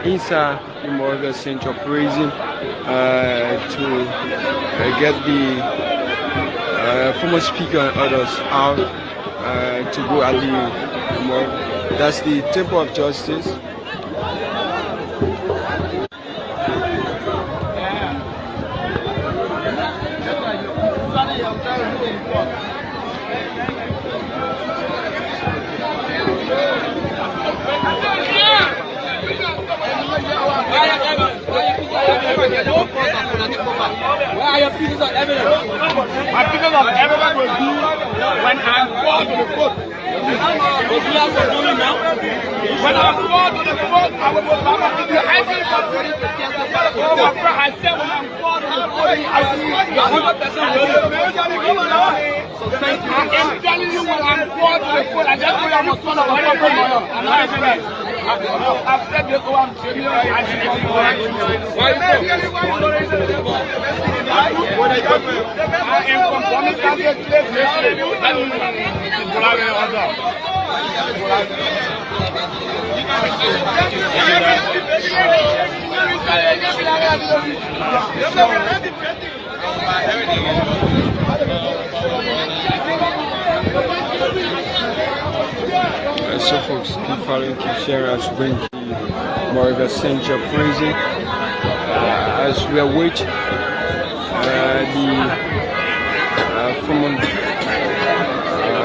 inside the Morgan Central Prison to get the former speaker and others out to go at the morgue. That's the Temple of Justice. Where are your pieces of evidence? My pieces of evidence will be when I'm called to the court. When I'm called to the court, I will go back to the high court. I said when I'm called to the court, I will be 100% ready. I am telling you when I'm called to the court, I just know I'm a son of a proper lawyer. I'm not saying that. I've said this before, I'm saying it. I am from Bonnie County, so folks, keep following, keep sharing as we bring the Morgan Central Prison as we await the former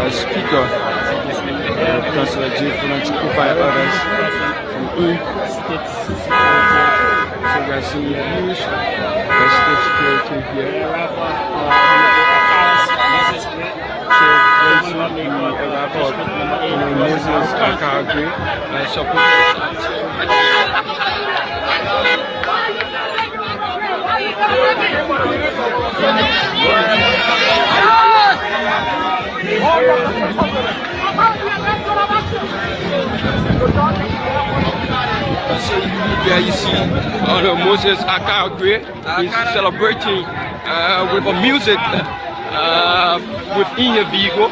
speaker, Councillor J. Francisco and others from state security. So we are seeing views of state security here. Moses Akagwe so there you see Moses Akagwe is celebrating with a music within a vehicle.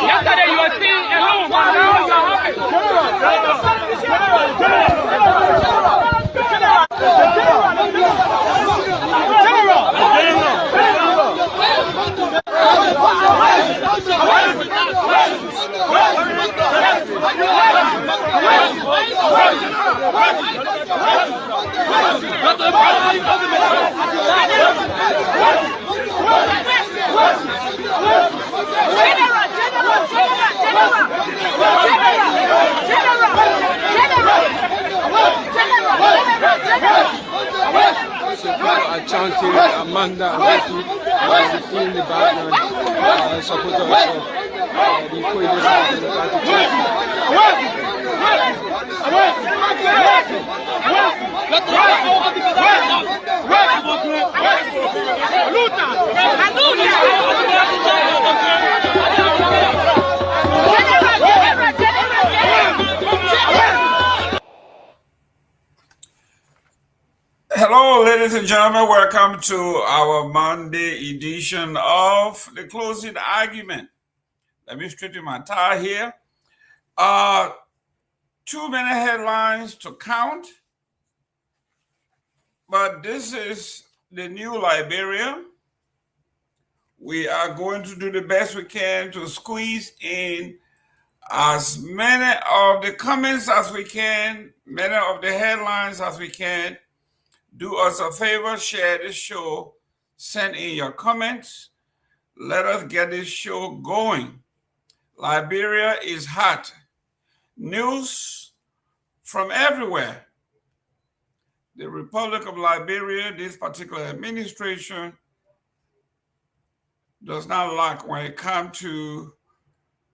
Yesterday you were seeing alone. So people are chanting Amanda and Becky in the background, supporters of the coalition Hello, ladies and gentlemen. Welcome to our Monday edition of the closing argument. Let me straighten my tie here. Too many headlines to count, but this is the new Liberia. We are going to do the best we can to squeeze in as many of the comments as we can, many of the headlines as we can. Do us a favor, share this show, send in your comments. Let us get this show going. Liberia is hot. News from everywhere. The Republic of Liberia, this particular administration, does not lack when it comes to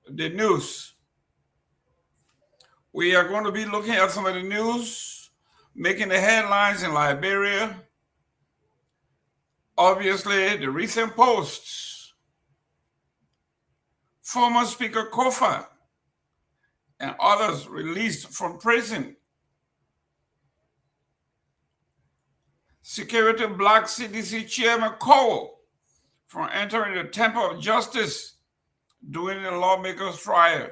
the news. We are going to be looking at some of the news making the headlines in Liberia. Obviously, the recent posts former Speaker Kofa and others released from prison. Security blocked CDC Chairman Cole from entering the Temple of Justice during the lawmakers' trial.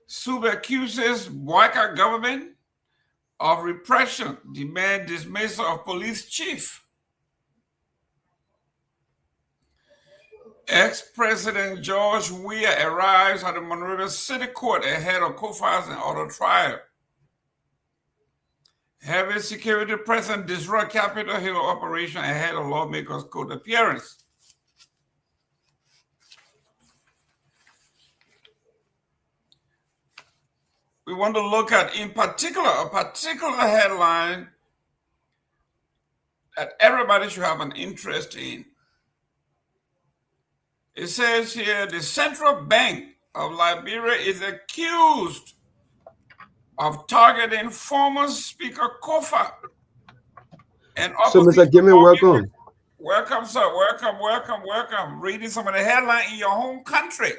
Sube accuses Boyka government of repression, demand dismissal of police chief. Ex-President George Weah arrives at the Monrovia City Court ahead of Kofa's and other trial. Heavy security presence disrupt Capitol Hill operation ahead of lawmakers' court appearance. We want to look at, in particular, a particular headline that everybody should have an interest in. It says here, the Central Bank of Liberia is accused of targeting former Speaker Kofa. And so, Mr. Gimme, welcome. Welcome, sir. Welcome. Reading some of the headline in your home country.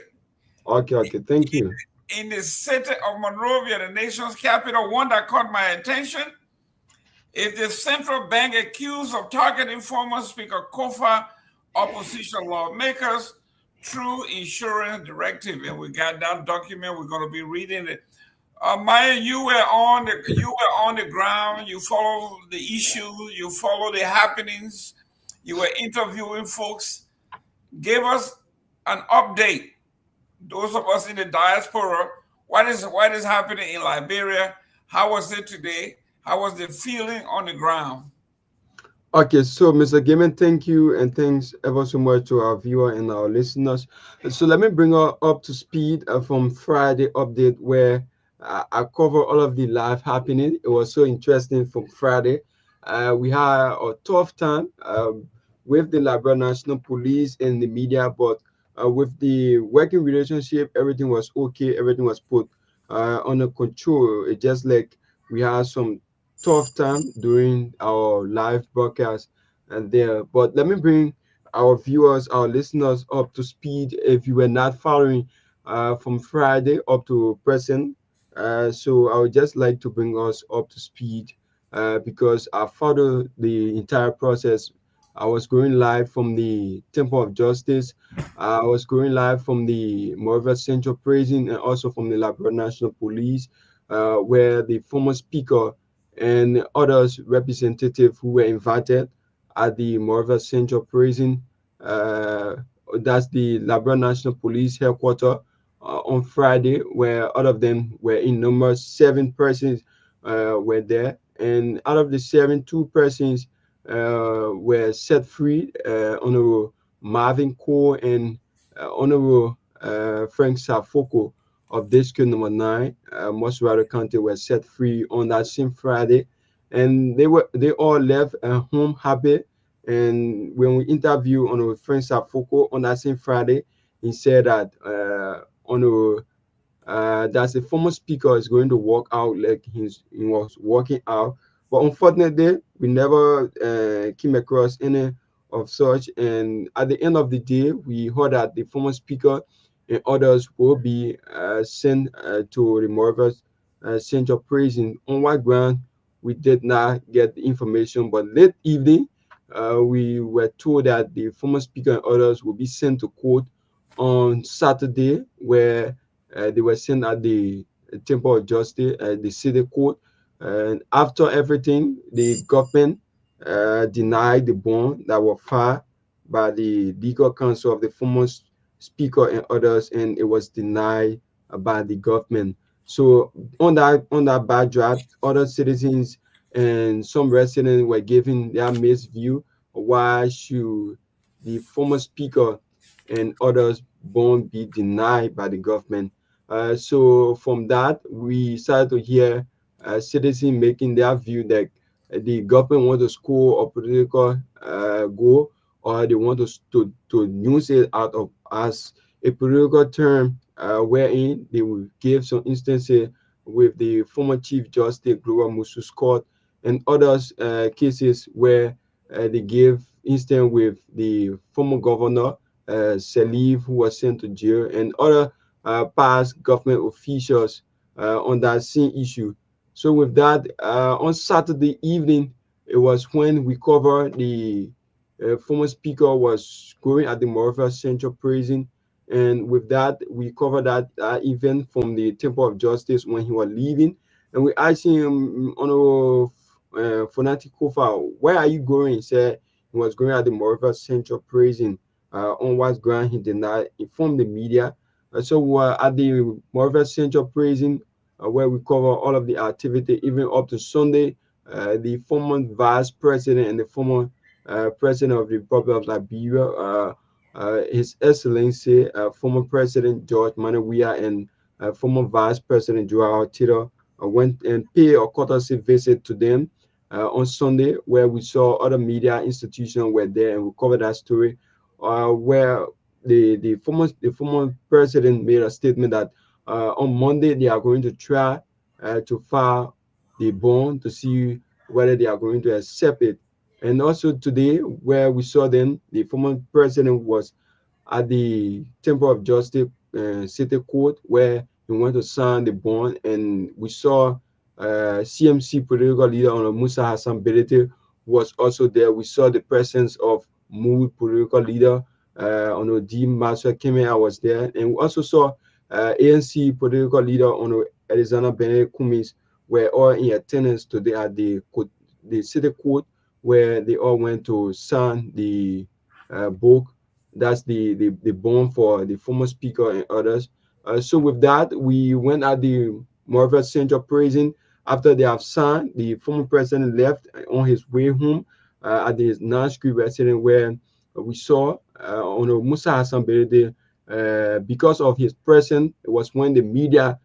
Okay. Thank you. In the city of Monrovia, the nation's capital, one that caught my attention is the central bank accused of targeting former Speaker Kofa, opposition lawmakers through insurance directive. And we got that document. We're going to be reading it. Myean, you were on the ground. You follow the issue. You follow the happenings. You were interviewing folks. Give us an update. Those of us in the diaspora, what is happening in Liberia? How was it today? How was the feeling on the ground? Okay, so Mr. Gimme, thank you, and thanks ever so much to our viewer and our listeners. So let me bring her up to speed from Friday update, where I cover all of the live happening. It was so interesting from Friday. We had a tough time with the Liberia National Police and the media, but with the working relationship, everything was okay. Everything was put under control. It just like we had some tough time during our live broadcast and there. But let me bring our viewers, our listeners up to speed if you were not following from Friday up to present. So I would just like to bring us up to speed because I followed the entire process. I was going live from the Temple of Justice. I was going live from the Monrovia Central Prison and also from the Liberia National Police, where the former speaker and others representatives who were invited at the Monrovia Central Prison, that's the Liberia National Police headquarters, on Friday, where all of them were in number. 7 persons were there, and out of the 7, 2 persons were set free. Honorable Marvin Cole and Honorable Frank Safoko of District Number 9, Moswara County, were set free on that same Friday, and they all left home happy. And when we interviewed Honorable Frank Safoko on that same Friday, he said that that the former speaker is going to walk out like he was walking out. But unfortunately, we never came across any of such. And at the end of the day, we heard that the former speaker and others will be sent to the Monrovia Central Prison. On what ground, we did not get the information. But late evening, we were told that the former speaker and others will be sent to court on Saturday, where they were sent at the Temple of Justice, the city court. And after everything, the government denied the bond that was filed by the legal counsel of the former speaker and others, and it was denied by the government. So on that backdrop, other citizens and some residents were giving their mixed view. Why should the former speaker and others bond be denied by the government? So from that, we started to hear citizens making their view that the government want to score a political goal, or they want to use it out of as a political term, wherein they will give some instances with the former Chief Justice Guar Musu Scott and others cases where they give instance with the former governor Salif, who was sent to jail, and other past government officials on that same issue. So with that, on Saturday evening, it was when we covered the former speaker was going at the Monrovia Central Prison, and with that, we covered that event from the Temple of Justice when he was leaving, and we asked him, Honorable Fonati Kofa, where are you going? He said he was going at the Monrovia Central Prison. On what ground he did not inform the media. So we were at the Monrovia Central Prison where we cover all of the activity, even up to Sunday. The former vice president and the former president of the Republic of Liberia, His Excellency, former President George Manawiya, and former Vice President Joao Tito went and paid a courtesy visit to them on Sunday, where we saw other media institutions were there, and we covered that story, where the former president made a statement that on Monday they are going to try to file the bond to see whether they are going to accept it. And also today, where we saw them, the former president was at the Temple of Justice City Court, where he went to sign the bond, and we saw CMC political leader on Musa Hassan Berete was also there. We saw the presence of Mood political leader on D. Maswa Kemea was there, and we also saw ANC political leader on Alexander Bene Kumis were all in attendance today at the city court, where they all went to sign the book. That's the bond for the former speaker and others. So with that, we went at the Monrovia Central Prison. After they have signed, the former president left on his way home at his non-script residence, where we saw on Musa Hassan Berede, because of his presence, it was when the media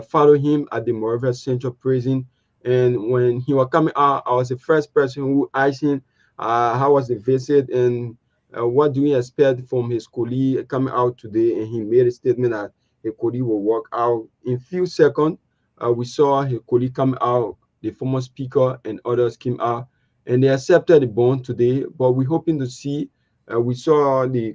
followed him at the Monrovia Central Prison. And when he was coming out, I was the first person who asked him how was the visit and what do you expect from his colleague coming out today. And he made a statement that the colleague will work out in few seconds. We saw his colleague come out, the former speaker and others came out, and they accepted the bond today. But we're hoping to see. We saw the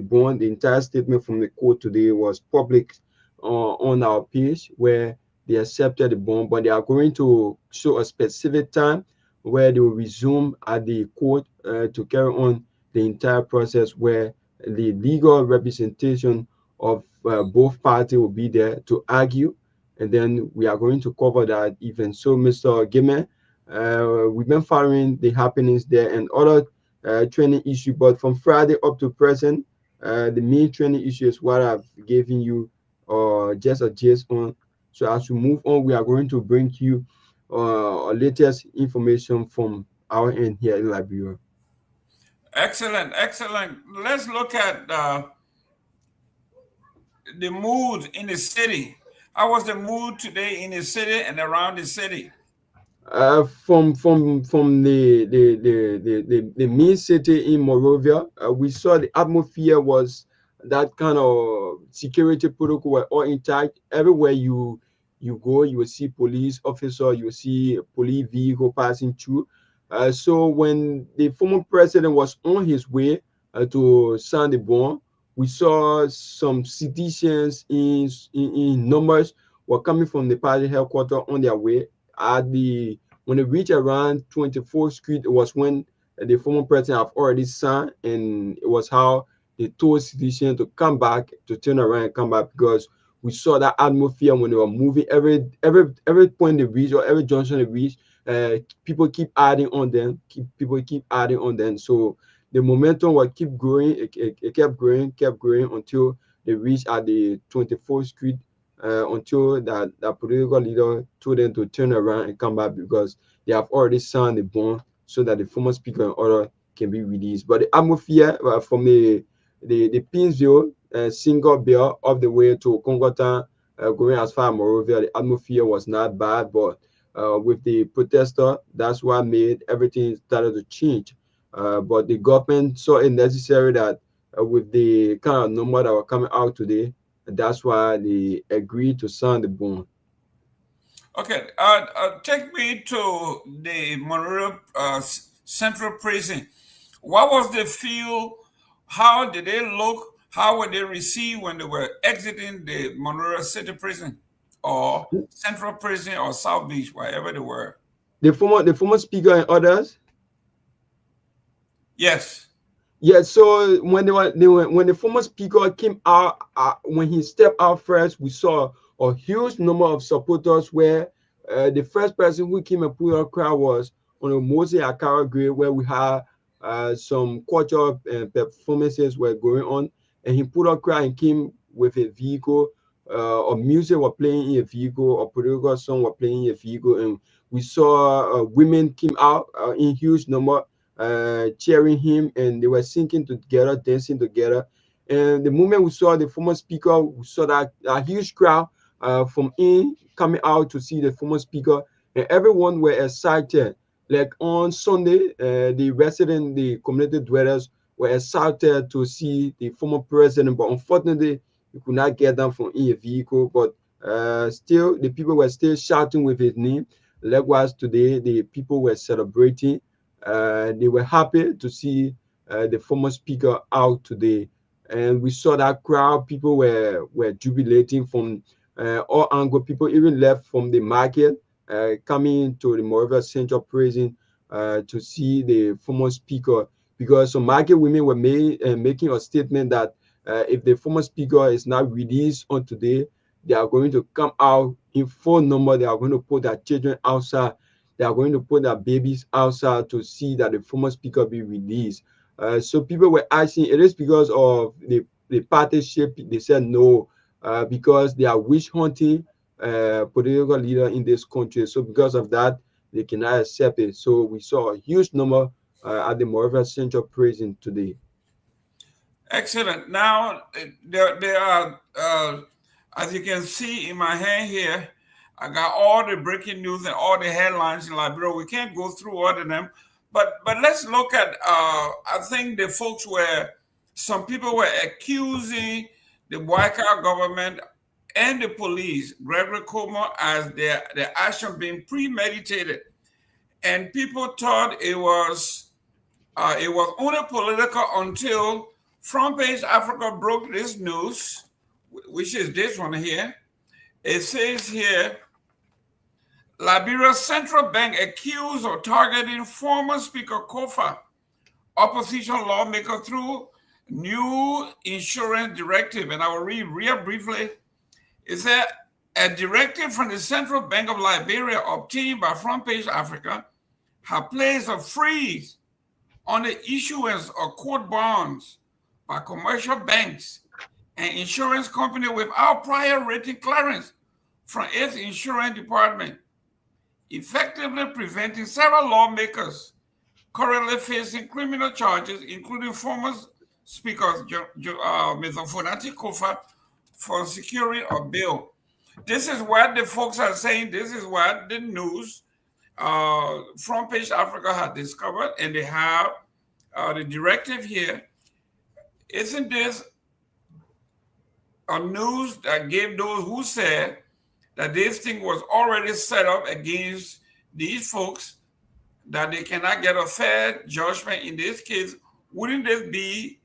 bond, the entire statement from the court today was public on our page, where they accepted the bond, but they are going to show a specific time where they will resume at the court to carry on the entire process, where the legal representation of both parties will be there to argue, and then we are going to cover that event. So, Mr. Gimme, we've been following the happenings there and other training issue, but from Friday up to present, the main training issue is what I've given you, just a gist on. So as we move on, we are going to bring you latest information from our end here in Liberia. Excellent, excellent. Let's look at the mood in the city. How was the mood today in the city and around the city? From the main city in Monrovia, we saw the atmosphere was that kind of security protocol were all intact. Everywhere you go, you will see police officer, you will see police vehicle passing through. So when the former president was on his way to sign the bond, we saw some citizens in numbers were coming from the party headquarters on their way. When they reached around 24th Street, it was when the former president have already signed, and it was how they told citizens to come back, to turn around and come back, because we saw that atmosphere when they were moving. Every point they reach or every junction they reach, people keep adding on them. People keep adding on them. So the momentum will keep growing. It kept growing until they reached at the 24th Street. Until that political leader told them to turn around and come back, because they have already signed the bond so that the former speaker and order can be released. But the atmosphere from the Pinsville single bell all the way to Congotan, going as far as Monrovia, the atmosphere was not bad. But with the protester, that's what made everything started to change. But the government saw it necessary that with the kind of number that were coming out today, that's why they agreed to sign the bond. Okay, take me to the Monrovia Central Prison. What was the feel How did they look? How were they received when they were exiting the Monrovia City Prison or Central Prison or South Beach, wherever they were? The former speaker and others. Yes. Yeah, so when when the former speaker came out, when he stepped out first, we saw a huge number of supporters. Where the first person who came and put our crowd was on a Moses Akara grade, where we had some cultural performances were going on, and he put our crowd and came with a vehicle, or music were playing in a vehicle, or political song were playing in a vehicle, and we saw women came out in huge number cheering him, and they were singing together, dancing together. And the moment we saw the former speaker, we saw that a huge crowd from in coming out to see the former speaker, and everyone were excited. Like on Sunday, the community dwellers were excited to see the former president, but unfortunately, we could not get them from in a vehicle. But still, the people were still shouting with his name. Likewise, today, the people were celebrating. They were happy to see the former speaker out today, and we saw that crowd. People were jubilating from all angles. People even left from the market, coming to the Monrovia Central Prison to see the former speaker, because some market women were making a statement that if the former speaker is not released on today, they are going to come out in full number. They are going to put their children outside. They are going to put their babies outside to see that the former speaker be released. So people were asking, it is because of the partnership. They said no, because they are witch hunting political leader in this country. So because of that, they cannot accept it. So we saw a huge number at the Monrovia Central Prison today. Excellent. Now, there are, as you can see in my hand here, I got all the breaking news and all the headlines in Liberia. We can't go through all of them, but let's look at. I think the folks were, some people were accusing the White House government and the police, Gregory Como, as their action being premeditated, and people thought it was only political until Front Page Africa broke this news, which is this one here. It says here, Liberia Central Bank accused of targeting former Speaker Kofa, opposition lawmaker, through new insurance directive. And I will read real briefly. It said, a directive from the Central Bank of Liberia obtained by Front Page Africa has placed a freeze on the issuance of court bonds by commercial banks and insurance companies without prior rating clearance from its insurance department, effectively preventing several lawmakers currently facing criminal charges, including former Speaker Mr. Fonati Kofa, for securing a bill. This is what the folks are saying. This is what the news Front Page Africa had discovered, and they have the directive here. Isn't this a news that gave those who said that this thing was already set up against these folks, that they cannot get a fair judgment in this case? Wouldn't this be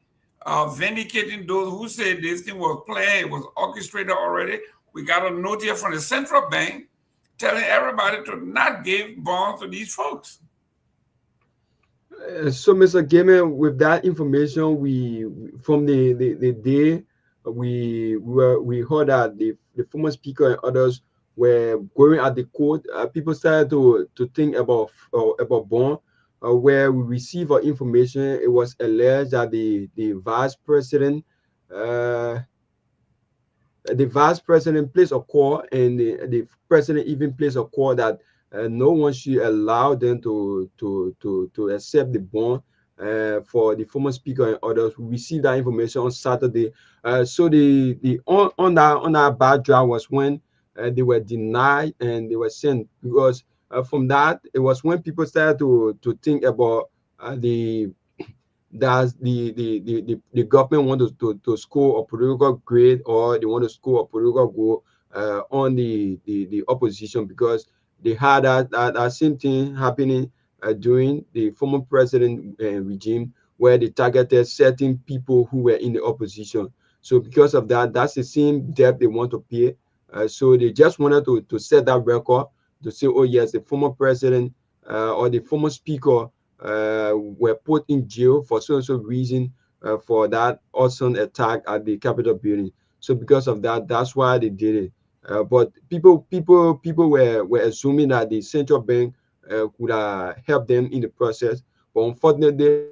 vindicating those who said this thing was planned, it was orchestrated already? We got a note here from the central bank telling everybody to not give bonds to these folks. So, Mr. Gamer, with that information, we from the day we heard that the former speaker and others were going at the court, people started to think about bond. Where we received our information, it was alleged that the vice president. The vice president placed a call, and the president even placed a call that no one should allow them to accept the bond for the former speaker and others. We received that information on Saturday. So the on that background was when they were denied and they were sent, because from that it was when people started to think about the government want to score a political grade, or they want to score a political goal on the opposition, because they had that same thing happening during the former president regime, where they targeted certain people who were in the opposition. So because of that, that's the same debt they want to pay. So they just wanted to set that record to say, oh yes, the former president or the former speaker were put in jail for so and so reason for that awesome attack at the Capitol building. So because of that, that's why they did it. But people were assuming that the central bank could help them in the process. But unfortunately,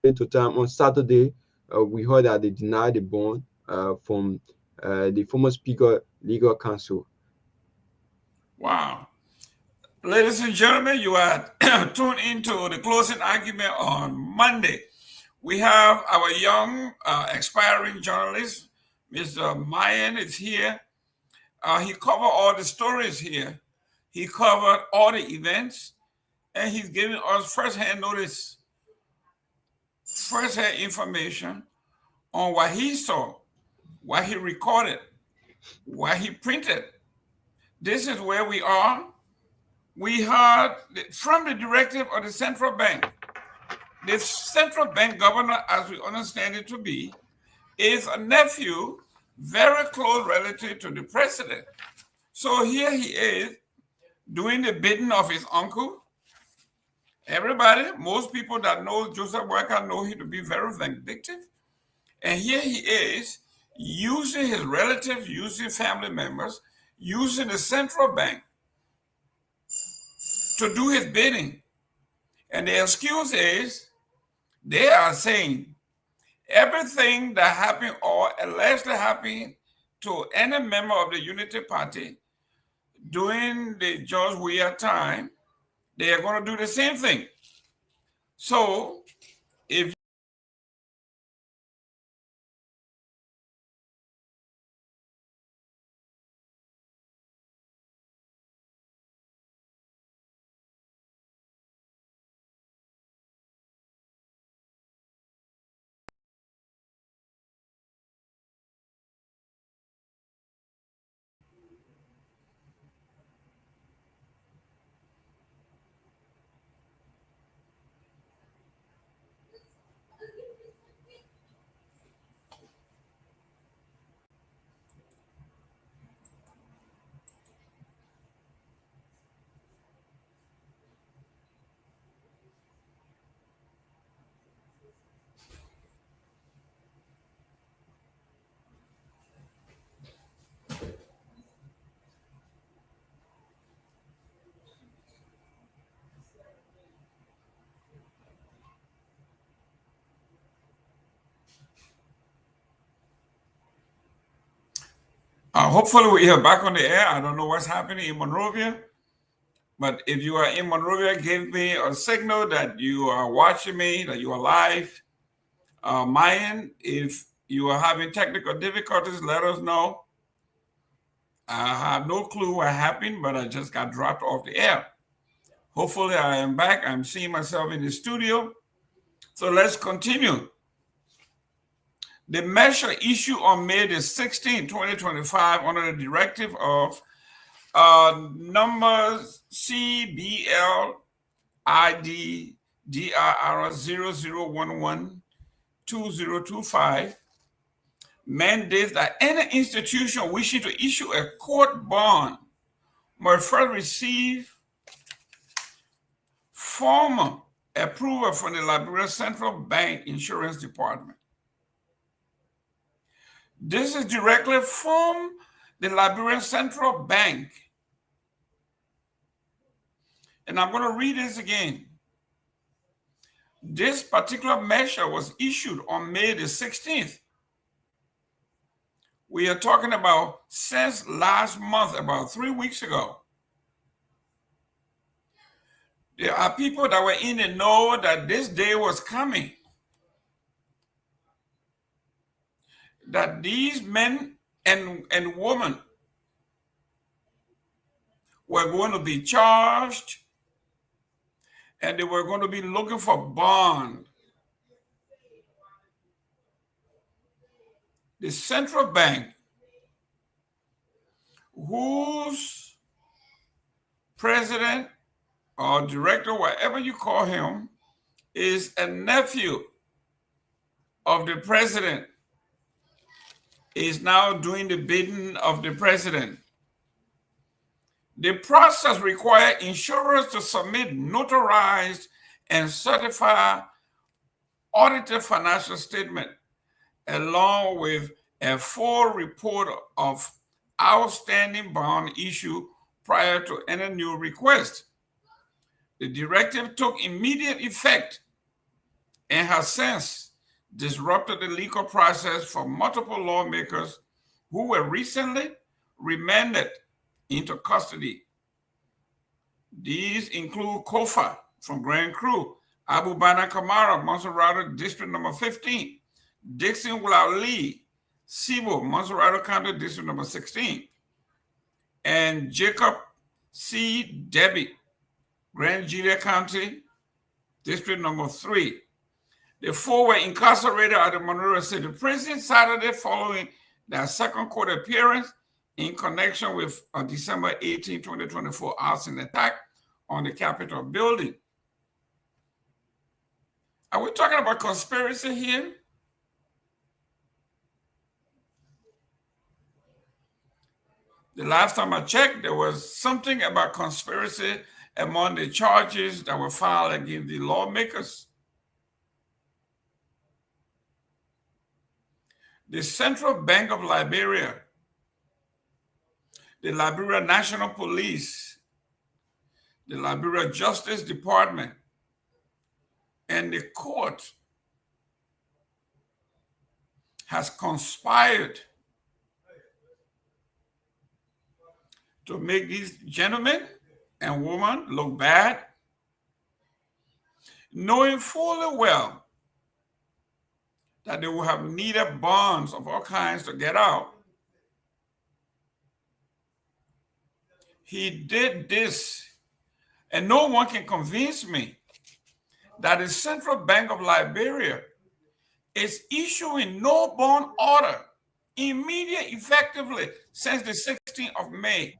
according to time on Saturday, we heard that they denied the bond from the former speaker legal counsel. Wow. Ladies and gentlemen, you are tuned into the closing argument on Monday. We have our young, aspiring journalist, Mr. Myean, is here. He covered all the stories here. He covered all the events, and he's giving us firsthand notice, firsthand information on what he saw, what he recorded, what he printed. This is where we are. We heard from the directive of the central bank. The central bank governor, as we understand it to be, is a nephew, very close relative to the president. So here he is doing the bidding of his uncle. Everybody, most people that know Joseph Walker know him to be very vindictive. And here he is using his relatives, using family members, using the central bank to do his bidding. And the excuse is they are saying everything that happened or allegedly happened to any member of the Unity Party during the George Weah time, they are going to do the same thing. So if hopefully we are back on the air. I don't know what's happening in Monrovia, but if you are in Monrovia, give me a signal that you are watching me, that you are live. Myean, if you are having technical difficulties, let us know. I have no clue what happened, but I just got dropped off the air. Hopefully I am back. I'm seeing myself in the studio. So let's continue. The measure issued on May the 16th, 2025, under the directive of number CBLIDDRR 00112025 mandates that any institution wishing to issue a court bond must first receive formal approval from the Liberia Central Bank Insurance Department. This is directly from the Liberian Central Bank. And I'm going to read this again. This particular measure was issued on May the 16th. We are talking about since last month, about 3 weeks ago. There are people that were in the know that this day was coming. That these men and women were going to be charged and they were going to be looking for bond. The central bank, whose president or director, whatever you call him, is a nephew of the president is now doing the bidding of the president. The process requires insurers to submit notarized and certified audited financial statement along with a full report of outstanding bond issue prior to any new request. The directive took immediate effect and has since disrupted the legal process for multiple lawmakers who were recently remanded into custody. These include Kofa from Grand Crew, Abu Bana Kamara, Monserrato District number 15, Dixon Wulauli, Sibo, Monserrato County District number 16, and Jacob C. Debbie, Grand Julia County District number 3. The four were incarcerated at the Monroe City Prison Saturday following their second court appearance in connection with a December 18, 2024 arson attack on the Capitol building. Are we talking about conspiracy here? The last time I checked, there was something about conspiracy among the charges that were filed against the lawmakers. The Central Bank of Liberia, the Liberia National Police, the Liberia Justice Department, and the court has conspired to make these gentlemen and women look bad, knowing fully well that they will have needed bonds of all kinds to get out. He did this, and no one can convince me that the Central Bank of Liberia is issuing no bond order immediately, effectively, since the 16th of May.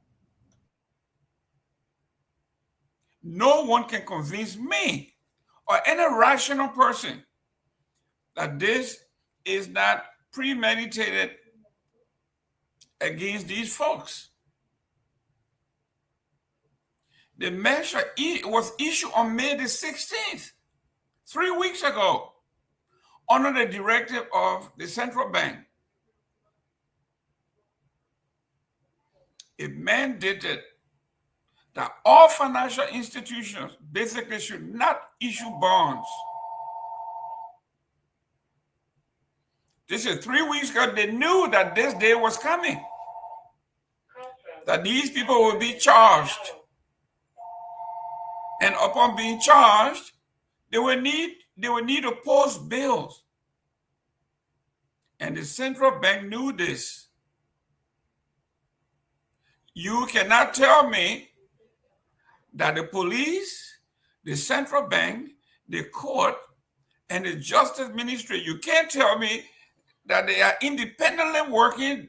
No one can convince me or any rational person that this is not premeditated against these folks. The measure was issued on May the 16th, 3 weeks ago, under the directive of the central bank. It mandated that all financial institutions basically should not issue bonds. This is 3 weeks ago. They knew that this day was coming, that these people would be charged. And upon being charged, they would need to post bills. And the central bank knew this. You cannot tell me that the police, the central bank, the court, and the justice ministry, you can't tell me that they are independently working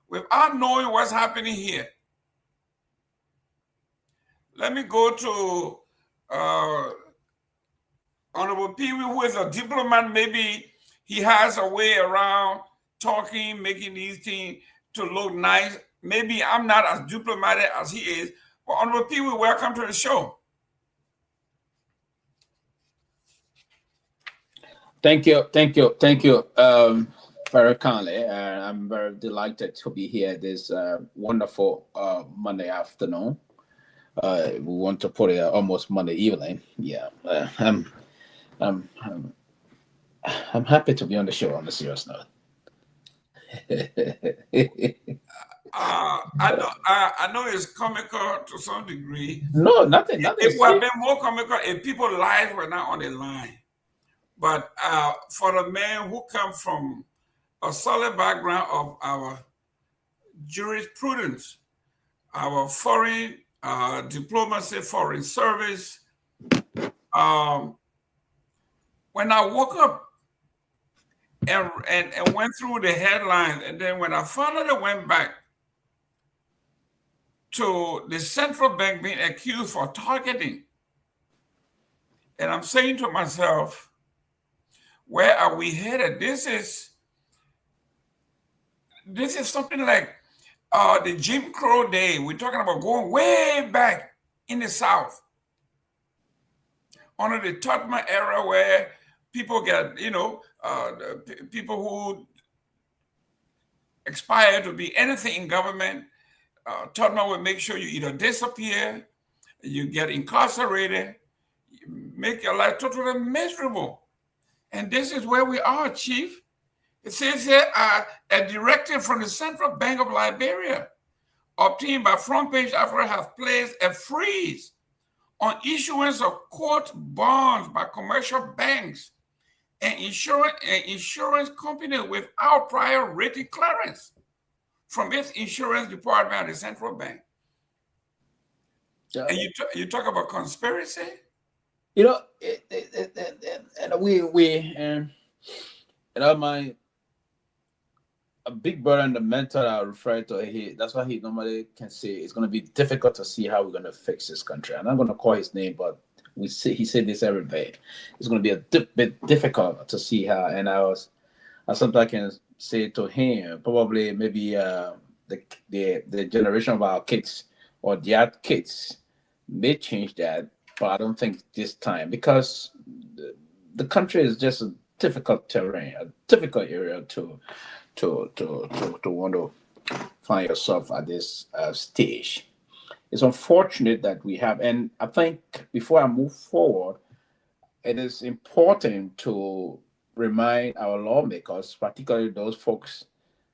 without knowing what's happening here. Let me go to Honorable Pewee, who is a diplomat. Maybe he has a way around talking, making these things to look nice. Maybe I'm not as diplomatic as he is. But Honorable Pewee, welcome to the show. Thank you. Very kindly. I'm very delighted to be here this wonderful Monday afternoon. We want to put it almost Monday evening. Yeah, I'm happy to be on the show. On a serious note. I know it's comical to some degree. No, nothing. It would have been more comical if people's lives were not on the line. But for the man who comes from a solid background of our jurisprudence, our foreign diplomacy, foreign service, when I woke up and went through the headlines, and then when I finally went back to the central bank being accused for targeting, and I'm saying to myself, Where are we headed? This is something like the Jim Crow day. We're talking about going way back in the South, under the Totman era, where people get, people who aspire to be anything in government, Totman will make sure you either disappear, you get incarcerated, you make your life totally miserable. And this is where we are, Chief. It says here, a directive from the Central Bank of Liberia, obtained by Front Page Africa, has placed a freeze on issuance of court bonds by commercial banks and insurance companies without prior rating clearance from its insurance department at the central bank. And you talk about conspiracy? You know, my a big brother and the mentor I referred to, that's why he normally can say it's going to be difficult to see how we're going to fix this country. I'm not going to call his name, but he said this every day. It's going to be a bit difficult to see how. And I sometimes can say to him, probably maybe the generation of our kids or their kids may change that, but I don't think this time, because the country is just a difficult terrain, a difficult area to want to find yourself at this stage. It's unfortunate that we have, and I think before I move forward, it is important to remind our lawmakers, particularly those folks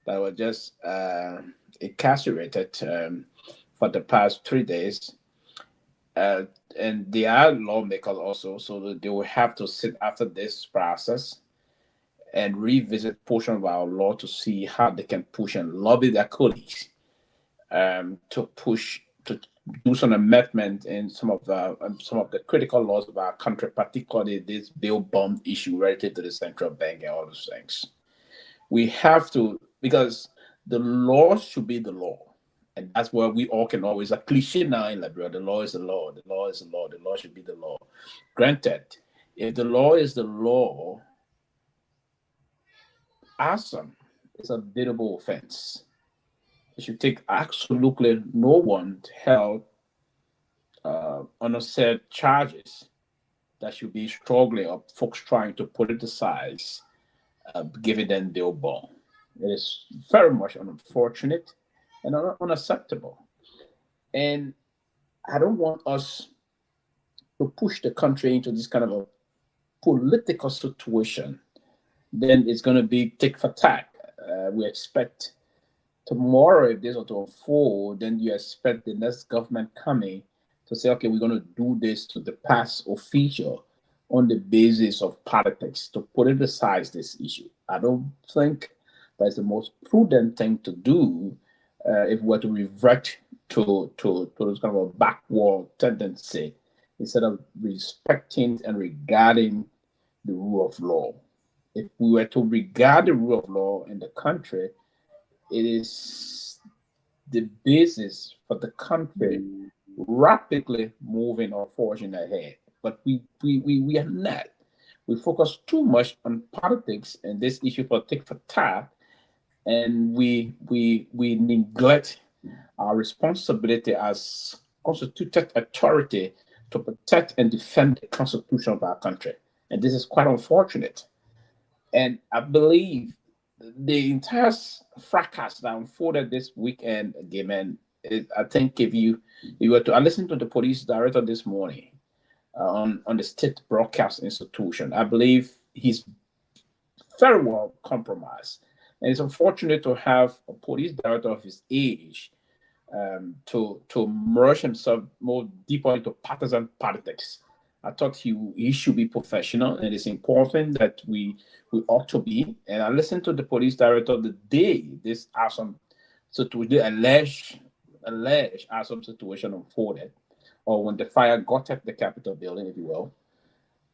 that were just incarcerated for the past 3 days, and they are lawmakers also, so that they will have to sit after this process and revisit portion of our law to see how they can push and lobby their colleagues to do some amendment in some of the critical laws of our country, particularly this bail bond issue related to the central bank and all those things. We have to, because the law should be the law. And that's where we all can always, a cliche now in Liberia, the law is the law, the law is the law, the law should be the law. Granted, if the law is the law, arson is a biddable offense. It should take absolutely no one held on a set charges that should be struggling or folks trying to politicize giving them bail bond. It is very much unfortunate and unacceptable. And I don't want us to push the country into this kind of a political situation. Then it's going to be tick for tack. We expect tomorrow, if this were to unfold, then you expect the next government coming to say, okay, we're going to do this to the past official on the basis of politics to politicize this issue. I don't think that's the most prudent thing to do if we were to revert to this kind of a backward tendency instead of respecting and regarding the rule of law. If we were to regard the rule of law in the country, it is the basis for the country rapidly moving or forging ahead. But we are not. We focus too much on politics and this issue for tick for tat, and we neglect our responsibility as constituted authority to protect and defend the constitution of our country. And this is quite unfortunate. And I believe the entire fracas that unfolded this weekend, again, I think if you were to, I listened to the police director this morning on the state broadcast institution. I believe he's very well compromised. And it's unfortunate to have a police director of his age to merge himself more deeper into partisan politics. I thought he should be professional, and it's important that we ought to be. And I listened to the police director the day this awesome alleged awesome situation unfolded, or when the fire got at the Capitol building, if you will.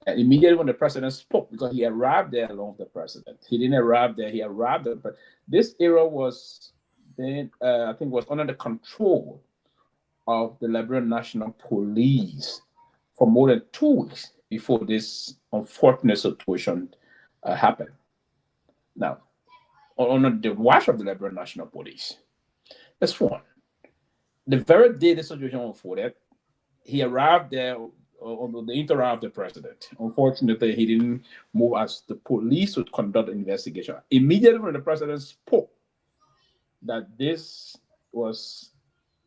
And immediately when the president spoke, because he arrived there along with the president. He didn't arrive there, he arrived there. But this era was then, I think, was under the control of the Liberia National Police for more than 2 weeks before this unfortunate situation happened. Now, on the watch of the Liberia National Police, that's one. The very day the situation unfolded, he arrived there on the interim of the president. Unfortunately, he didn't move as the police would conduct the investigation. Immediately when the president spoke that this was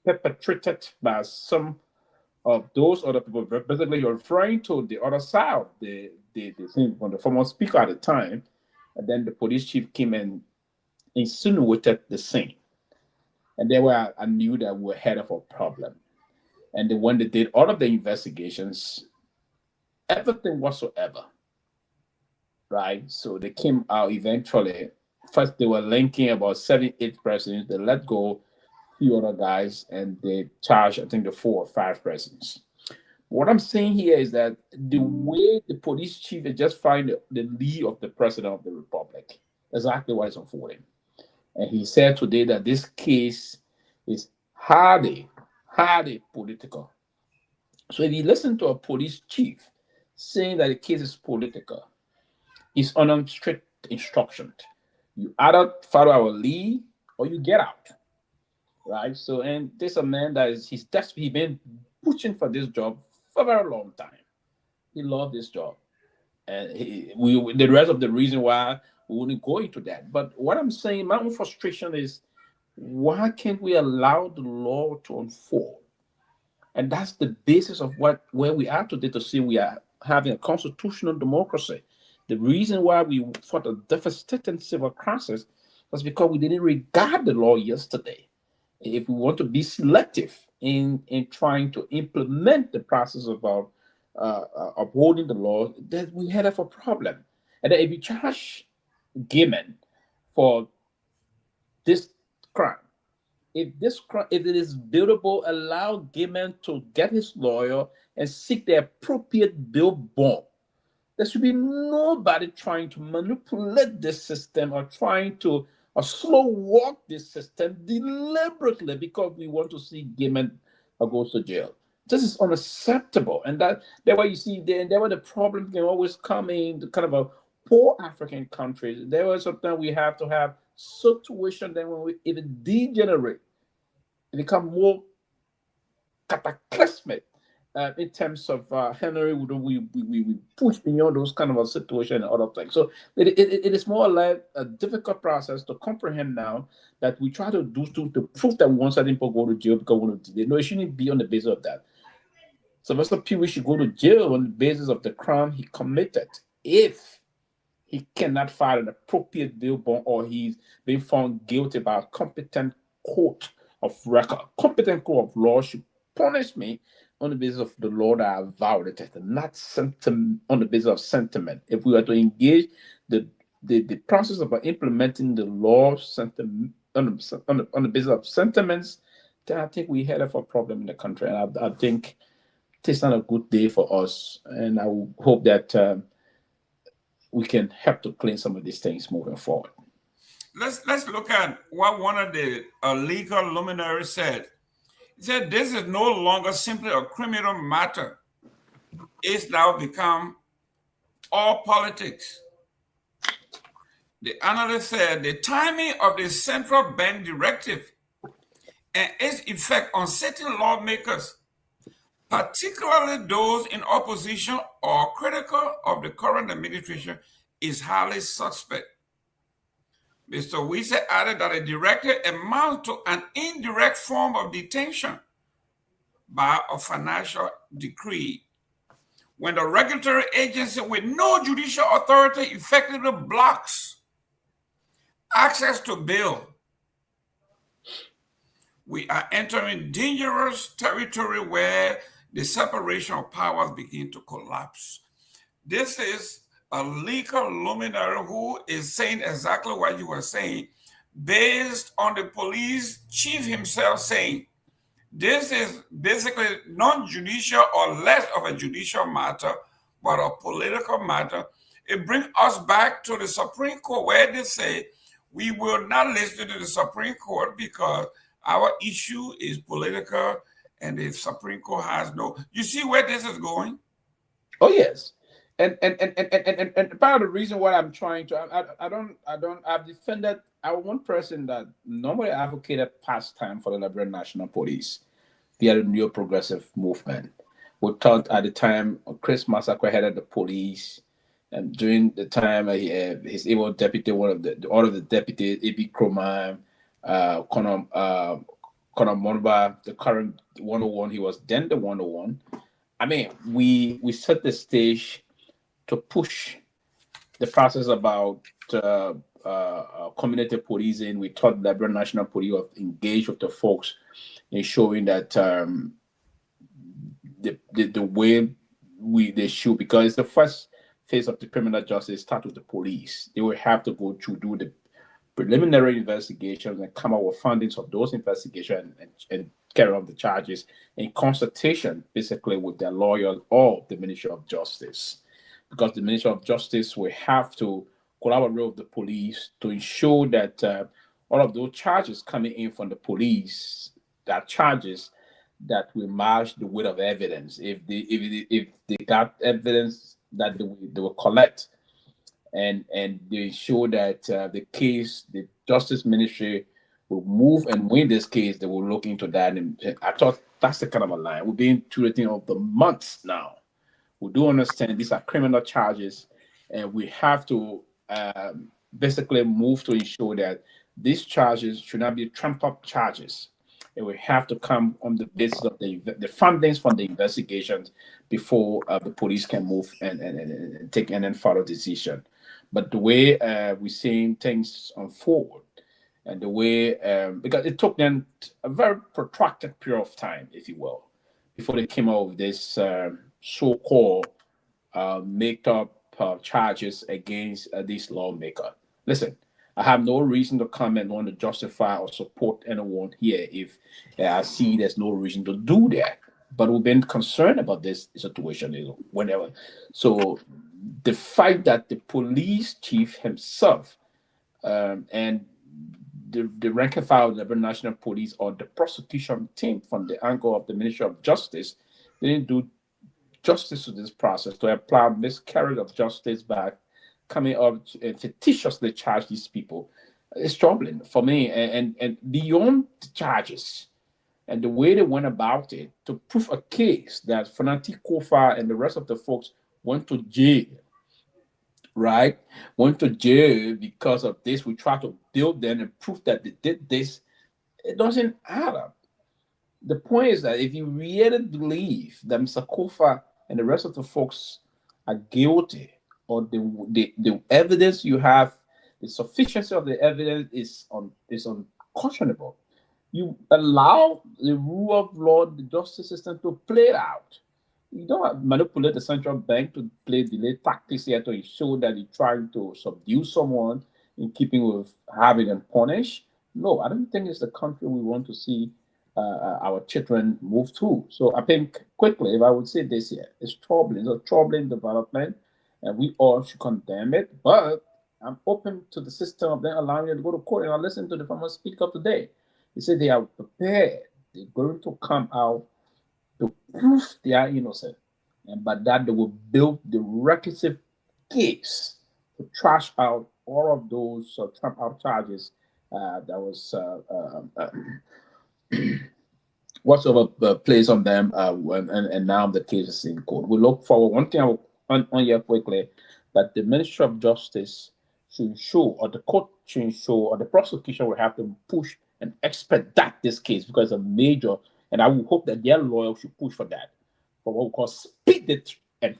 perpetrated by some of those other people, basically you're referring to the other side of the thing from the former speaker at the time, and then the police chief came and insinuated the same. And there I knew that we were headed for a problem. And then when they did all of the investigations, everything whatsoever, right? So they came out eventually. First, they were linking about 7, 8 presidents. They let go a few other guys, and they charged, I think, the 4 or 5 presidents. What I'm saying here is that the way the police chief is just find the lead of the president of the republic, exactly what is unfolding. And he said today that this case is highly political. So if you listen to a police chief saying that the case is political, it's on strict instruction. You either follow our lead or you get out, right? So, and this a man that is, he's been pushing for this job for a very long time. He loved this job. And the rest of the reason why we wouldn't go into that. But what I'm saying, my own frustration is, why can't we allow the law to unfold? And that's the basis of where we are today, to say we are having a constitutional democracy. The reason why we fought a devastating civil crisis was because we didn't regard the law yesterday. If we want to be selective in trying to implement the process about upholding the law, then we had a problem. And then if you charge gay men for this crime, if it is buildable, allow gay men to get his lawyer and seek the appropriate bail bond. There should be nobody trying to manipulate this system or trying to slow walk this system deliberately because we want to see gay men go to jail. This is unacceptable, and that's why you see there where the problem can always come in the kind of a poor African countries. There was sometimes we have to have situation then when if it degenerate, it become more cataclysmic in terms of Henry. We push beyond those kind of a situation and other things. So it is more or less a difficult process to comprehend now that we try to do to prove that we want certain people go to jail because we want to delay. No, it shouldn't be on the basis of that. Sylvester Pewee should go to jail on the basis of the crime he committed. If he cannot file an appropriate bail bond or he's been found guilty by a competent court of record, competent court of law should punish me on the basis of the law that I violated, not on the basis of sentiment. If we were to engage the process of implementing the law on the basis of sentiments, then I think we headed for a problem in the country. And I think it's not a good day for us. And I hope that we can help to clean some of these things moving forward. Let's look at what one of the legal luminaries said. He said, this is no longer simply a criminal matter. It's now become all politics. The analyst said, the timing of the central bank directive and its effect on certain lawmakers, particularly those in opposition or critical of the current administration, is highly suspect. Mr. Wiese added that a directive amounts to an indirect form of detention by a financial decree, when the regulatory agency with no judicial authority effectively blocks access to bail. We are entering dangerous territory where the separation of powers begin to collapse. This is a legal luminary who is saying exactly what you were saying, based on the police chief himself saying, this is basically non-judicial or less of a judicial matter, but a political matter. It brings us back to the Supreme Court, where they say, we will not listen to the Supreme Court because our issue is political and the Supreme Court has no... You see where this is going? Oh, yes. And part of the reason why I'm trying to I've defended I'm one person that normally advocated pastime for the Liberian National Police via the Neo Progressive Movement. We thought at the time Chris Massacre headed the police, and during the time his able deputy, one of the deputies, A.B. Kromah, Conor Monba, the current 101, he was then the 101. I mean, we set the stage to push the process about community policing. We thought the Liberian National Police was engaged with the folks in showing that the way they should, because it's the first phase of the criminal justice start with the police. They will have to go to do the preliminary investigations and come up with findings of those investigations and carry out the charges in consultation basically with their lawyers or the Ministry of Justice. Because the Ministry of Justice will have to collaborate with the police to ensure that all of those charges coming in from the police, that charges that will match the weight of evidence. If they got evidence that they will collect, and they show that the Justice Ministry will move and win this case, they will look into that. And I thought that's the kind of a line. We've been through the thing of the months now. We do understand these are criminal charges, and we have to basically move to ensure that these charges should not be trumped-up charges. And we have to come on the basis of the findings from the investigations before the police can move and take any further decision. But the way we're seeing things unfold, and the way because it took them a very protracted period of time, if you will, before they came out with this so-called made-up charges against this lawmaker. Listen, I have no reason to comment on to justify or support anyone here if I see there's no reason to do that. But we've been concerned about this situation whenever. So the fact that the police chief himself and the rank and file of the Liberian National Police or the prosecution team from the angle of the Ministry of Justice didn't do justice to this process, to apply miscarriage of justice back, coming up and fictitiously charge these people. It's troubling for me. And beyond the charges and the way they went about it to prove a case that Fanati Kofa and the rest of the folks went to jail, right? Went to jail because of this. We try to build them and prove that they did this. It doesn't add up. The point is that if you really believe that Mr. Kofa and the rest of the folks are guilty, or the evidence you have, the sufficiency of the evidence is unconscionable, you allow the rule of law, the justice system to play it out. You don't manipulate the central bank to play delay tactics here to show that you're trying to subdue someone in keeping with having them punished. No, I don't think it's the country we want to see our children move to. So I think quickly, if I would say this here, it's troubling. It's a troubling development, and we all should condemn it. But I'm open to the system of them allowing them to go to court. And I listened to the former speaker today. He said they are prepared. They're going to come out to prove they are innocent, and by that they will build the requisite case to trash out all of those trump out charges that was whatsoever placed on them, and now the case is in court. We look forward. One thing I will on here quickly, that the Ministry of Justice should ensure, or the court should ensure, or the prosecution will have to push and expedite this case because it's a major. And I would hope that their lawyers should push for that, for what we call speedy and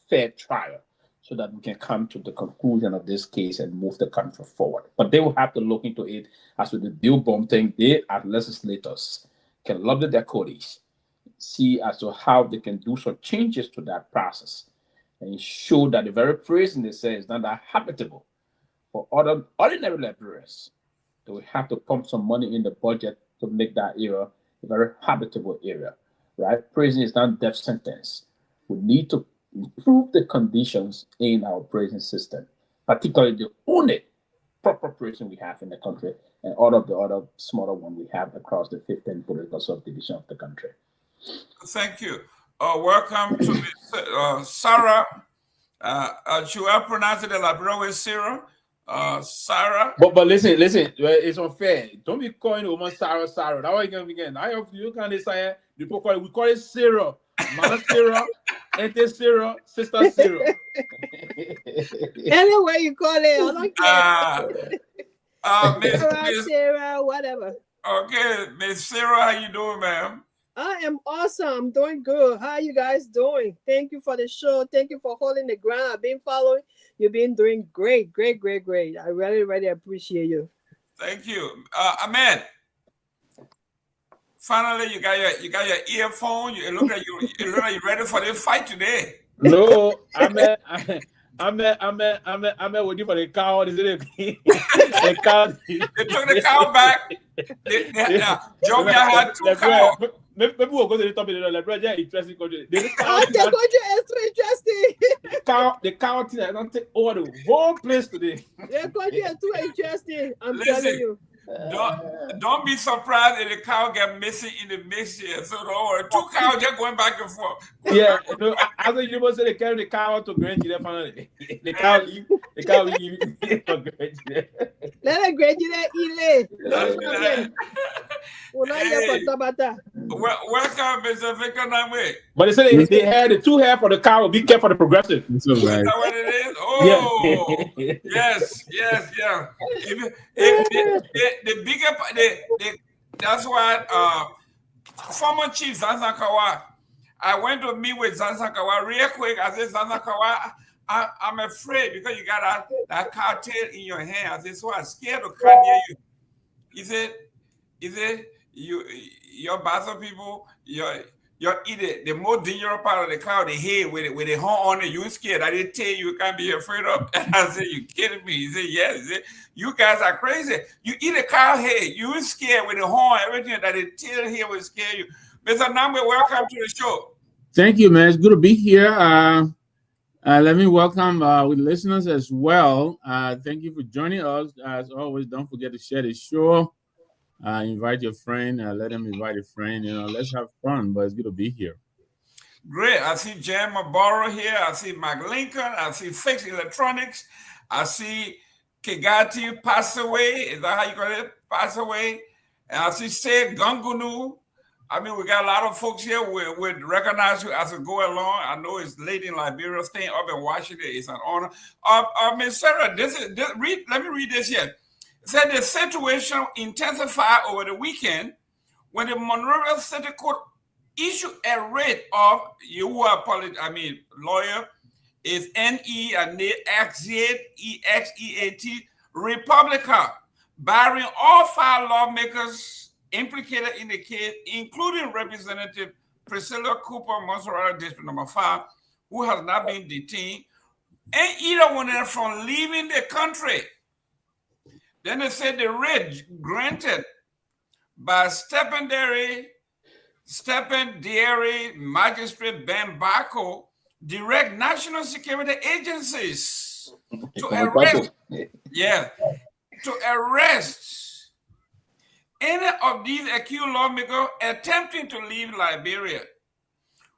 fair trial, so that we can come to the conclusion of this case and move the country forward. But they will have to look into it as with the bill bomb thing. They, as legislators, can lobby their colleagues, see as to how they can do some changes to that process, and show that the very prison they say is not that habitable for other ordinary Liberians. They will have to pump some money in the budget to make that area a very habitable area, right? Prison is not death sentence. We need to improve the conditions in our prison system, particularly the only proper prison we have in the country, and all of the other smaller ones we have across the 15 political subdivision of the country. Thank you. Welcome to Sarah Should I pronounce it the Liberia way, Sarah? Sarah? But listen, it's unfair. Don't be calling the woman Sarah. That way you can begin. You can't say we call it Sarah. Mama Sarah, Auntie Sarah, Sister Sarah. Anyway, you call it, I don't care. Sarah, whatever. Okay, Miss Sarah, how you doing, ma'am? I am awesome. I'm doing good. How are you guys doing? Thank you for the show. Thank you for holding the ground. I've been following. You've been doing great. I really appreciate you. Thank you. Ahmed. Finally, you got your earphone. You look like you're ready for the fight today. No, I'm waiting for the cow. The cow. They took the cow back. Georgia had 2 cows. Maybe we'll go to the topic. Liberia, interesting country. The country is so interesting. The cow thing, I don't take over the whole place today. The country is too interesting. I'm telling you. Don't be surprised if the cow get missing in the mix here. So don't worry. 2 cows just going back and forth. Yeah, I think you must say they carry the cow to Grenada finally. The cow leave for Grenada. Let the Grenada eat it. Welcome, Mr. Victor Namwe. But they say they had the 2 hair for the cow. Be careful for the progressive. Is that what it is? Oh, yeah. yes. The bigger, that's why former Chief Zanzakawa, I went to meet with Zanzakawa real quick. I said, Zanzakawa, I'm afraid because you got that cartel in your hand. I said, so I'm scared to come near you. He said, your Bassa people, you're eating the most dangerous part of the cow, the head with the horn on it. You scared. I didn't tell you can't be afraid of. And I said, you kidding me? He said, yes. He said, you guys are crazy. You eat a cow head. You scared with the horn, everything that the tail here will scare you. Mr. Namwe, welcome to the show. Thank you, man. It's good to be here. Let me welcome with listeners as well. Thank you for joining us. As always, don't forget to share the show. Invite your friend. Let them invite a friend. Let's have fun. But it's good to be here. Great. I see Jan Mabaro here. I see Mike Lincoln. I see Fix Electronics. I see Kegati pass away. Is that how you call it? Pass away. And I see Said Gungunu. I mean, we got a lot of folks here. We recognize you as we go along. I know it's late in Liberia, staying up in Washington. It's an honor. Ms. Sarah, let me read this here. It said the situation intensified over the weekend when the Monrovia City Court issued a writ of lawyer is N-E-X-E-A-T Republican, barring all 5 lawmakers implicated in the case, including Representative Priscilla Cooper, Monserrate District Number 5, who has not been detained, and either one of them from leaving the country. Then they said the writ granted by stipendiary Magistrate Ben Bako direct national security agencies to arrest any of these accused lawmakers attempting to leave Liberia.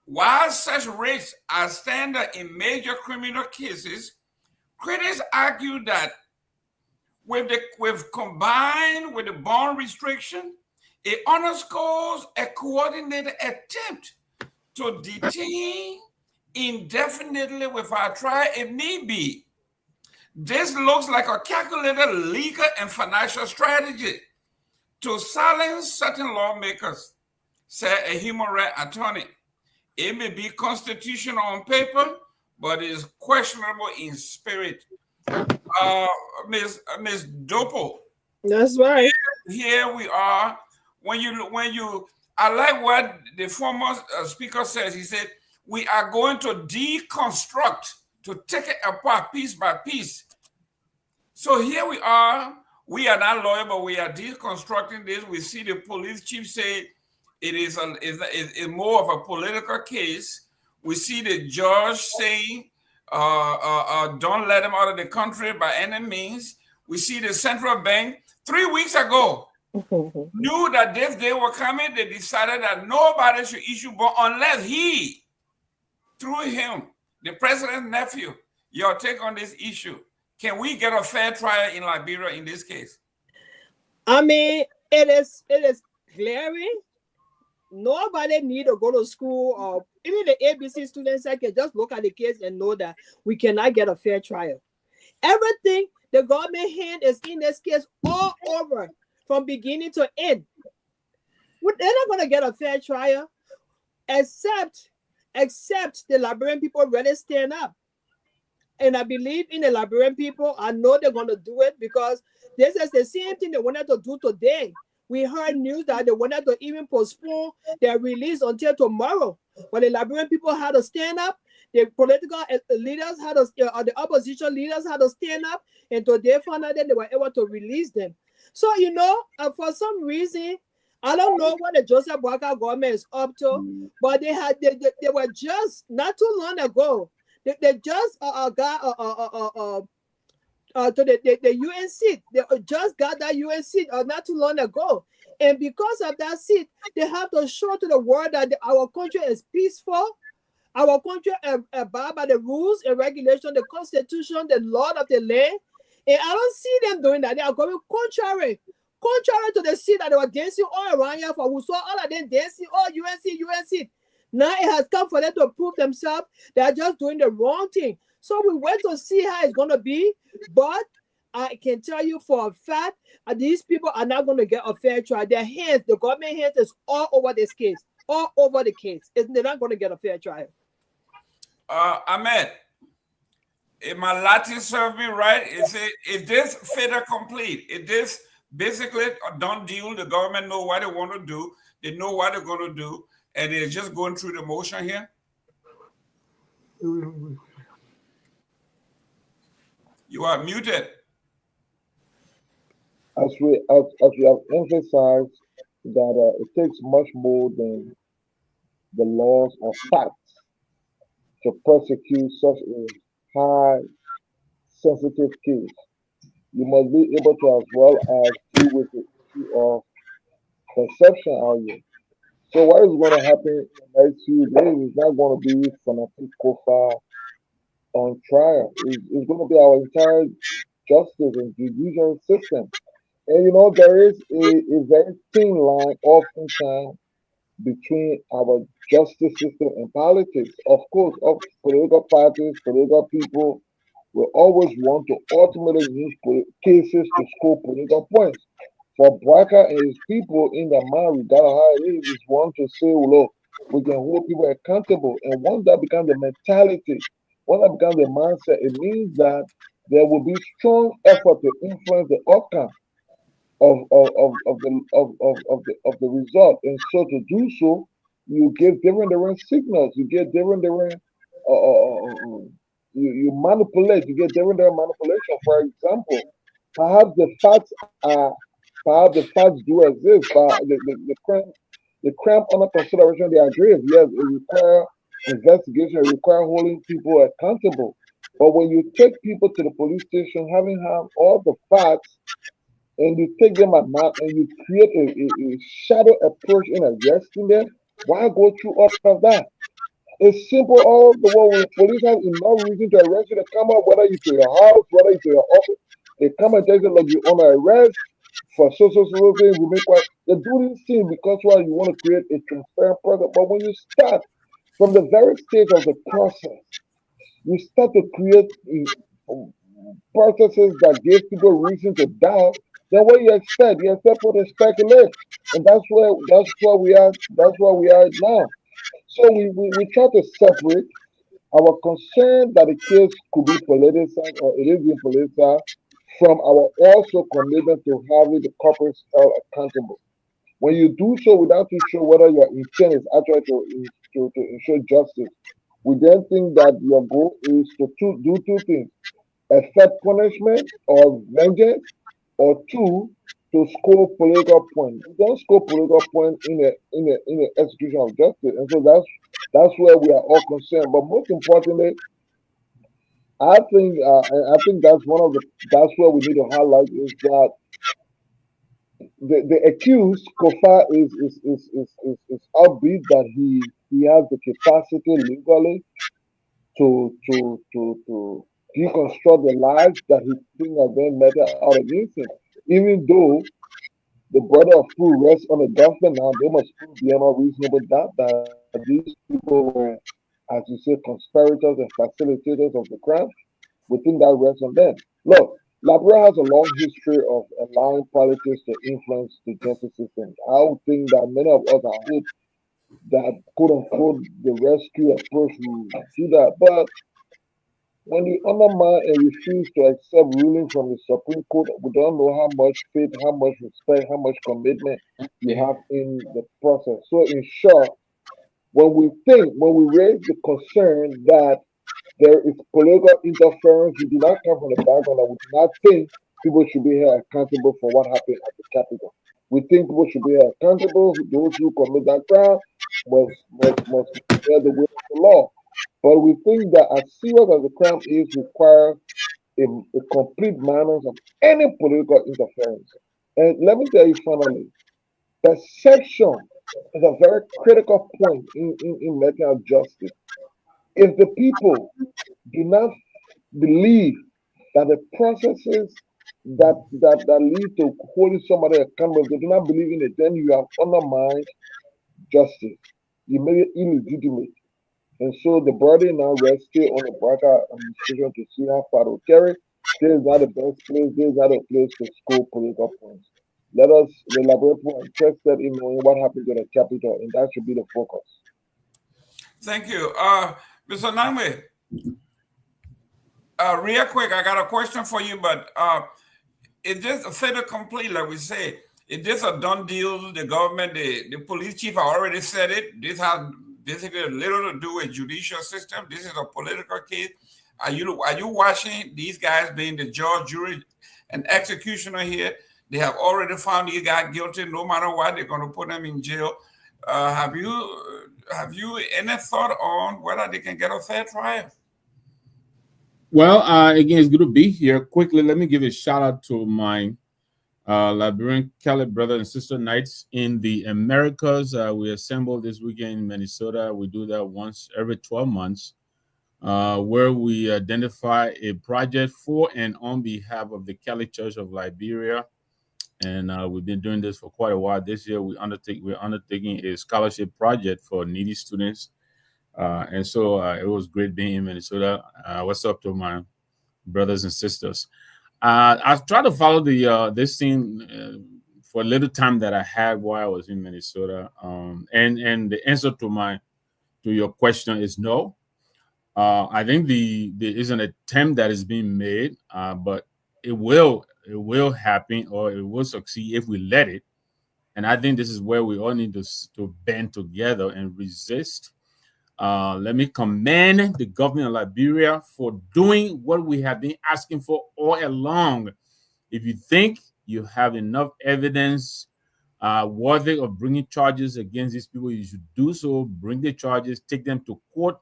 While such rates are standard in major criminal cases, critics argue that combined with the bond restriction, it underscores a coordinated attempt to detain indefinitely without trial if need be. This looks like a calculated legal and financial strategy to silence certain lawmakers, said a human rights attorney. It may be constitutional on paper, but it is questionable in spirit. Ms. Dopo. That's right. Here we are. I like what the former speaker says. He said, we are going to deconstruct, to take it apart piece by piece. So here we are. We are not lawyers, but we are deconstructing this. We see the police chief say it is more of a political case. We see the judge saying, don't let them out of the country by any means. We see the central bank 3 weeks ago knew that this day was coming. They decided that nobody should issue bond unless he, through him, the president's nephew, your take on this issue. Can we get a fair trial in Liberia in this case? I mean, it is glaring. Nobody need to go to school, or even the ABC students I can just look at the case and know that we cannot get a fair trial. Everything the government hand is in this case all over from beginning to end. They're not going to get a fair trial except the Liberian people really stand up. And I believe in the Liberian people. I know they're going to do it, because this is the same thing they wanted to do today. We heard news that they wanted to even postpone their release until tomorrow. But the Liberian people had to stand up. The political leaders had to, the opposition leaders had to stand up. And today found out that they were able to release them. So, for some reason, I don't know what the Joseph Boakai government is up to, but they were just not too long ago. They just got to the UN seat. They just got that UN seat not too long ago. And because of that seat, they have to show to the world that our country is peaceful. Our country abide by the rules and regulations, the constitution, the law of the land. And I don't see them doing that. They are going contrary to the seat that they were dancing all around here for. We saw all of them dancing, UNC. Now it has come for them to prove themselves. They are just doing the wrong thing. So we wait to see how it's going to be. But I can tell you for a fact, these people are not going to get a fair trial. Their hands, the government hands is all over this case. All over the case. They're not going to get a fair trial. Ahmed, if my Latin serve me right, is this fait accompli? Is this basically a done deal? The government know what they want to do. They know what they're going to do. And they're just going through the motion here? You are muted. As we have emphasized that it takes much more than the laws or facts to prosecute such a high sensitive case. You must be able to as well as deal with the issue of perception out here. So what is going to happen in the next few days is not going to be Fanatic Kofa on trial. It's going to be our entire justice and judicial system. And there is a very thin line oftentimes between our justice system and politics. Of course, of political parties, political people will always want to ultimately use cases to score political points. For Boakai and his people in their mind, regardless of how it is want to say, look, we can hold people accountable. And once that becomes the mentality, once that becomes the mindset, it means that there will be strong effort to influence the outcome of the result. And so to do so, you give different signals, you get different you manipulate, you get different manipulation. For example, perhaps the facts do exist, but the crime under consideration they agree. Yes, it requires investigation, it requires holding people accountable. But when you take people to the police station, having had all the facts, and you take them at night and you create a shadow approach in arresting them, why go through all of that? It's simple all the way. When police have enough reason to arrest you, they come up, whether you to your house, whether you to your office, they come and tell you, like, you're on arrest for so things. They do these things because you want to create a transparent process. But when you start from the very stage of the process, you start to create processes that give people reason to doubt. Then what you expect people to speculate, and that's where we are now. So we try to separate our concern that the case could be politicized or it is being politicized from our also commitment to having the corporate held accountable. When you do so without to show whether your intent is actually to ensure justice, we then think that your goal is to do two things: effect punishment or vengeance, or two, to score political points. You don't score political points in the execution of justice, and so that's where we are all concerned. But most importantly, I think that's where we need to highlight is that the accused Kofa is upbeat that he has the capacity legally to deconstruct the lies that he think are being meted out against him. Even though the burden of proof rests on the government now, they must prove beyond all reasonable doubt that these people were, as you say, conspirators and facilitators of the crime. We think that rests on them. Look, Liberia has a long history of allowing politics to influence the justice system. I would think that many of us are hope that quote unquote the rescue approach will do that. But when you undermine and refuse to accept ruling from the Supreme Court, we don't know how much faith, how much respect, how much commitment you have in the process. So in short, when we raise the concern that there is political interference, we do not come from the background that we do not think people should be held accountable for what happened at the Capitol. We think people should be held accountable. Those who commit that crime must bear the weight of the law. But we think that as serious as the crime is, require a complete balance of any political interference. And let me tell you finally, perception is a very critical point in making of justice. If the people do not believe that the processes that lead to holding somebody accountable, if they do not believe in it, then you have undermined justice. You made it illegitimate. And so the burden now rests still on the Barker administration to see how far to carry. This is not the best place. This is not a place to score political points. Let us, the Liberia people, are interested in knowing what happened to the capital, and that should be the focus. Thank you. Mr. Nyenwolo, real quick, I got a question for you, but it just a fait accompli, like we say. Is this a done deal? The government, the police chief already said it. This has basically little to do with judicial system. This is a political case. Are you watching these guys being the judge, jury, and executioner here? They have already found these guys guilty. No matter what, they're going to put them in jail. Have you any thought on whether they can get a fair trial? Well, again, it's good to be here. Quickly, let me give a shout out to my Liberian Catholic brother and sister Knights in the Americas. We assemble this weekend in Minnesota. We do that once every 12 months, where we identify a project for and on behalf of the Catholic Church of Liberia. And we've been doing this for quite a while. This year, we're undertaking a scholarship project for needy students. And so it was great being in Minnesota. What's up to my brothers and sisters? I've tried to follow this thing for a little time that I had while I was in Minnesota. And the answer to your question is no. I think there is an attempt that is being made, but it will happen, or it will succeed if we let it. And I think this is where we all need to band together and resist. Let me commend the government of Liberia for doing what we have been asking for all along. If you think you have enough evidence worthy of bringing charges against these people, you should do so. Bring the charges, take them to court,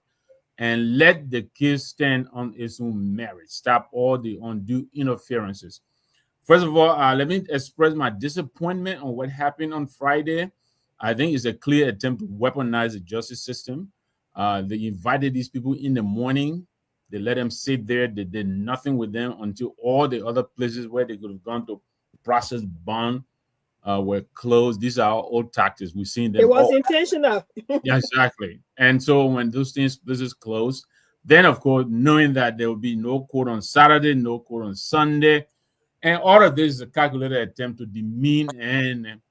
and let the case stand on its own merit. Stop all the undue interferences. First of all, let me express my disappointment on what happened on Friday. I think it's a clear attempt to weaponize the justice system. They invited these people in the morning. They let them sit there. They did nothing with them until all the other places where they could have gone to process bond were closed. These are our old tactics. We've seen them. It was intentional. Yeah, exactly. And so when those places closed, then of course, knowing that there will be no court on Saturday, no court on Sunday, and all of this is a calculated attempt to demean and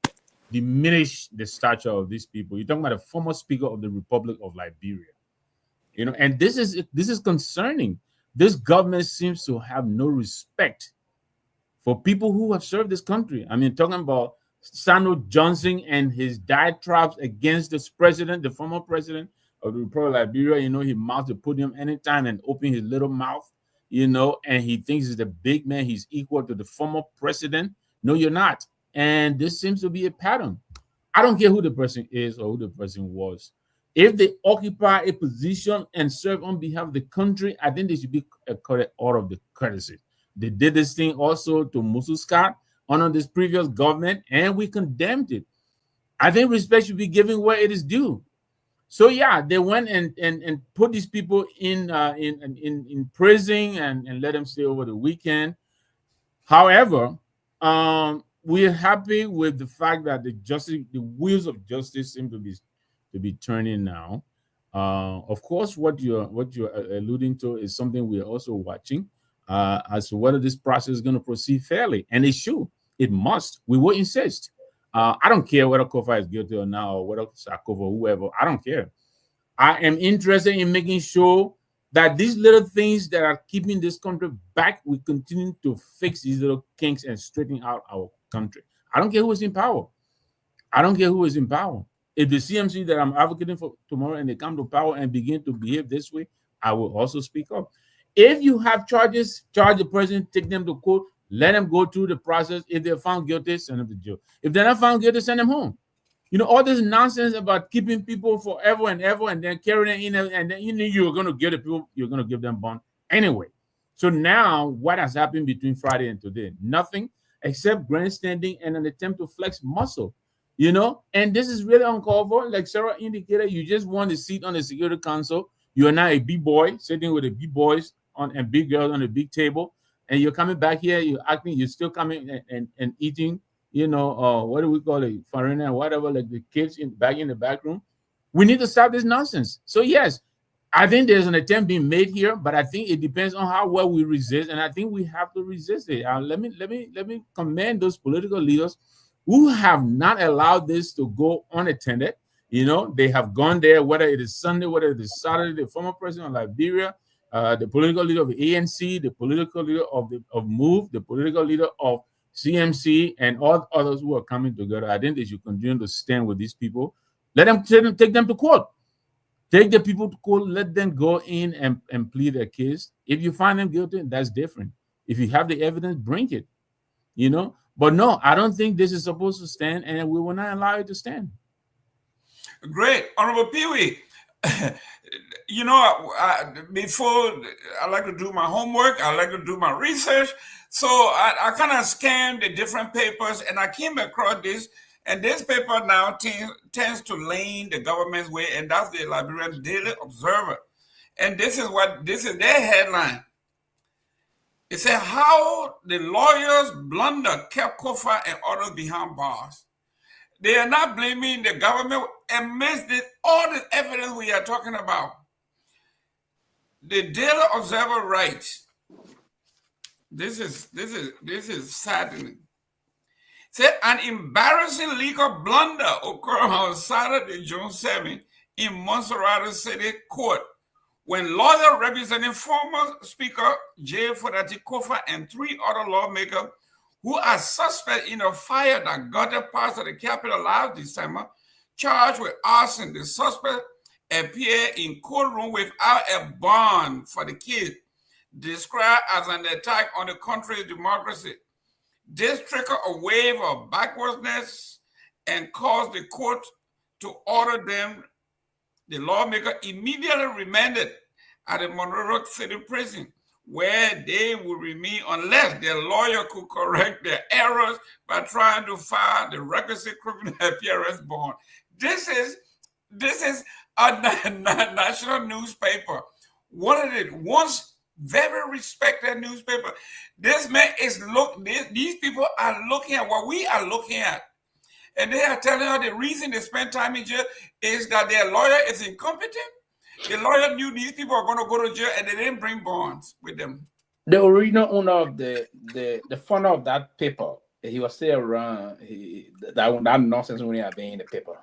diminish the stature of these people. You're talking about a former speaker of the Republic of Liberia, and this is concerning. This government seems to have no respect for people who have served this country. I mean, talking about Samuel Johnson and his diatribes against this president, the former president of the Republic of Liberia. He mounts the podium anytime and open his little mouth, and he thinks he's the big man. He's equal to the former president. No, you're not. And this seems to be a pattern. I don't care who the person is or who the person was. If they occupy a position and serve on behalf of the country, I think they should be accorded all of the courtesy. They did this thing also to Musu Scott under this previous government, and we condemned it. I think respect should be given where it is due. So yeah, they went and put these people in prison and let them stay over the weekend. However, we're happy with the fact that the wheels of justice seem to be turning now. Of course, what you're alluding to is something we're also watching as to whether this process is going to proceed fairly, and it should, it must. We will insist. I don't care whether Kofa is guilty or not, or whether Sakova, whoever. I don't care. I am interested in making sure that these little things that are keeping this country back, we continue to fix these little kinks and straighten out our country. I don't care who is in power. I don't care who is in power. If the CMC that I'm advocating for tomorrow and they come to power and begin to behave this way, I will also speak up. If you have charges, charge the person, take them to court, let them go through the process. If they're found guilty, send them to jail. If they're not found guilty, send them home. You know, all this nonsense about keeping people forever and ever and then carrying in, and then you're going to give the people, you're going to give them bond anyway. So now what has happened between Friday and today? Nothing except grandstanding and an attempt to flex muscle, you know? And this is really uncalled for. Like Sarah indicated, you just want a seat on the Security Council. You are now a big boy sitting with the big boys and big girls on a big table. And you're coming back here, you're acting, you're still coming and eating, you know, what do we call it, foreigner, whatever, like the kids back in the back room. We need to stop this nonsense. So yes, I think there's an attempt being made here, but I think it depends on how well we resist, and I think we have to resist it. Let me commend those political leaders who have not allowed this to go unattended. You know, they have gone there, whether it is Sunday, whether it is Saturday. The former president of Liberia, the political leader of the ANC, the political leader of MOVE, the political leader of CMC, and all others who are coming together. I think they should continue to stand with these people. Let them take them to court. Take the people to court. Let them go in and plead their case. If you find them guilty, that's different. If you have the evidence, bring it. You know. But no, I don't think this is supposed to stand, and we will not allow it to stand. Great, Honorable Pewee. You know, before I like to do my homework, I like to do my research. So I kind of scanned the different papers, and I came across this. And this paper now tends to lean the government's way, and that's the Liberian Daily Observer. And this is their headline. It said, how the lawyers blunder kept Kofa and others behind bars. They are not blaming the government amidst all the evidence we are talking about. The Daily Observer writes, this is saddening. Said an embarrassing legal blunder occurred on Saturday, June 7, in Montserrat City Court, when lawyer representing former Speaker J. Fodati Kofa and 3 other lawmakers who are suspect in a fire that gutted parts of the Capitol last December, charged with arson. The suspect appeared in courtroom without a bond for the kid, described as an attack on the country's democracy. This triggered a wave of backwardness and caused the court to order them, the lawmaker, immediately remanded at the Monroe City Prison, where they would remain unless their lawyer could correct their errors by trying to file the requisite criminal appearance bond. This is a national newspaper, one of the once very respected newspaper. This man these people are looking at what we are looking at. And they are telling her the reason they spend time in jail is that their lawyer is incompetent. The lawyer knew these people are going to go to jail and they didn't bring bonds with them. The original owner of the founder of that paper, he was still around. That nonsense wouldn't have been in the paper.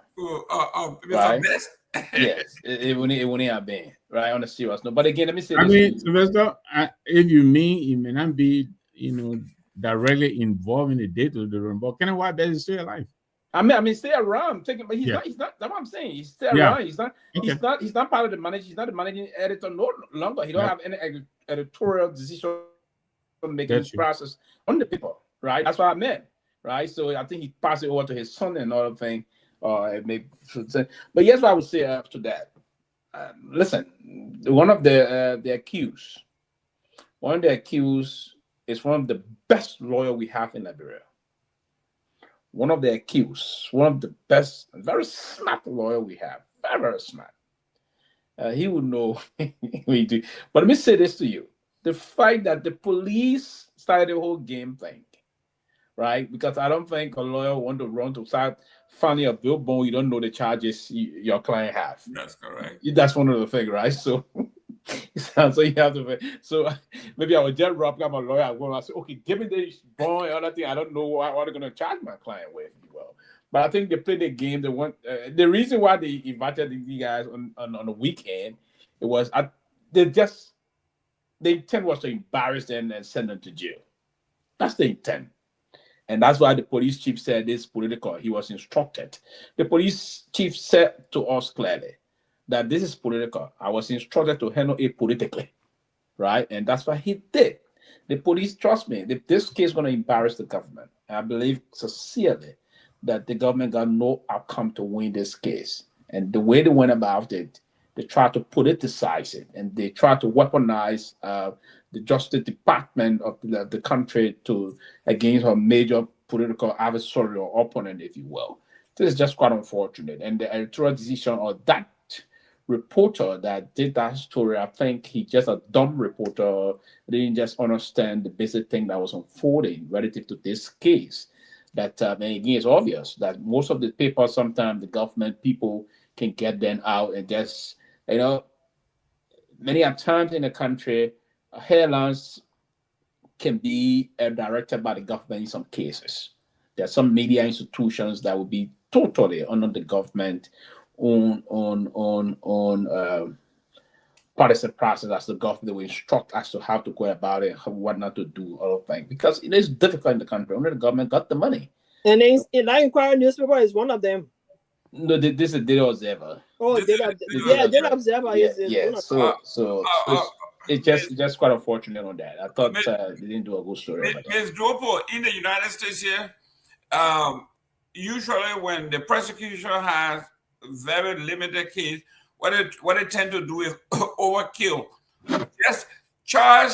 Right? Best? Yes, it wouldn't have been, right, on the serious note. But again, let me say I mean, Sylvester, if you mean he may not be, you know, directly involved in the day-to-day room, but Kenneth White is still alive. I mean, stay around. But he's not. That's what I'm saying. He's still around. He's not. Okay. He's not part of the management. He's not the managing editor no longer. He don't have any editorial decision making process on the paper. Right. That's what I meant. Right. So I think he passed it over to his son and other thing. Maybe. But here's what I would say after that. Listen, one of the accused is one of the best lawyer we have in Liberia. One of the accused, one of the best, very smart lawyer we have, very, very smart. He would know what you do. But let me say this to you: the fact that the police started the whole game thing, right? Because I don't think a lawyer want to run to start finding a billboard. You don't know the charges your client have. That's correct. That's one of the things, right? So, so you have to. So maybe I would just rob up a lawyer. I will say, okay, give me this bond and other thing. I don't know what they're going to charge my client with. Well, but I think they played the game. They want the reason why they invited these guys on the weekend. It was the intent was to embarrass them and send them to jail. That's the intent. And that's why the police chief said this political. He was instructed. The police chief said to us clearly that this is political. I was instructed to handle it politically, right? And that's what he did. The police, trust me, this case is going to embarrass the government. I believe sincerely that the government got no outcome to win this case. And the way they went about it, they tried to politicize it, and they tried to weaponize the Justice Department of the country against a major political adversary or opponent, if you will. This is just quite unfortunate. And the editorial decision of that reporter that did that story, I think he just a dumb reporter, didn't just understand the basic thing that was unfolding relative to this case. That and again, it's obvious that most of the papers, sometimes the government people can get them out and just, many times in the country, headlines can be directed by the government in some cases. There are some media institutions that will be totally under the government on partisan process as the government will instruct as to how to go about it, what not to do, all things. Because it is difficult in the country. Only the government got the money. And in that Inquirer newspaper is one of them. No, this is Data Observer. Oh, Data Observer is one of them. So it's just quite unfortunate on that. I thought they didn't do a good story. Ms. Dropo, in the United States here, usually when the prosecution has very limited case, what they tend to do is overkill. Just charge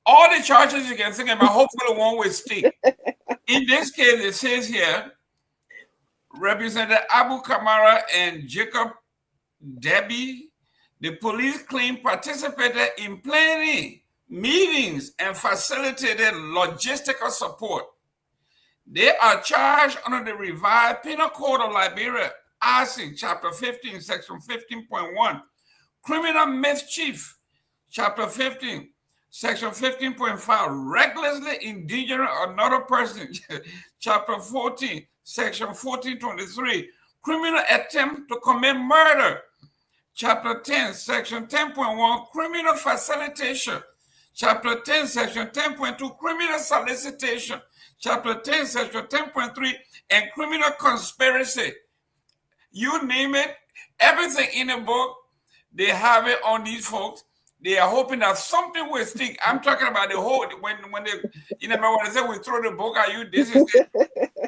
all the charges you can think about. Hopefully one will stick. In this case, it says here, Representative Abu Kamara and Jacob Debbie, the police claim participated in planning meetings and facilitated logistical support. They are charged under the revised Penal Code of Liberia, arson, Chapter 15, Section 15.1, criminal mischief, Chapter 15, Section 15.5, recklessly endangering another person, Chapter 14, Section 1423, criminal attempt to commit murder, Chapter 10, Section 10.1, criminal facilitation, Chapter 10, Section 10.2, criminal solicitation, Chapter 10, Section 10.3, and criminal conspiracy. You name it, everything in the book, they have it on these folks. They are hoping that something will stick. I'm talking about the whole, when they, when they say we throw the book at you, this is it.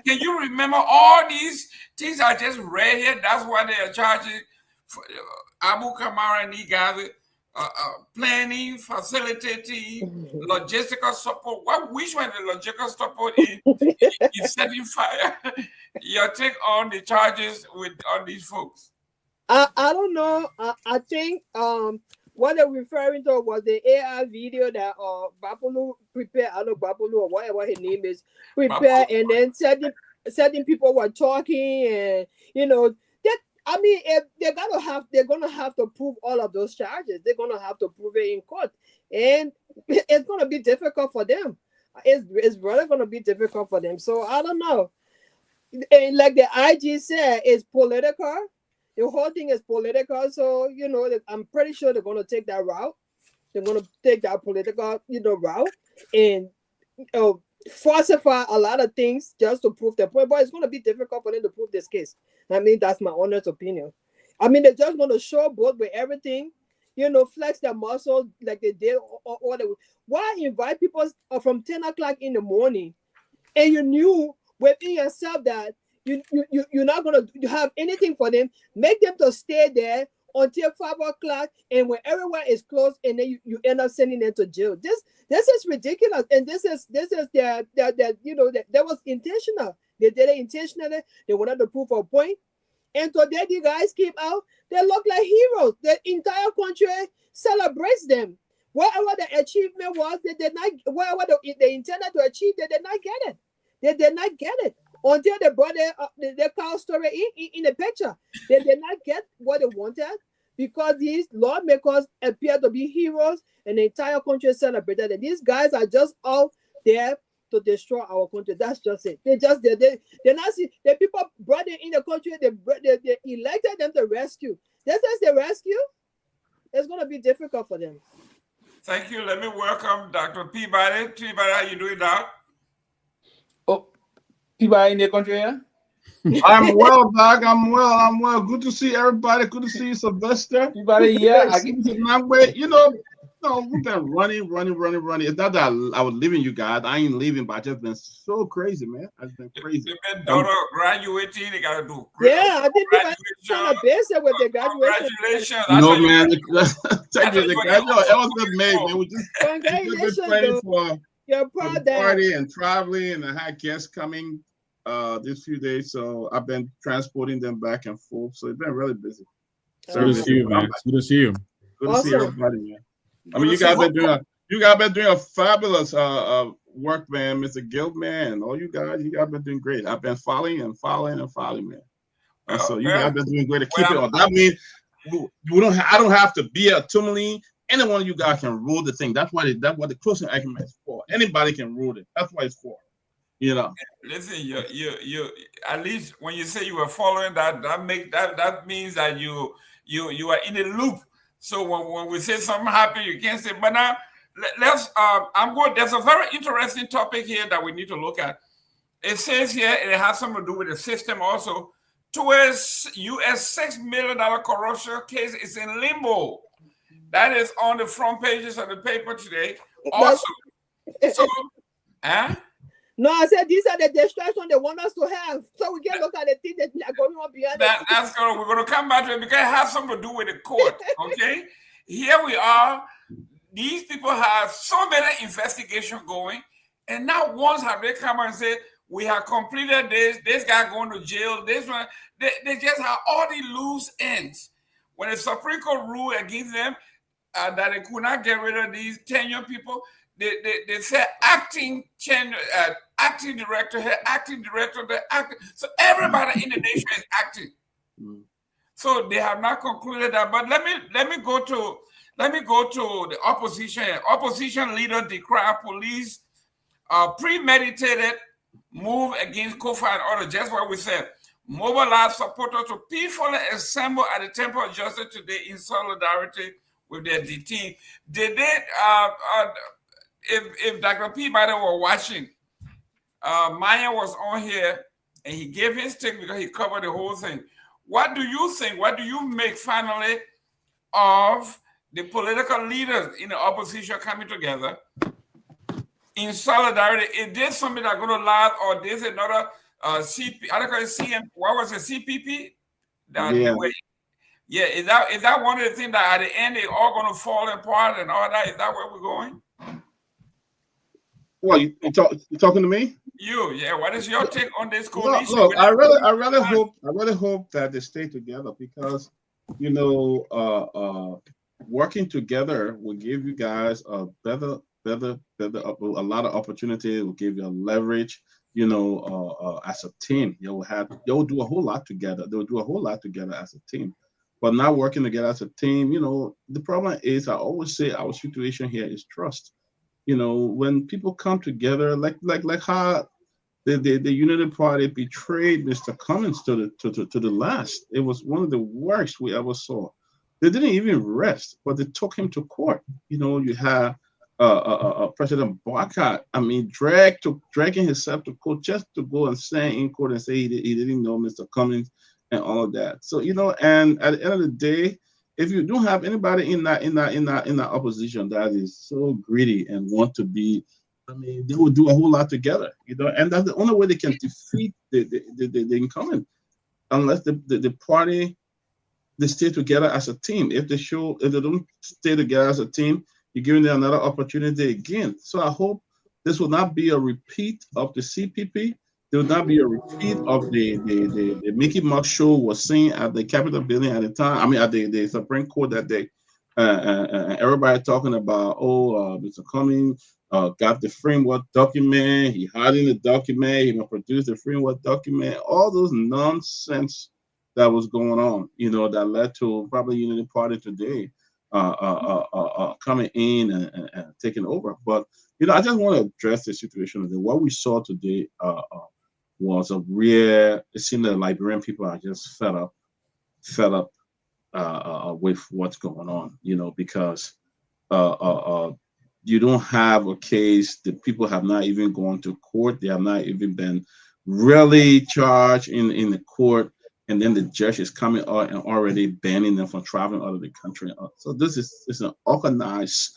Can you remember all these things I just read here? That's why they are charging Abu Kamara and he guys planning, facilitating, logistical support. Which one the logistical support in setting fire? Your take on the charges with on these folks? I don't know. I think what they're referring to was the AI video that Bapulu prepared. I don't know Bapulu or whatever his name is prepared, and then certain people were talking, and that. I mean, if they're gonna have to prove all of those charges. They're gonna have to prove it in court, and it's gonna be difficult for them. It's really gonna be difficult for them. So I don't know. And like the IG said, it's political. The whole thing is political. So I'm pretty sure they're gonna take that route. They're gonna take that political, route and falsify a lot of things just to prove their point. But it's gonna be difficult for them to prove this case. I mean, that's my honest opinion. I mean, they're just gonna show both with everything, flex their muscles like they did all the. Why invite people from 10 o'clock in the morning, and you knew within yourself that you're not gonna have anything for them? Make them to stay there until 5 o'clock, and when everywhere is closed, and then you end up sending them to jail. This is ridiculous, and this is that was intentional. They did it intentionally. They wanted to prove a point, And today the guys came out, they look like heroes. The entire country celebrates them. Whatever the achievement was, they did not, whatever they intended to achieve, they did not get it. They did not get it until they brought their cow story in the picture. They did not get what they wanted because these lawmakers appear to be heroes and the entire country celebrated it. These guys are just out there to destroy our country. That's just it. They're not see the people brought them in the country, they elected them to rescue. Just as they rescue, it's gonna be difficult for them. Thank you. Let me welcome Dr. Peabody. Peabody, how you doing now? Oh, Peabody in the country, yeah? I'm well, Doc. I'm well. Good to see everybody. Good to see you, Sylvester. Peabody, yeah. You know, we've been running. It's not that I was leaving you guys. I ain't leaving, but I just been so crazy, man. I've been crazy. Your daughter graduating, they gotta do great. Yeah, I think people are busy with the graduation. Congratulations. No, man. Thank you. It was good made, man. We just planning for the party and traveling, and I had guests coming these few days, so I've been transporting them back and forth. So it's been really busy. Good to see you, man. Good to see you. Good to see everybody, man. I mean, you guys been doing a fabulous work, man. Mr. Gilman, all you guys been doing great. I've been following, man. And so you guys been doing great to keep it on. That means I don't have to be a Tomalin. Any one of you guys can rule the thing. That's what the closing argument is for. Anybody can rule it. That's what it's for. You know. Listen, you at least when you say you were following that means that you are in a loop. So when we say something happened, you can't say. But now let's I'm good. There's a very interesting topic here that we need to look at. It says here it has something to do with the system also. Towards U.S. $6 million corruption case is in limbo. That is on the front pages of the paper today. Also, so, No, I said these are the distractions they want us to have, so we can look at the things that are going on behind. That's correct. We're going to come back to it because it has something to do with the court. Okay, here we are. These people have so many investigations going, and not once have they come and said we have completed this. This guy going to jail. This one. They just have all the loose ends. When the Supreme Court ruled against them that they could not get rid of these tenured people. They said acting director here, acting director there, acting. So everybody in the nation is acting. So they have not concluded that. But let me go to the opposition. Opposition leader decry police premeditated move against Kofa and others. Just what we said. Mobilize supporters to peacefully assemble at the Temple of Justice today in solidarity with their detained. They did. If Dr. Peabody were watching, Myean was on here and he gave his take because he covered the whole thing. What do you think? What do you make finally of the political leaders in the opposition coming together in solidarity? Is this something that's going to last, or there's another CP? I don't call it CM. What was it? CPP? Yeah. Is that one of the things that at the end they're all going to fall apart and all that? Is that where we're going? Well, you talking to me? Yeah. What is your take on this coalition? Look, I really hope that they stay together because, you know, working together will give you guys a better, a lot of opportunity. It will give you a leverage. You know, as a team, you'll do a whole lot together. They'll do a whole lot together as a team. But not working together as a team, you know, the problem is, I always say our situation here is trust. You know, when people come together, like how the Unity Party betrayed Mr. Cummins to the last. It was one of the worst we ever saw. They didn't even rest, but they took him to court. You know, you have President Barkat, I mean, dragging himself to court just to go and say in court and say he didn't know Mr. Cummins and all of that. So, you know, and at the end of the day, if you don't have anybody in that opposition that is so greedy and want to be, I mean, they will do a whole lot together, you know, and that's the only way they can defeat the incumbent, unless the party, they stay together as a team. If they don't stay together as a team, you're giving them another opportunity again. So I hope this will not be a repeat of the CPP. there will not be a repeat of the Mickey Mouse show was seen at the Capitol building at the time. I mean, at the Supreme Court that day. Everybody talking about, Mr. Cummings got the framework document. He hiding the document. He gonna produce the framework document. All those nonsense that was going on, that led to probably Unity Party today coming in and taking over. But I just want to address the situation today. What we saw today was a real. It seemed that Liberian people are just fed up with what's going on, because you don't have a case. The people have not even gone to court. They have not even been really charged in the court. And then the judge is coming out and already banning them from traveling out of the country. So this is an organized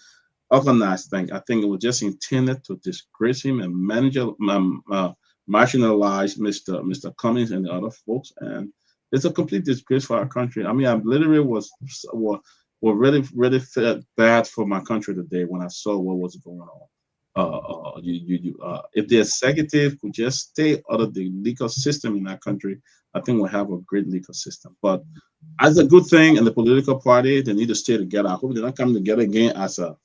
thing. I think it was just intended to disgrace him and marginalize Mr. Cummings and the other folks. And it's a complete disgrace for our country. I mean, I literally was really felt bad for my country today when I saw what was going on. If the executive could just stay out of the legal system in our country, I think we'll have a great legal system. But as a good thing in the political party, they need to stay together. I hope they're not coming together again as a,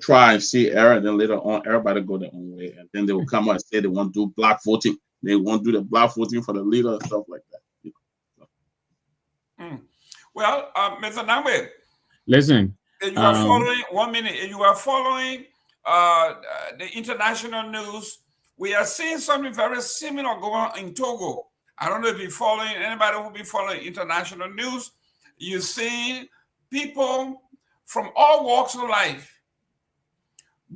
try and see error, and then later on, everybody go their own way. And then they will come out and say they want to do block voting. They won't do the block voting for the leader and stuff like that. Well, Mr. Namwe, listen. You are following 1 minute. You are following the international news. We are seeing something very similar going on in Togo. I don't know if you're following, anybody who be following international news. You're seeing people from all walks of life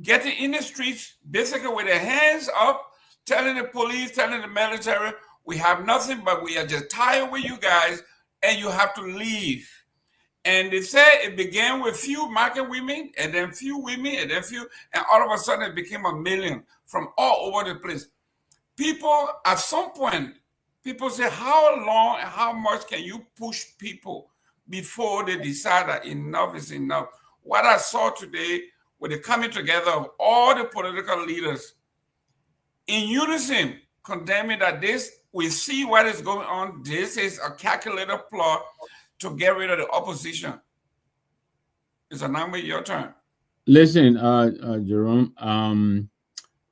getting in the streets, basically with their hands up, telling the police, telling the military, we have nothing, but we are just tired with you guys, and you have to leave. And they say it began with few market women, and then few women, and then few, and all of a sudden it became 1 million from all over the place. People, at some point, people say, how long and how much can you push people before they decide that enough is enough? What I saw today with the coming together of all the political leaders in unison, condemning that we see what is going on. This is a calculated plot to get rid of the opposition. It's a number, your turn. Listen, Jerome,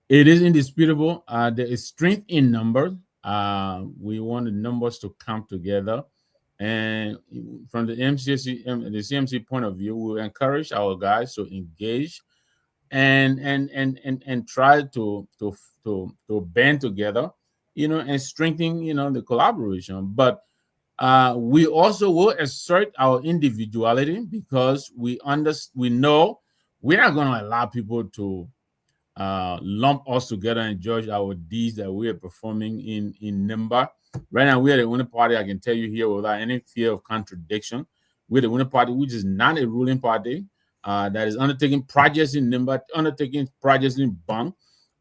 it is indisputable. There is strength in numbers. We want the numbers to come together. And from the CMC point of view, we encourage our guys to engage and try to band together, and strengthen, the collaboration. But we also will assert our individuality, because we know we're not going to allow people to lump us together and judge our deeds that we are performing in Nimba. Right now, we are the only party, I can tell you here without any fear of contradiction. We're the only party which is not a ruling party that is undertaking projects in Nimba, undertaking projects in Bang,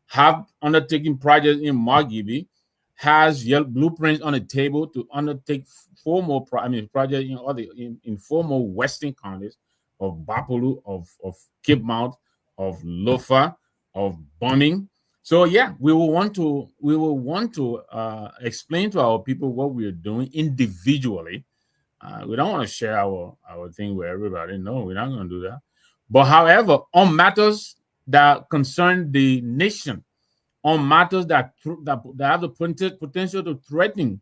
have undertaken projects in Margibi, has blueprints on the table to undertake 4 more projects in 4 more western counties of Bapolu, of Cape Mount, of Lofa, of Bombing. So yeah, we will want to explain to our people what we are doing individually. We don't want to share our thing with everybody. No, we're not going to do that. But however, on matters that concern the nation, on matters that have the potential to threaten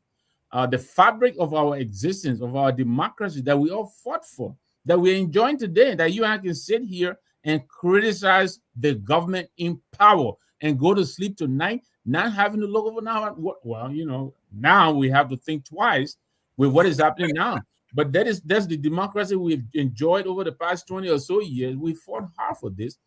the fabric of our existence, of our democracy that we all fought for, that we're enjoying today, that you and I can sit here and criticize the government in power and go to sleep tonight, not having to look over now. Well, now we have to think twice with what is happening now. But that's the democracy we've enjoyed over the past 20 or so years. We fought hard for this,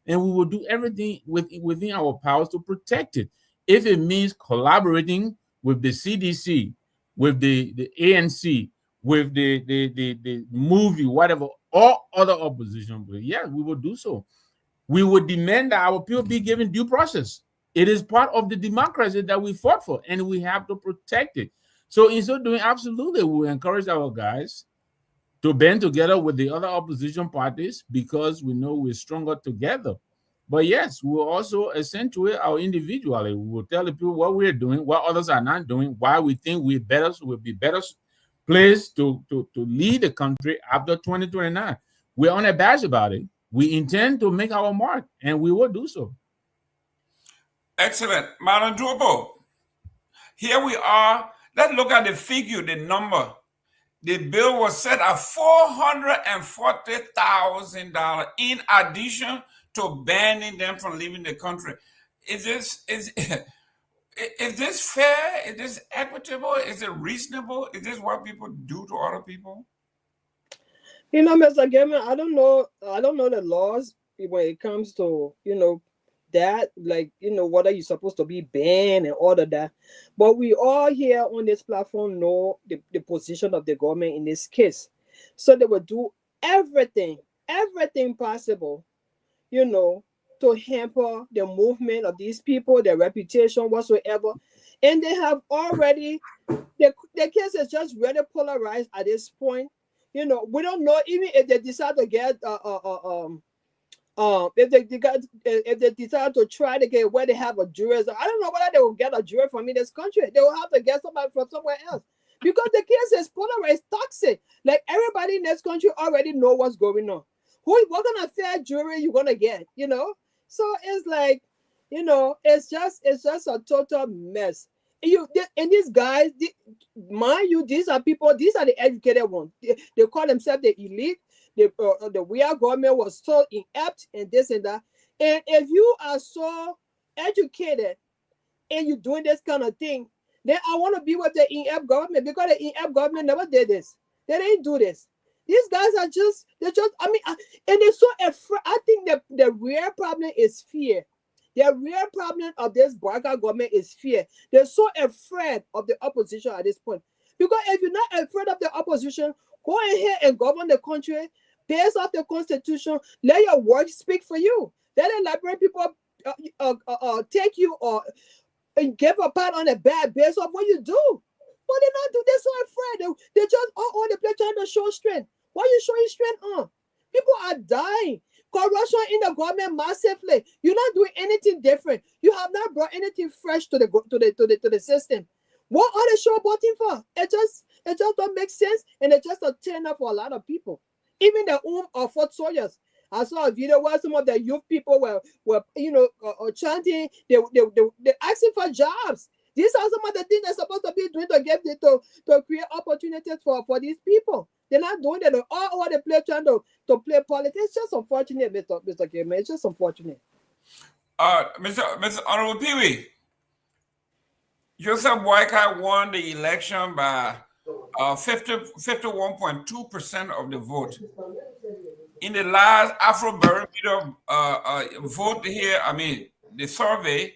and we will do everything within our powers to protect it. If it means collaborating with the CDC, with the ANC, with the movie, whatever, all other opposition, yeah, we will do so. We would demand that our people be given due process. It is part of the democracy that we fought for, and we have to protect it. So in so doing, absolutely, we encourage our guys to band together with the other opposition parties, because we know we're stronger together. But yes, we will also accentuate our individuality. We will tell the people what we're doing, what others are not doing, why we think we're better, so we'll be better placed to lead the country after 2029. We're unabashed about it. We intend to make our mark, and we will do so. Excellent. Madam Jobo, here we are. Let's look at the figure, the number. The bill was set at $440,000 in addition to banning them from leaving the country. Is this fair? Is this equitable? Is it reasonable? Is this what people do to other people? You know, Mr. Gamer, I don't know the laws when it comes to, that, like, what are you supposed to be banned and all of that. But we all here on this platform know the position of the government in this case. So they will do everything possible, to hamper the movement of these people, their reputation, whatsoever. And they have already, the case is just really polarized at this point. We don't know even if they decide to get if they decide to try to get where they have a jury. I don't know whether they will get a jury from in this country. They will have to get somebody from somewhere else because the case is polarized, toxic. Like everybody in this country already know what's going on. What kind of fair jury you gonna get? So it's like, it's just a total mess. And these guys, mind you, these are the educated ones. They call themselves the elite. The real government was so inept and this and that. And if you are so educated and you're doing this kind of thing, then I want to be with the inept government because the inept government never did this. They didn't do this. These guys are and they're so afraid. I think that the real problem is fear. The real problem of this Garguah government is fear. They're so afraid of the opposition at this point. Because if you're not afraid of the opposition, go ahead and govern the country based off the Constitution. Let your words speak for you. Let the Liberian people take you or give a pat on the back based off what you do. But they're not doing. They're so afraid. They just they play trying to show strength. Why are you showing strength on? People are dying. Corruption in the government massively. You're not doing anything different. You have not brought anything fresh to the system. What are they showboating for? It just don't make sense, and it's just a turn up for a lot of people. Even the Fort soldiers. I saw a video where some of the youth people were chanting. They're asking for jobs. These are some of the things they're supposed to be doing to create opportunities for these people. They're not doing that. All over the place trying to play politics. It's just unfortunate, Mr. Gamer. It's just unfortunate. Mr. Honorable Pewee, Joseph Boycott won the election by 51.2% of the vote. In the last Afro-Barometer vote here, the survey,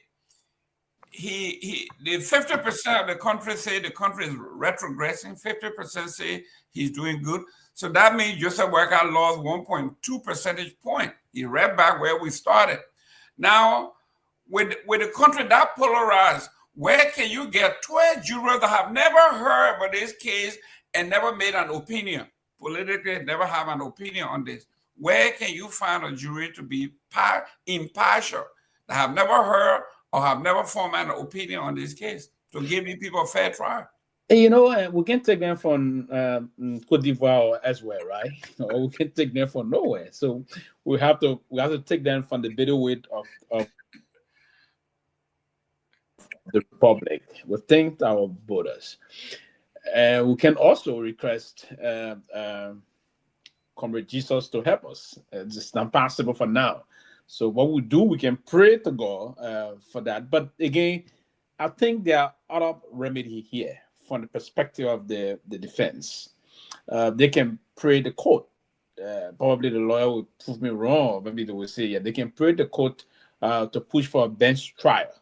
the 50% of the country say the country is retrogressing, 50% say he's doing good. So that means Joseph Boycott lost 1.2 percentage point. He right back where we started. Now, with the country that polarized, where can you get 12 jurors that have never heard about this case and never made an opinion? Politically, never have an opinion on this. Where can you find a jury to be impartial that have never heard or have never formed an opinion on this case to give you people a fair trial? And we can take them from Cote d'Ivoire as well, right? Or we can take them from nowhere. So we have to take them from the middleweight of the Republic. We think our borders. We can also request Comrade Jesus to help us. It's just not possible for now. So what we do, we can pray to God for that. But again, I think there are other remedy here from the perspective of the defense. They can pray the court. Probably the lawyer will prove me wrong. Maybe they will say, they can pray the court to push for a bench trial.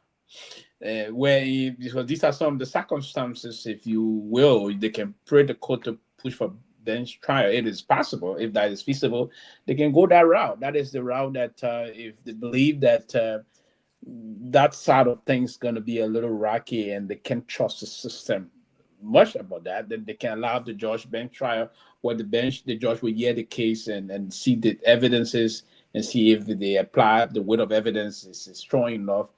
Because these are some of the circumstances, if you will, they can pray the court to push for bench trial. It is possible. If that is feasible, they can go that route. That is the route that if they believe that that side of things is going to be a little rocky and they can't trust the system much about that, then they can allow the judge bench trial where the judge will hear the case and see the evidences and see if they apply the weight of evidence is strong enough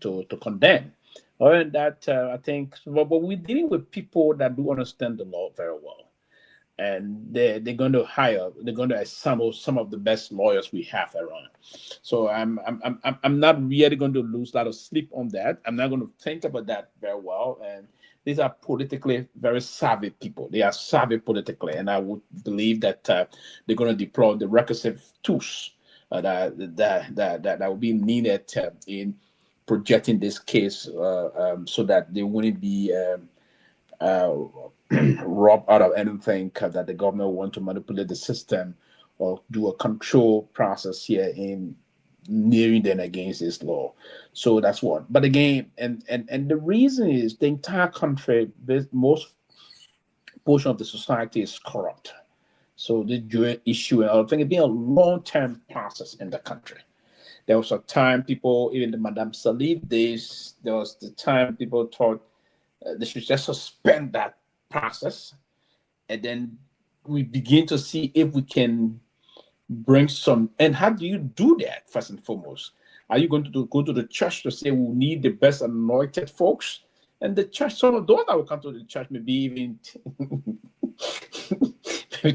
to condemn. Other than that, I think, but we're dealing with people that do understand the law very well, and they're going to assemble some of the best lawyers we have around. So I'm not really going to lose a lot of sleep on that. I'm not going to think about that very well. And these are politically very savvy people. They are savvy politically, and I would believe that they're going to deploy the requisite tools that will be needed in projecting this case so that they wouldn't be robbed out of anything that the government want to manipulate the system or do a control process here in nearing them against this law. So that's one. But again, and the reason is the entire country, most portion of the society is corrupt. So the jury issue and I think it's been a long-term process in the country. There was a time people, even the Madame Salif days, there was the time people thought they should just suspend that process, and then we begin to see if we can bring some. And how do you do that? First and foremost, are you going to go to the church to say we need the best anointed folks? And the church, some of those that will come to the church may be even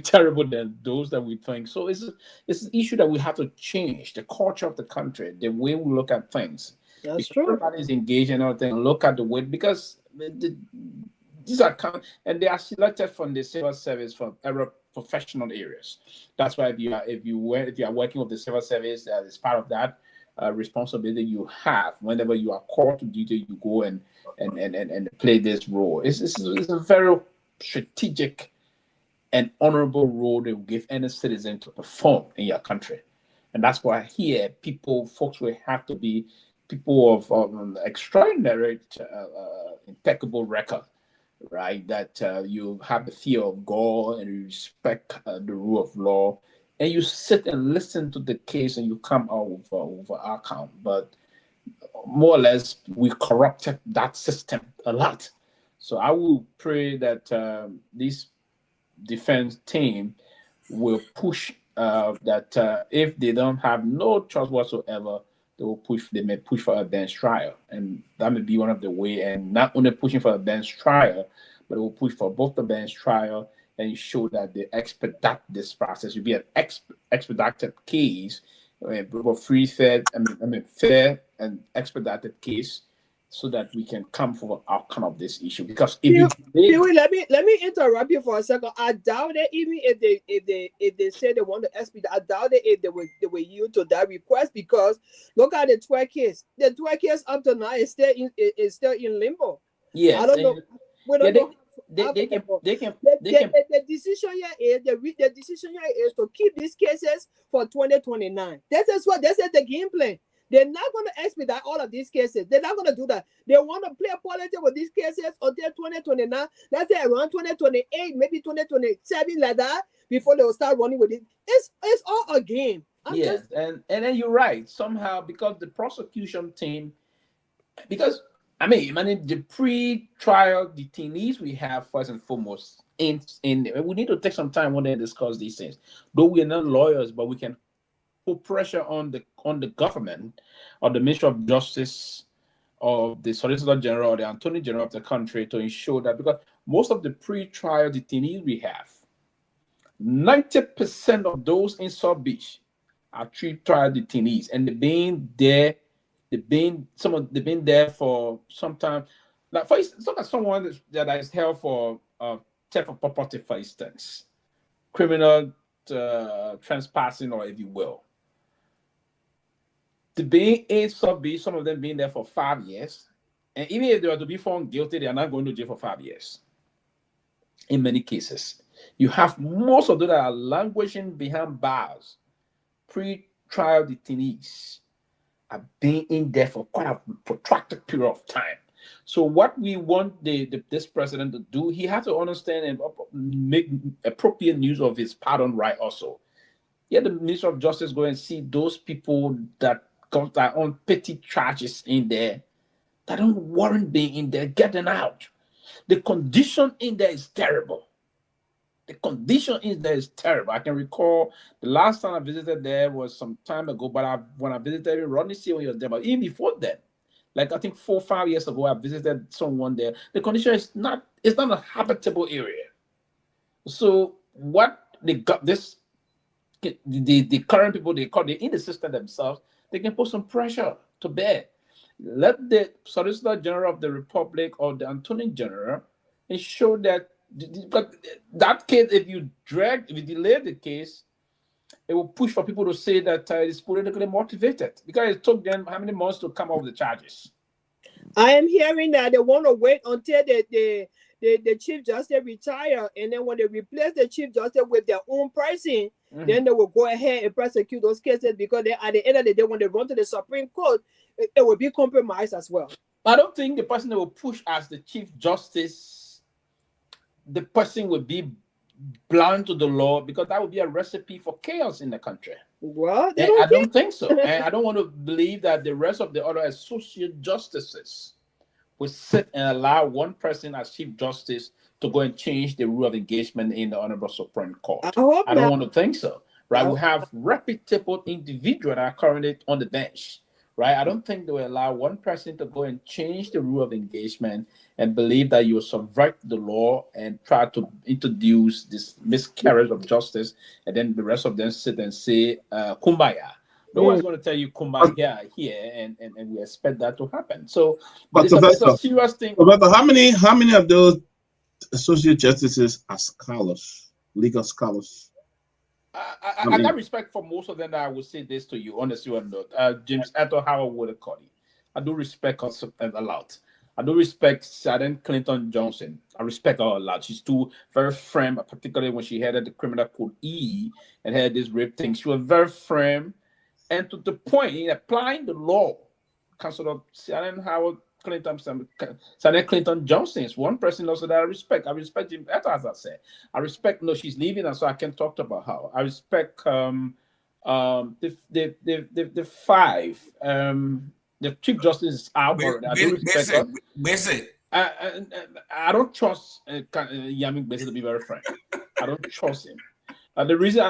terrible than those that we think. So it's an issue that we have to change the culture of the country, the way we look at things. That's true. Everybody is engaged in everything. Look at the way, because these are and they are selected from the civil service from professional areas. That's why if you are working with the civil service, as part of that responsibility you have. Whenever you are called to duty, you go and play this role. It's a very strategic and honorable role they will give any citizen to perform in your country. And that's why here folks will have to be people of extraordinary, impeccable record, right? That you have the fear of God and you respect the rule of law, and you sit and listen to the case and you come out with outcome. But more or less, we corrupted that system a lot. So I will pray that this defense team will push that if they don't have no choice whatsoever, they may push for a bench trial, and that may be one of the way. And not only pushing for a bench trial, but it will push for both the bench trial and show that they expedite this process. It will be an expedited case, fair and expedited case, so that we can come for an outcome of this issue. Because if let me interrupt you for a second. I doubt it. Even if they say they want to expedite, I doubt it if they will yield to that request, because look at the twerk case. The twerk case up to now is still in limbo. Yes, I don't know. We don't know. The decision here is to keep these cases for 2029. This is the game plan. They're not going to expedite all of these cases. They're not going to do that. They want to play politics with these cases until 2029. Let's say around 2028, maybe 2027, like that, before they will start running with it. It's all a game. And then you're right. Somehow, because the prosecution team, the pre-trial detainees we have, first and foremost, we need to take some time when they discuss these things. Though we are not lawyers, but we can put pressure on the government or the Ministry of Justice or the Solicitor General or the Attorney General of the country to ensure that, because most of the pre-trial detainees we have, 90% of those in South Beach are pre-trial detainees, and they've been there for some time. Like, for instance, look at someone that is held for theft of property, for instance, criminal trespassing, or if you will. The being in South Beach, some of them being there for 5 years, and even if they were to be found guilty, they are not going to jail for 5 years. In many cases, you have most of them that are languishing behind bars, pre-trial detainees, are being in there for quite a protracted period of time. So what we want this president to do, he has to understand and make appropriate use of his pardon right also. Yeah, the Minister of Justice go and see those people that got their own petty charges in there that don't warrant being in there, get them out. The condition in there is terrible. The condition in there is terrible. I can recall the last time I visited there was some time ago, but when I visited Rodney C when he was there, but even before then, like I think 4 or 5 years ago, I visited someone there. The condition is not, it's not a habitable area. So what they got this, the current people they're in the system themselves, they can put some pressure to bear. Let the Solicitor General of the Republic or the Attorney General ensure that that case, if you delay the case, it will push for people to say that it's politically motivated, because it took them how many months to come up with the charges. I am hearing that they want to wait until the Chief Justice retire, and then when they replace the Chief Justice with their own person, then they will go ahead and prosecute those cases, because at the end of the day, when they run to the Supreme Court, it will be compromised as well. I don't think the person that will push as the Chief Justice, the person will be blind to the law, because that would be a recipe for chaos in the country. Well, I don't think so. And I don't want to believe that the rest of the other associate justices will sit and allow one person as Chief Justice to go and change the rule of engagement in the Honorable Supreme Court. I don't want to think so. Right? We have reputable individuals that are currently on the bench. Right? I don't think they will allow one person to go and change the rule of engagement and believe that you will subvert the law and try to introduce this miscarriage of justice, and then the rest of them sit and say, kumbaya. No one's going to tell you kumbaya here, and we expect that to happen. So, but it's a serious thing. But how many of those associate justices are scholars, legal scholars? I got respect for most of them. That I will say this to you, honestly or not. James Arthur Howard Woodcott. I do respect her a lot. I do respect Sergeant Clinton Johnson. I respect her a lot. She's too very firm, particularly when she headed the Criminal Code E and had this rape thing. She was very firm and to the point in applying the law. Councilor Sergeant Howard Sergeant Clinton Johnson is one person also that I respect. I respect Jim Arthur, as I said. I respect, no, she's leaving, and so I can talk about her. I respect the five. The Chief Justice is Albert. I do respect her. I don't trust Yamin Bese, to be very frank. I don't trust him. The reason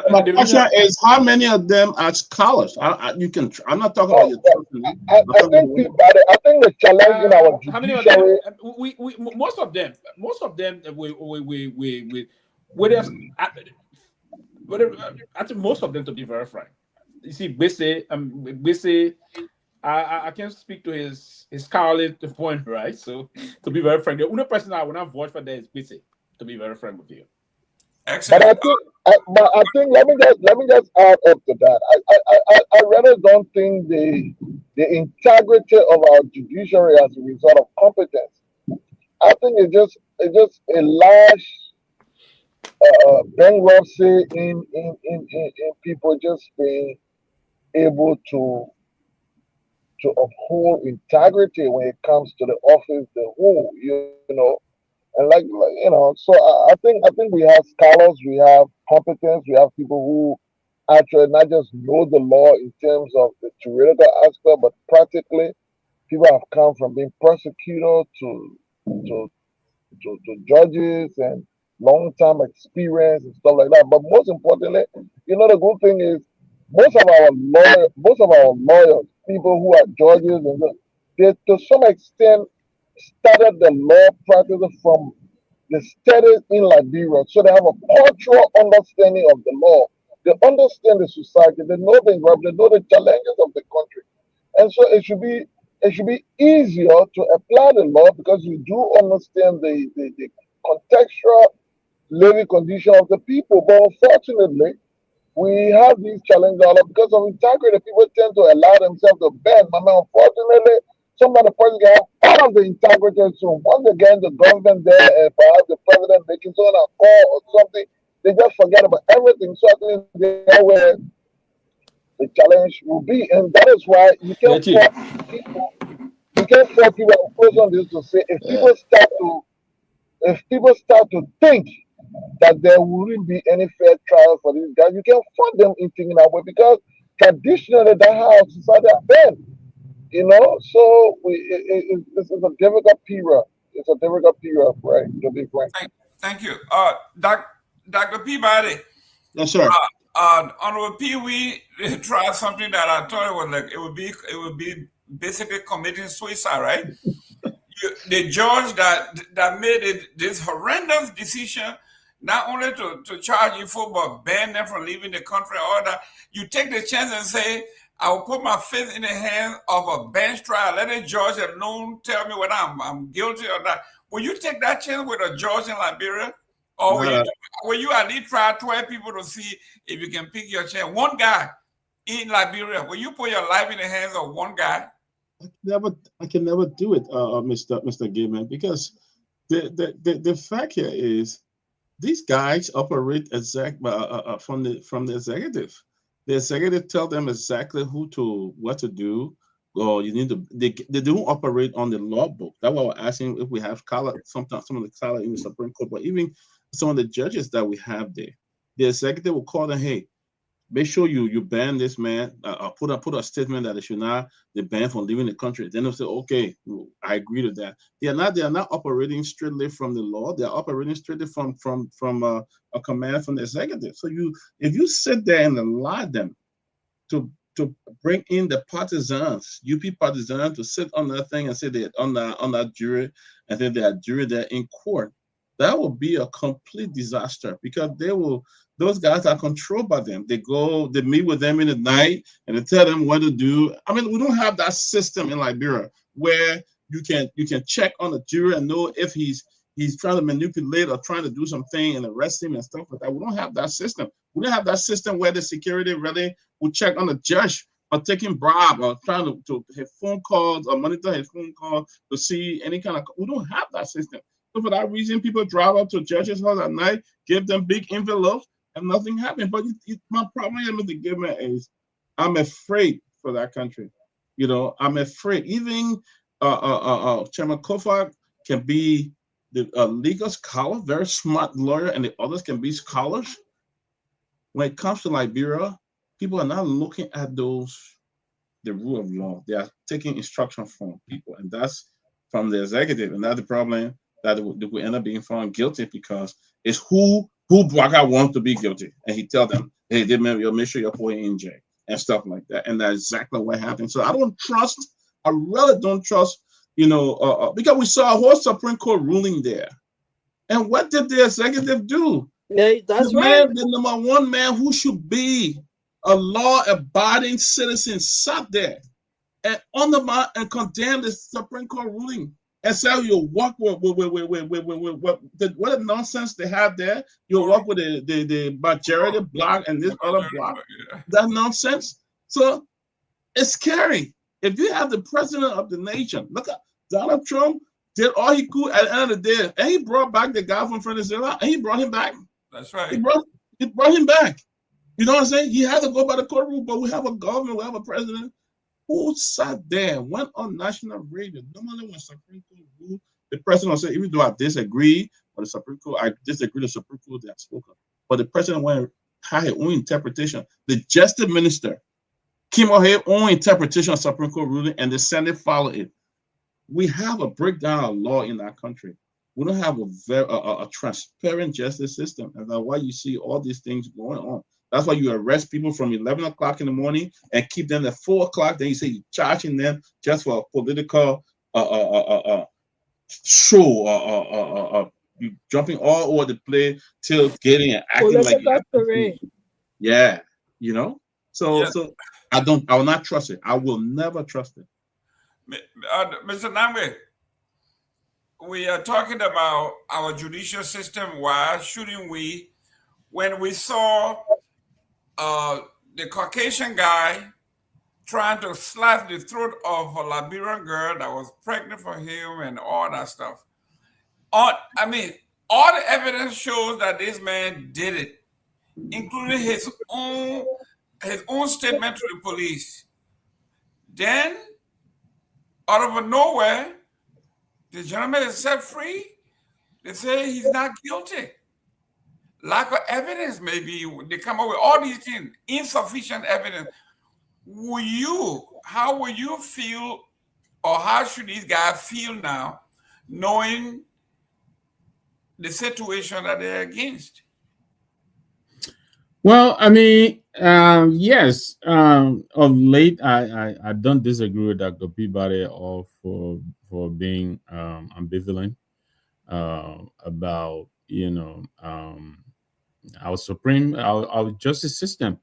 is how many of them are scholars? I'm not talking about your I think the challenge in our how many of them? Most of them. I think most of them, to be very frank. You see, Bese, I can't speak to his scholarly point, right? So, to be very frank, the only person I would not vote for there is Bese, to be very frank with you. Excellent. But I think let me just add up to that. I really don't think the integrity of our judiciary as a result of competence. I think it's just a large bankruptcy in people just being able to uphold integrity when it comes to the office, the whole, you know. And like you know, so I think we have scholars, we have competence, we have people who actually not just know the law in terms of the theoretical aspect, but practically, people have come from being prosecutor to judges and long-term experience and stuff like that. But most importantly, you know, the good thing is most of our lawyers, people who are judges, and they to some extent started the law practice from the studies in Liberia, so they have a cultural understanding of the law. They understand the society. They know the environment. They know the challenges of the country, and so it should be easier to apply the law because you do understand the contextual living condition of the people. But unfortunately, we have these challenges because of integrity. People tend to allow themselves to bend. But unfortunately, some of the person can have all of the integrity. So once again, the government there and perhaps the president making some call or something, they just forget about everything. So I think that's where the challenge will be, and that is why you can't force people. You can't force people close on this to say if people start to think that there wouldn't be any fair trial for these guys, you can't force them in thinking that way because traditionally that's how society has been. You know, so this is a difficult period. It's a difficult period, right? To be frank. Thank you. Dr. Peabody, Yes, sir. Honorable Pewee tried something that I thought it was like it would be basically committing suicide, right? The judge that made this horrendous decision, not only to charge you for, but ban them from leaving the country, or that you take the chance and say, I will put my faith in the hands of a bench trial. Let a judge alone tell me whether I'm guilty or not. Will you take that chance with a judge in Liberia? Or will you at least try 12 people to see if you can pick your chance? One guy in Liberia, will you put your life in the hands of one guy? I can never do it, Mr. Gaiman, because the fact here is these guys operate from the executive. The executive tell them exactly what to do. Or you need to. They don't operate on the law book. That's why we're asking if we have sometimes some of the scholar in the Supreme Court, but even some of the judges that we have there, the executive will call them, hey, make sure you ban this man. Put a statement that they should not be banned from leaving the country. Then they'll say, okay, I agree to that. They are not operating strictly from the law. They are operating strictly from a command from the executive. So if you sit there and allow them to bring in the partisans, UP partisans, to sit on that thing and say they're on that jury, and then they are jury there in court, that will be a complete disaster, because those guys are controlled by them. They meet with them in the night and they tell them what to do. I mean, we don't have that system in Liberia where you can check on the jury and know if he's trying to manipulate or trying to do something and arrest him and stuff like that. We don't have that system. We don't have that system where the security really will check on the judge or taking bribe or trying to have phone calls or monitor his phone call to see any kind of. We don't have that system. So for that reason, people drive up to judges' house at night, give them big envelopes, and nothing happened. But my problem with the government is, I'm afraid for that country. I'm afraid. Even Chairman Kofa can be the legal scholar, very smart lawyer, and the others can be scholars. When it comes to Liberia, people are not looking at the rule of law. They are taking instruction from people, and that's from the executive, and that's the problem. That we end up being found guilty, because it's who Braga wants to be guilty, and he tell them, hey, you'll make sure you're putting in jail and stuff like that, and that's exactly what happened. So I really don't trust, because we saw a whole Supreme Court ruling there, and what did the executive do? Yeah, that's right. The number one man who should be a law-abiding citizen sat there and undermined and condemned the Supreme Court ruling. And so you walk with what nonsense they have there. You walk with the majority block and this other block. That nonsense. So it's scary. If you have the president of the nation, look at Donald Trump did all he could at the end of the day, and he brought back the guy from Venezuela, and he brought him back. That's right. He brought him back. You know what I'm saying? He had to go by the court rule, but we have a government, we have a president who sat there, went on national radio. Normally, when Supreme Court ruled, the president said, even though I disagree with the Supreme Court, I disagree with the Supreme Court that spoken. But the president went had his own interpretation. The justice minister came out his own interpretation of Supreme Court ruling, and the Senate followed it. We have a breakdown of law in our country. We don't have a transparent justice system, and that's why you see all these things going on. That's why you arrest people from 11 o'clock in the morning and keep them at 4 o'clock. Then you say you're charging them just for a political show, you jumping all over the place till getting and acting like yeah, So I will not trust it. I will never trust it. Mr. Sanvee, we are talking about our judicial system. Why shouldn't we? When we saw the Caucasian guy trying to slice the throat of a Liberian girl that was pregnant for him and all that stuff. All the evidence shows that this man did it, including his own statement to the police. Then, out of nowhere, the gentleman is set free. They say he's not guilty. Lack of evidence, maybe they come up with all these things, insufficient evidence. How will you feel, or how should these guys feel now, knowing the situation that they're against? Well, I mean, yes. Of late, I don't disagree with Dr. Peabody or for being ambivalent about our justice system.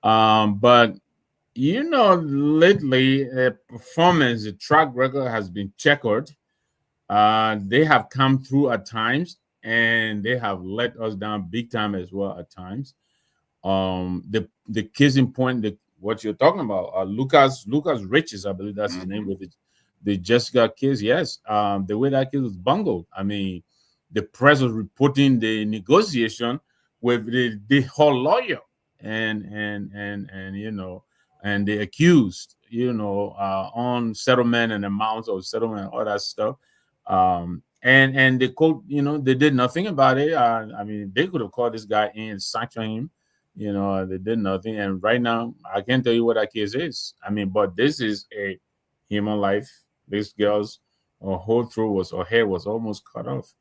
But lately, performance, the track record has been checkered. They have come through at times, and they have let us down big time as well at times. The case in point, what you're talking about, Lucas Riches, I believe that's his name, with the Jessica case. Yes, the way that case was bungled. I mean, the press was reporting the negotiation with the whole lawyer and and the accused, on settlement and amounts of settlement and all that stuff. And the court, they did nothing about it. I mean, they could have called this guy in and sanctioned him. They did nothing. And right now, I can't tell you what that case is. I mean, but this is a human life. This girl's whole throat her hair was almost cut off.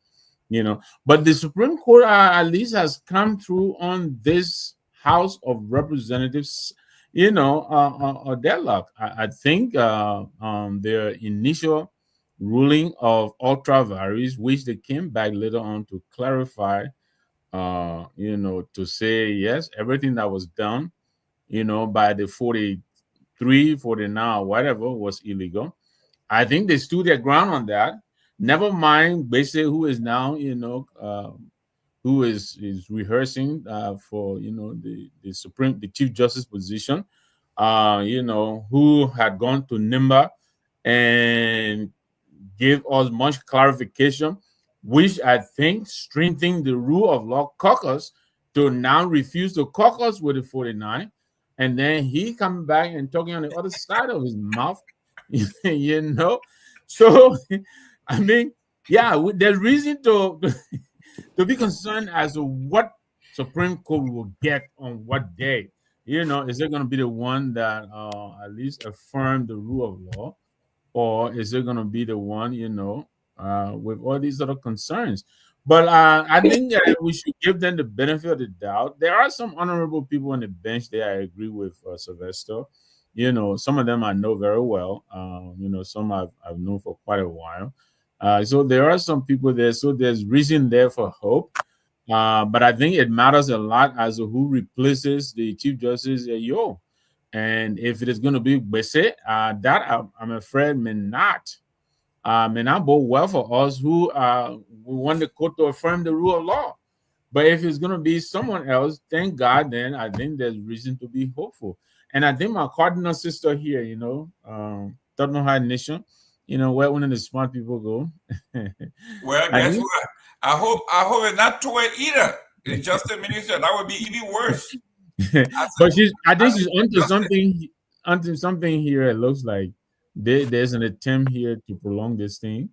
But the Supreme Court at least has come through on this House of Representatives, a deadlock. I think their initial ruling of ultra vires, which they came back later on to clarify, to say yes, everything that was done, by the 43, 49, whatever was illegal. I think they stood their ground on that. Never mind, basically, who is now, who is rehearsing for the Chief Justice position, who had gone to NIMBA and gave us much clarification, which I think strengthened the rule of law caucus to now refuse to caucus with the 49. And then he coming back and talking on the other side of his mouth, So, I mean, yeah, there's reason to be concerned as to what Supreme Court will get on what day. Is it going to be the one that at least affirm the rule of law? Or is it going to be the one, with all these other concerns? But I think that we should give them the benefit of the doubt. There are some honorable people on the bench there. I agree with Sylvester. Some of them I know very well. Some I've known for quite a while. So there are some people there. So there's reason there for hope. But I think it matters a lot as to who replaces the Chief Justice Ayo. And if it is going to be Bese, that I'm afraid may not bode well for us who we want the court to affirm the rule of law. But if it's going to be someone else, thank God, then I think there's reason to be hopeful. And I think my cardinal sister here, Tottenham High Nation, where one of the smart people go. Well, guess what? I hope it's not to it either. The Justice Minister, that would be even worse. But I think she's onto something here. It looks like there's an attempt here to prolong this thing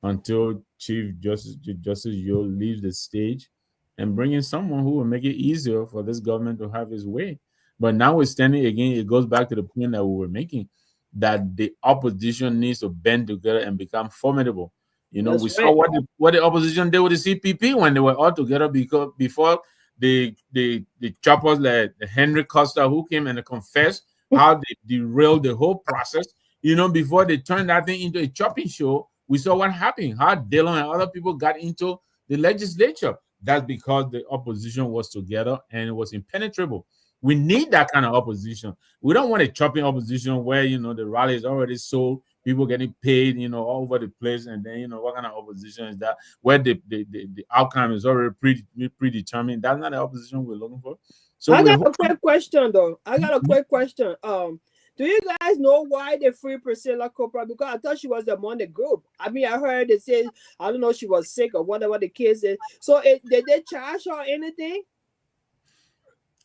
until Chief Justice Yo leaves the stage and bring in someone who will make it easier for this government to have his way. But notwithstanding, again, it goes back to the point that we were making, that the opposition needs to band together and become formidable. We saw what the opposition did with the CPP when they were all together, because before the choppers like Henry Costa, who came and confessed how they derailed the whole process. Before they turned that thing into a chopping show, we saw what happened, how Dillon and other people got into the legislature. That's because the opposition was together and it was impenetrable. We need that kind of opposition. We don't want a chopping opposition where, the rally is already sold, people getting paid, all over the place. And then, what kind of opposition is that? Where the outcome is already predetermined. That's not the opposition we're looking for. So I got a quick question, though. Do you guys know why they free Priscilla Copra? Because I thought she was among the group. I mean, I heard they say, I don't know, she was sick or whatever the case is. So did they charge her anything?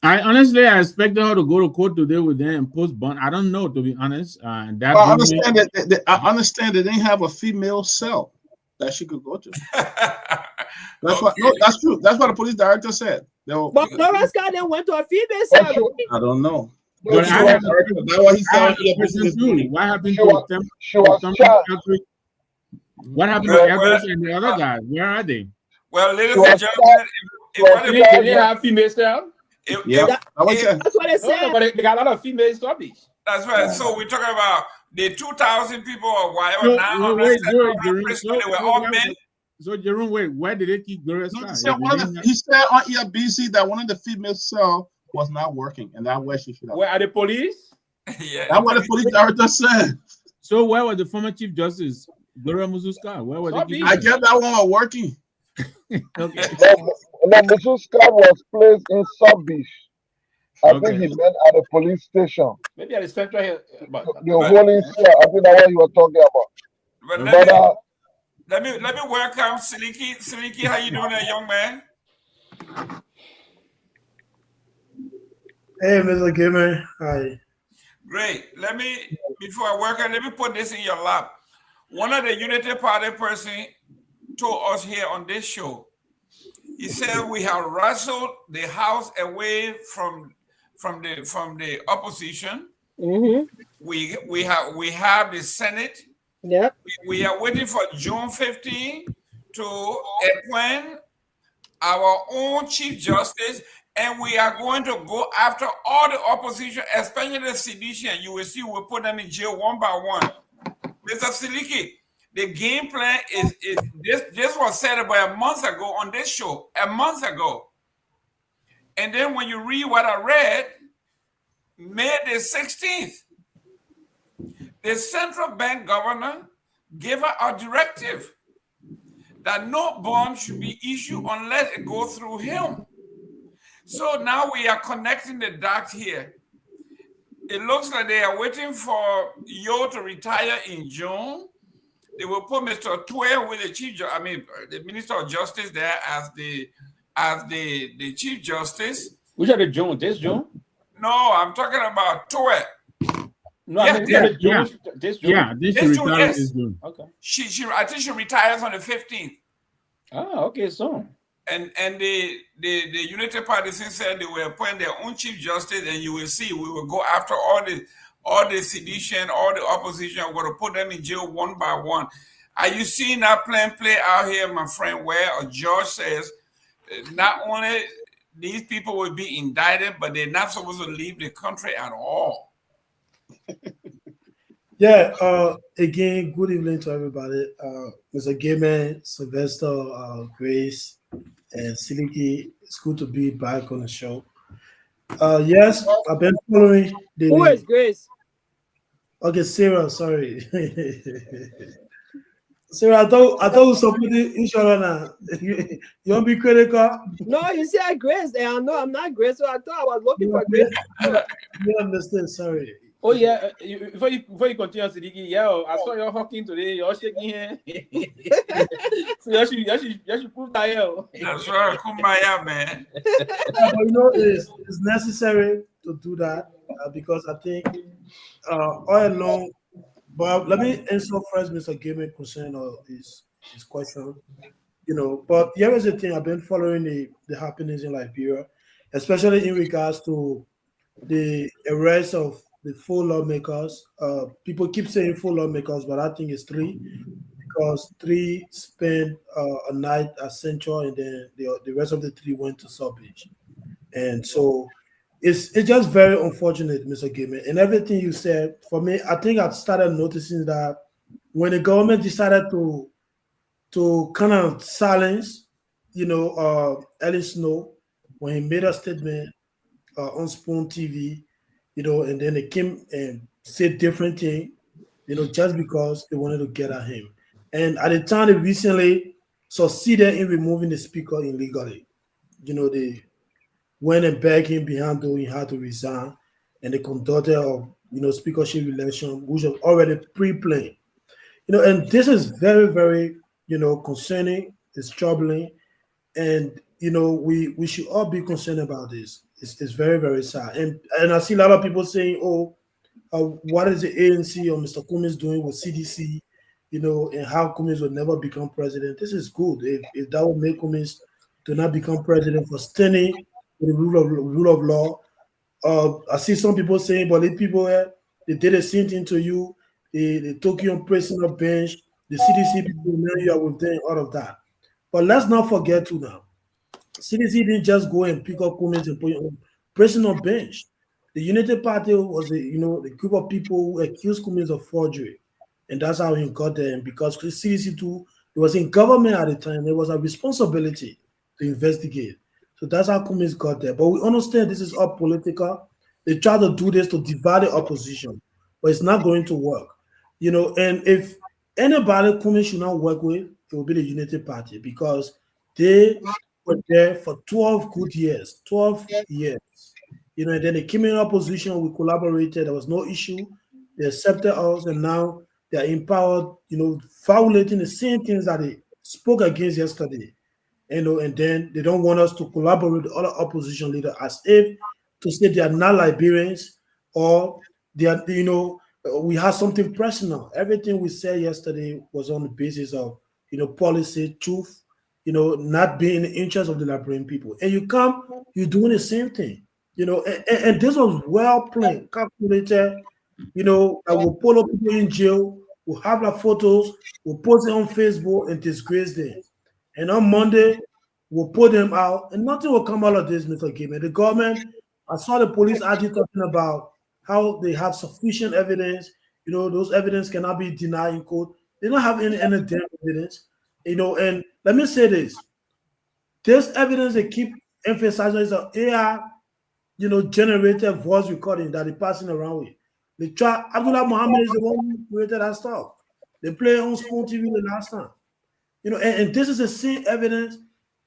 I expected her to go to court today with them and post bond. I don't know, to be honest. I understand that. I understand they didn't have a female cell that she could go to. That's true. That's what the police director said. But Florence Garden went to a female cell. I don't know. But what happened to Everett and the other guys? Where are they? Well, ladies and gentlemen, they have female cell. That's what I said. No, but they got a lot of female subbies. That's right. So we're talking about the 2,000 people of Guar So, now. wait, Jerome, They were all men. So, Jerome, wait, where did they keep Gloria No, Sky? he said on ERBC that one of the female cell was not working, and that's where she should have. Where are the police? Yeah, that's what the police director said. So, where was the former Chief Justice, Gloria Muzuska? Where was they? I guess that one was working. Okay. No, Muzuska was placed in South Beach. I think he meant at the police station. Maybe at the central here. But The holding cell. I think that's what you were talking about. But let me welcome Siliki. Siliki, how you doing, there, young man? Hey, Mr. Gamer. Hi. Great. Before I welcome, let me put this in your lap. One of the Unity Party person told us here on this show. He said we have wrestled the House away from the opposition. Mm-hmm. We have the Senate. Yep. We are waiting for June 15 to appoint our own Chief Justice, and we are going to go after all the opposition, especially the sedition. You will see we'll put them in jail one by one. Mr. Siliki, the game plan is this was said about a month ago on this show, a month ago. And then when you read what I read, May the 16th, the central bank governor gave her a directive that no bond should be issued unless it goes through him. So now we are connecting the dots here. It looks like they are waiting for Yo to retire in June. They will put Mr. Twe with the Minister of Justice there as the Chief Justice. Which are the June? This June? No, I'm talking about Twe. No, Yeah, I mean, this June. Yeah, this This June. June, yes. This June. Okay. I think she retires on the 15th. Ah, okay, so. And the Unity Party said they will appoint their own Chief Justice, and you will see we will go after all the sedition, all the opposition. We're going to put them in jail one by one. Are you seeing that plan play out here, my friend? Where a judge says not only these people will be indicted, but they're not supposed to leave the country at all. Yeah, again, good evening to everybody. Mr. Gayman, Sylvester, Grace, and Siliki. It's good to be back on the show. Yes, I've been following the. Who is Grace? Okay, Sarah, sorry. Sarah, I thought we supported each other now. You want to be critical? No, you said Grace. And no, I'm not Grace. So I thought I was looking for Grace. You understand? Sorry. Oh yeah, before you continue, Sidiki, I saw you hawking today. You're shaking hands. So you should prove that. That's right, kumbaya, man. But it's necessary to do that because I think all along. But let me answer first, Mr. Gayman, concerning his question. But here is the thing: I've been following the happenings in Liberia, especially in regards to the arrest of the 4 lawmakers. People keep saying 4 lawmakers, but I think it's 3 because 3 spent a night at Central, and then the rest of the 3 went to South Beach. And so it's just very unfortunate, Mr. Gayman. And everything you said, for me, I think I've started noticing that when the government decided to kind of silence, Ellie Snow, when he made a statement on Spoon TV, and then they came and said different things, just because they wanted to get at him. And at the time, they recently succeeded in removing the speaker illegally. They went and begged him behind though he had to resign, and they conducted speakership election, which was already pre-planned. And this is very, very, concerning. It's troubling, and we should all be concerned about this. It's very, very sad. And I see a lot of people saying, what is the ANC or Mr. Cummings doing with CDC, and how Cummings will never become president. This is good. If that would make Cummings to not become president for standing with the rule of law. I see some people saying, but the people they did the same thing to you. They took you on prisoner bench. The CDC people, now you are with them, all of that. But let's not forget too now. CDC didn't just go and pick up Cummings and put him prison on bench. The United Party was the group of people who accused Cummings of forgery, and that's how he got there. And because CDC2 it was in government at the time, there was a responsibility to investigate. So that's how Cummings got there. But we understand this is all political. They try to do this to divide the opposition, but it's not going to work. And if anybody Cummings should not work with, it will be the United Party because they were there for 12 good years, 12 years. And then they came in opposition, we collaborated, there was no issue. They accepted us, and now they're empowered, violating the same things that they spoke against yesterday. And then they don't want us to collaborate with other opposition leaders as if to say they are not Liberians or they are, we have something personal. Everything we said yesterday was on the basis of, policy, truth, not being in the interest of the Liberian people. And you're doing the same thing, and this was well planned, calculated, that will pull up people in jail, we'll have their photos, we'll post it on Facebook and disgrace them. And on Monday, we'll put them out, and nothing will come out of this, Mr. Game. And the government, I saw the police actually talking about how they have sufficient evidence. Those evidence cannot be denied in court. They don't have any damn evidence. And let me say this. This evidence they keep emphasizing is an AI, generated voice recording that they're passing around with. They try, Abdullah Muhammad is the one who created that stuff. They play on Spoon TV the last time. And this is the same evidence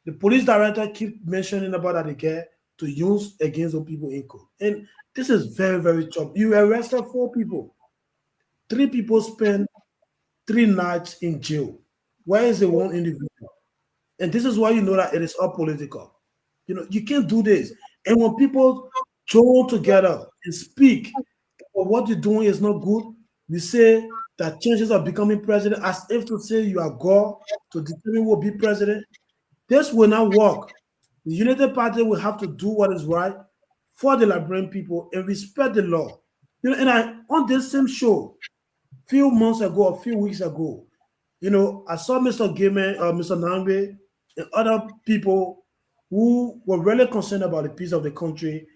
the police director keep mentioning about that they get to use against those people in court. And this is very, very tough. You arrested 4 people. 3 people spent 3 nights in jail. Where is the one individual? And this is why you know that it is all political. You can't do this. And when people join together and speak, what you're doing is not good, you say that changes are becoming president as if to say you are God to determine who will be president. This will not work. The United Party will have to do what is right for the Liberian people and respect the law. And on this same show, a few months ago, a few weeks ago, I saw Mr. Gaiman, Mr. Sanvee, and other people who were really concerned about the peace of the country,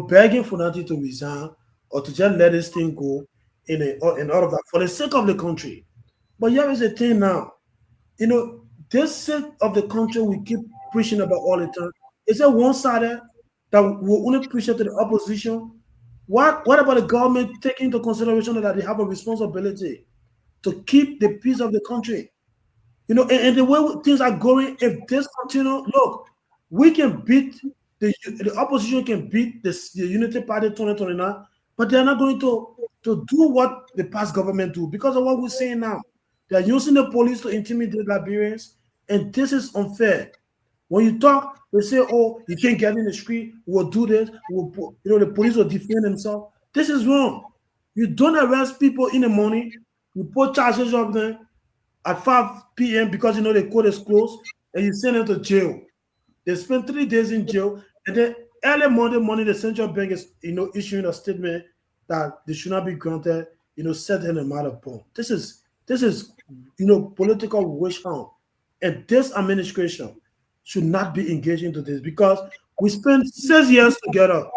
begging for nothing to resign or to just let this thing go and all of that for the sake of the country. But here is the thing now, this sake of the country we keep preaching about all the time. Is it one-sided that we only preach it to the opposition? What about the government taking into consideration that they have a responsibility to keep the peace of the country? And the way things are going, if this continue, look, we can beat the opposition can beat the Unity Party 2029, but they're not going to do what the past government do because of what we're saying now. They're using the police to intimidate Liberians, and this is unfair. When you talk, they say, "Oh, you can't get in the street. We'll do this. The police will defend themselves." This is wrong. You don't arrest people in the morning. You put charges on them at 5 p.m. because the court is closed, and you send them to jail. They spend 3 days in jail, and then early Monday morning, the central bank is issuing a statement that they should not be granted certain amount of bond. This is political wish hunt, and this administration should not be engaging to this because we spent 6 years together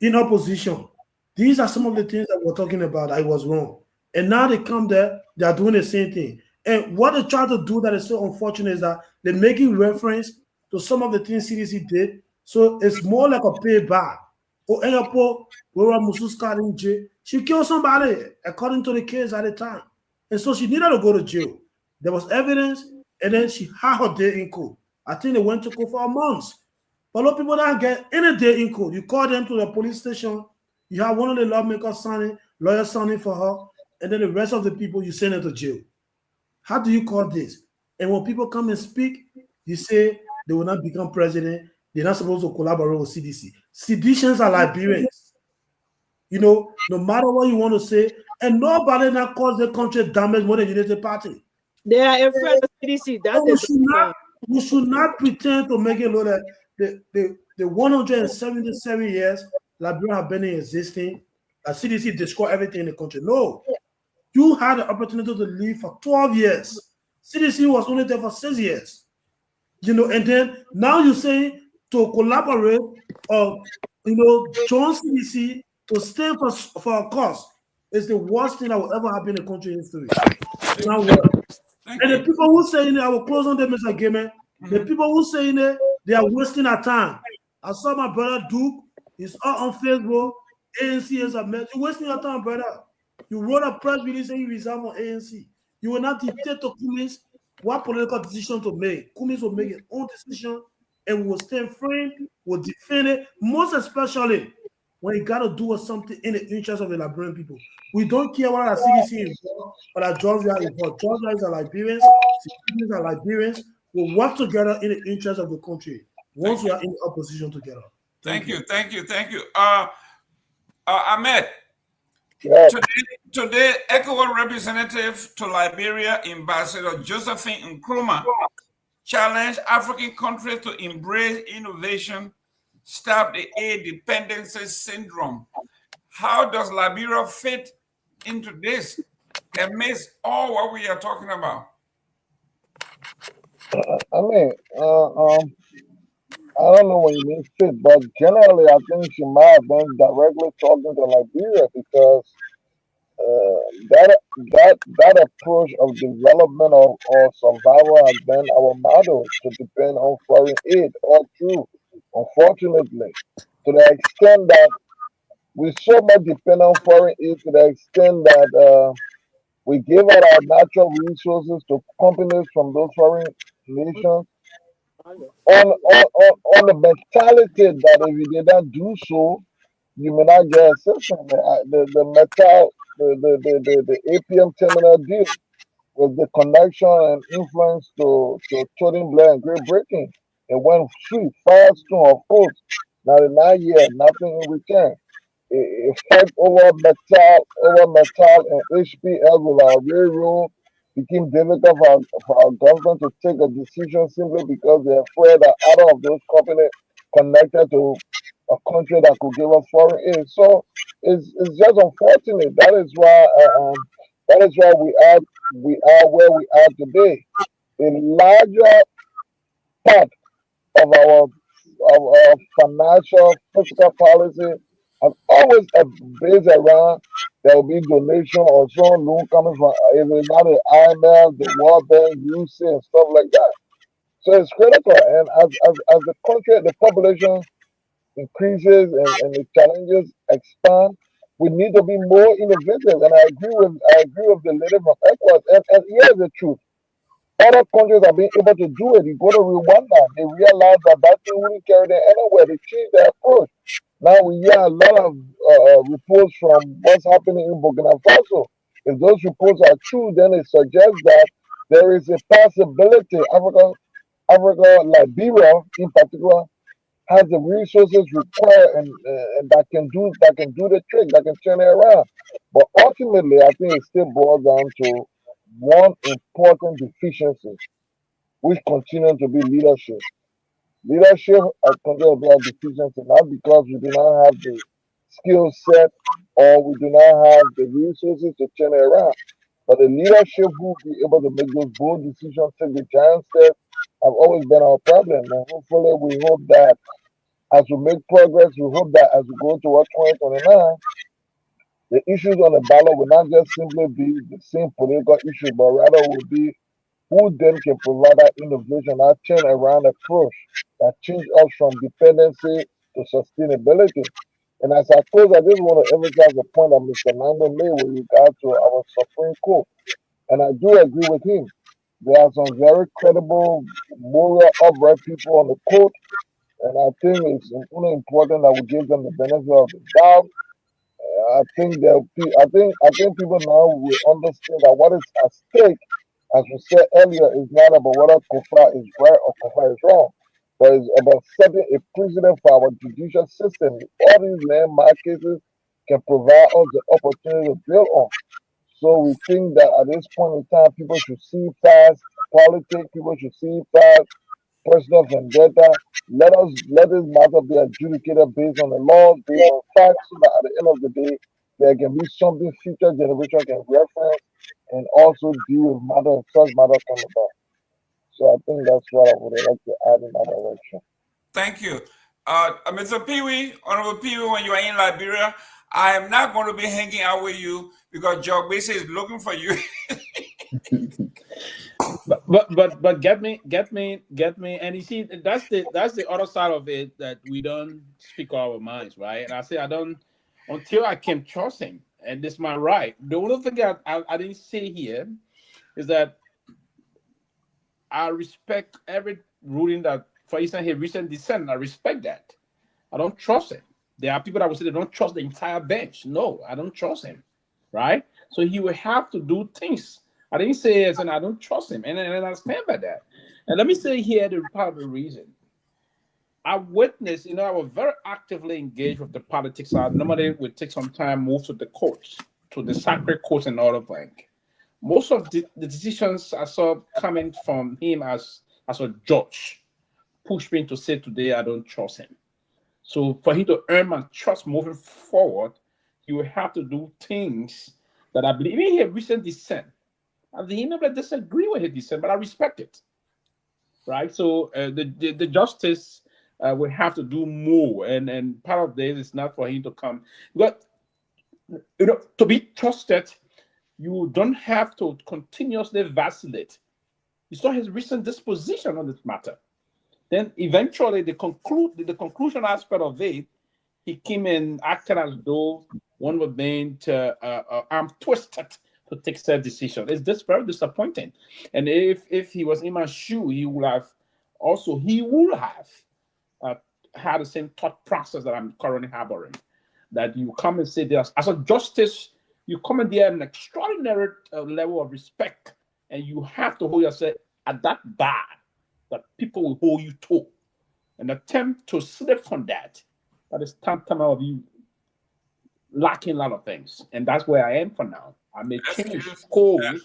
in opposition. These are some of the things that we're talking about. I was wrong, and now they come there, they are doing the same thing. And what they try to do that is so unfortunate is that they're making reference to some of the things CDC did. So it's more like a payback. She killed somebody according to the case at the time. And so she needed to go to jail. There was evidence, and then she had her day in court. I think they went to court for months. But a lot of people don't get any day in court. You call them to the police station, you have one of the lawmakers signing, lawyers signing for her, and then the rest of the people, you send them to jail. How do you call this? And when people come and speak, you say they will not become president. They're not supposed to collaborate with CDC. Seditions are Liberians. No matter what you want to say, and nobody now cause the country damage more than the United Party. They are afraid of CDC. We should not pretend to make it look that the 177 years Liberia have been existing, CDC destroyed everything in the country. No. You had the opportunity to live for 12 years. CDC was only there for 6 years. And then now you say to collaborate or join CDC to stand for our cause is the worst thing that will ever happen in the country history. Now, and the people who saying it, I will close on them, Mr. Gamer. The people who saying it, they are wasting our time. I saw my brother Duke. He's all on Facebook. ANC is a mess. You're wasting your time, brother. You wrote a press release saying you resign from ANC. You will not dictate to Cummins what political decision to make. Cummins will make his own decision, and we will stand firm, we'll defend it, most especially when you got to do something in the interest of the Liberian people. We don't care what our CDC is for, but our Georgia is for. Georgia is a Liberians, citizens are Liberians. We'll work together in the interest of the country once we are in the opposition together. Thank you. Ahmed, Yes. today, ECOWAS representative to Liberia, Ambassador Josephine Nkrumah, challenged African countries to embrace innovation, stop the aid dependency syndrome. How does Liberia fit into this amidst all what we are talking about? I mean, I don't know what you mean fit, but generally, I think she might have been directly talking to Liberia because that approach of development or survival has been our model to depend on foreign aid all through. Unfortunately, to the extent that we so much depend on foreign aid, to the extent that we give out our natural resources to companies from those foreign nations on the mentality that if you did not do so, you may not get assistance. The metal, the APM terminal deal with the connection and influence to Torgbean and Great Britain. It went sweet, fast, of course. 99 years, nothing in return. It fought over metal and HPL with our railroad. Became difficult for our government to take a decision simply because they're afraid that out of those companies connected to a country that could give us foreign aid. So it's just unfortunate. That is why we are where we are today. A larger part of our financial fiscal policy has always based around there will be donation or some loan coming from if it's not the IMF, the World Bank, UC and stuff like that. So it's critical, and as the country, the population increases and the challenges expand, we need to be more innovative. And I agree with the lady from ECOWAS. And here's the truth. Other countries have been able to do it. You go to Rwanda, they realize that thing wouldn't carry them anywhere. They changed their approach. Now we hear a lot of reports from what's happening in Burkina Faso. If those reports are true, then it suggests that there is a possibility Africa, Liberia in particular, has the resources required and that can do the trick, that can turn it around. But ultimately, I think it still boils down to one important deficiency, which continues to be leadership. Leadership continues to be a deficiency, not because we do not have the skill set or we do not have the resources to turn it around, but the leadership who will be able to make those bold decisions, take the giant steps, have always been our problem. And hopefully, we hope that as we make progress, we hope that as we go towards 2029, the issues on the ballot will not just simply be the same political issue, but rather will be who then can provide that innovation, that turn around approach that change us from dependency to sustainability. And as I close, I just want to emphasize the point that Mr. Nando made with regard to our Supreme Court. And I do agree with him. There are some very credible, moral, upright people on the court. And I think it's only important that we give them the benefit of the doubt. I think people now will understand that what is at stake, as we said earlier, is not about whether Kofa is right or Kofa is wrong, but it's about setting a precedent for our judicial system. All these landmark cases can provide us the opportunity to build on. So we think that at this point in time, people should see past politics, people should see past personal vendetta. Let this matter be adjudicated based on the laws, based on facts, so that at the end of the day, there can be something future generation can reference and also deal with such matters come about. So I think that's what I would like to add in that direction. Thank you. Mr. Pewee, Honorable Pewee, when you are in Liberia, I am not going to be hanging out with you because Torgbean is looking for you. but get me, and you see that's the other side of it, that we don't speak our minds, right? And I say I don't until I can trust him, and this is my right. The only thing I didn't say here is that I respect every ruling that, for instance, his recent dissent. I respect that. I don't trust him. There are people that will say they don't trust the entire bench. No, I don't trust him, right? So he will have to do things. I didn't say as and I don't trust him, and I stand by that. And let me say here the part of the reason. I witnessed, I was very actively engaged with the politics. I normally would take some time, move to the courts, to the sacred courts and all of that. Most of the decisions I saw coming from him as a judge pushed me to say today I don't trust him. So for him to earn my trust moving forward, he will have to do things that I believe. Even his recent dissent, I vehemently disagree with his dissent, but I respect it. Right? So the justice will have to do more, and part of this is not for him to come. But to be trusted, you don't have to continuously vacillate. You saw his recent disposition on this matter. Then eventually the conclusion aspect of it, he came in acting as though one was being arm twisted to take said decision. It's just very disappointing. And if he was in my shoe, he would have had the same thought process that I'm currently harboring. That you come and say this as a justice, you come in there an extraordinary level of respect, and you have to hold yourself at that bar that people will hold you to. An attempt to slip from that is tantamount of you lacking a lot of things, and that's where I am for now. I may change course.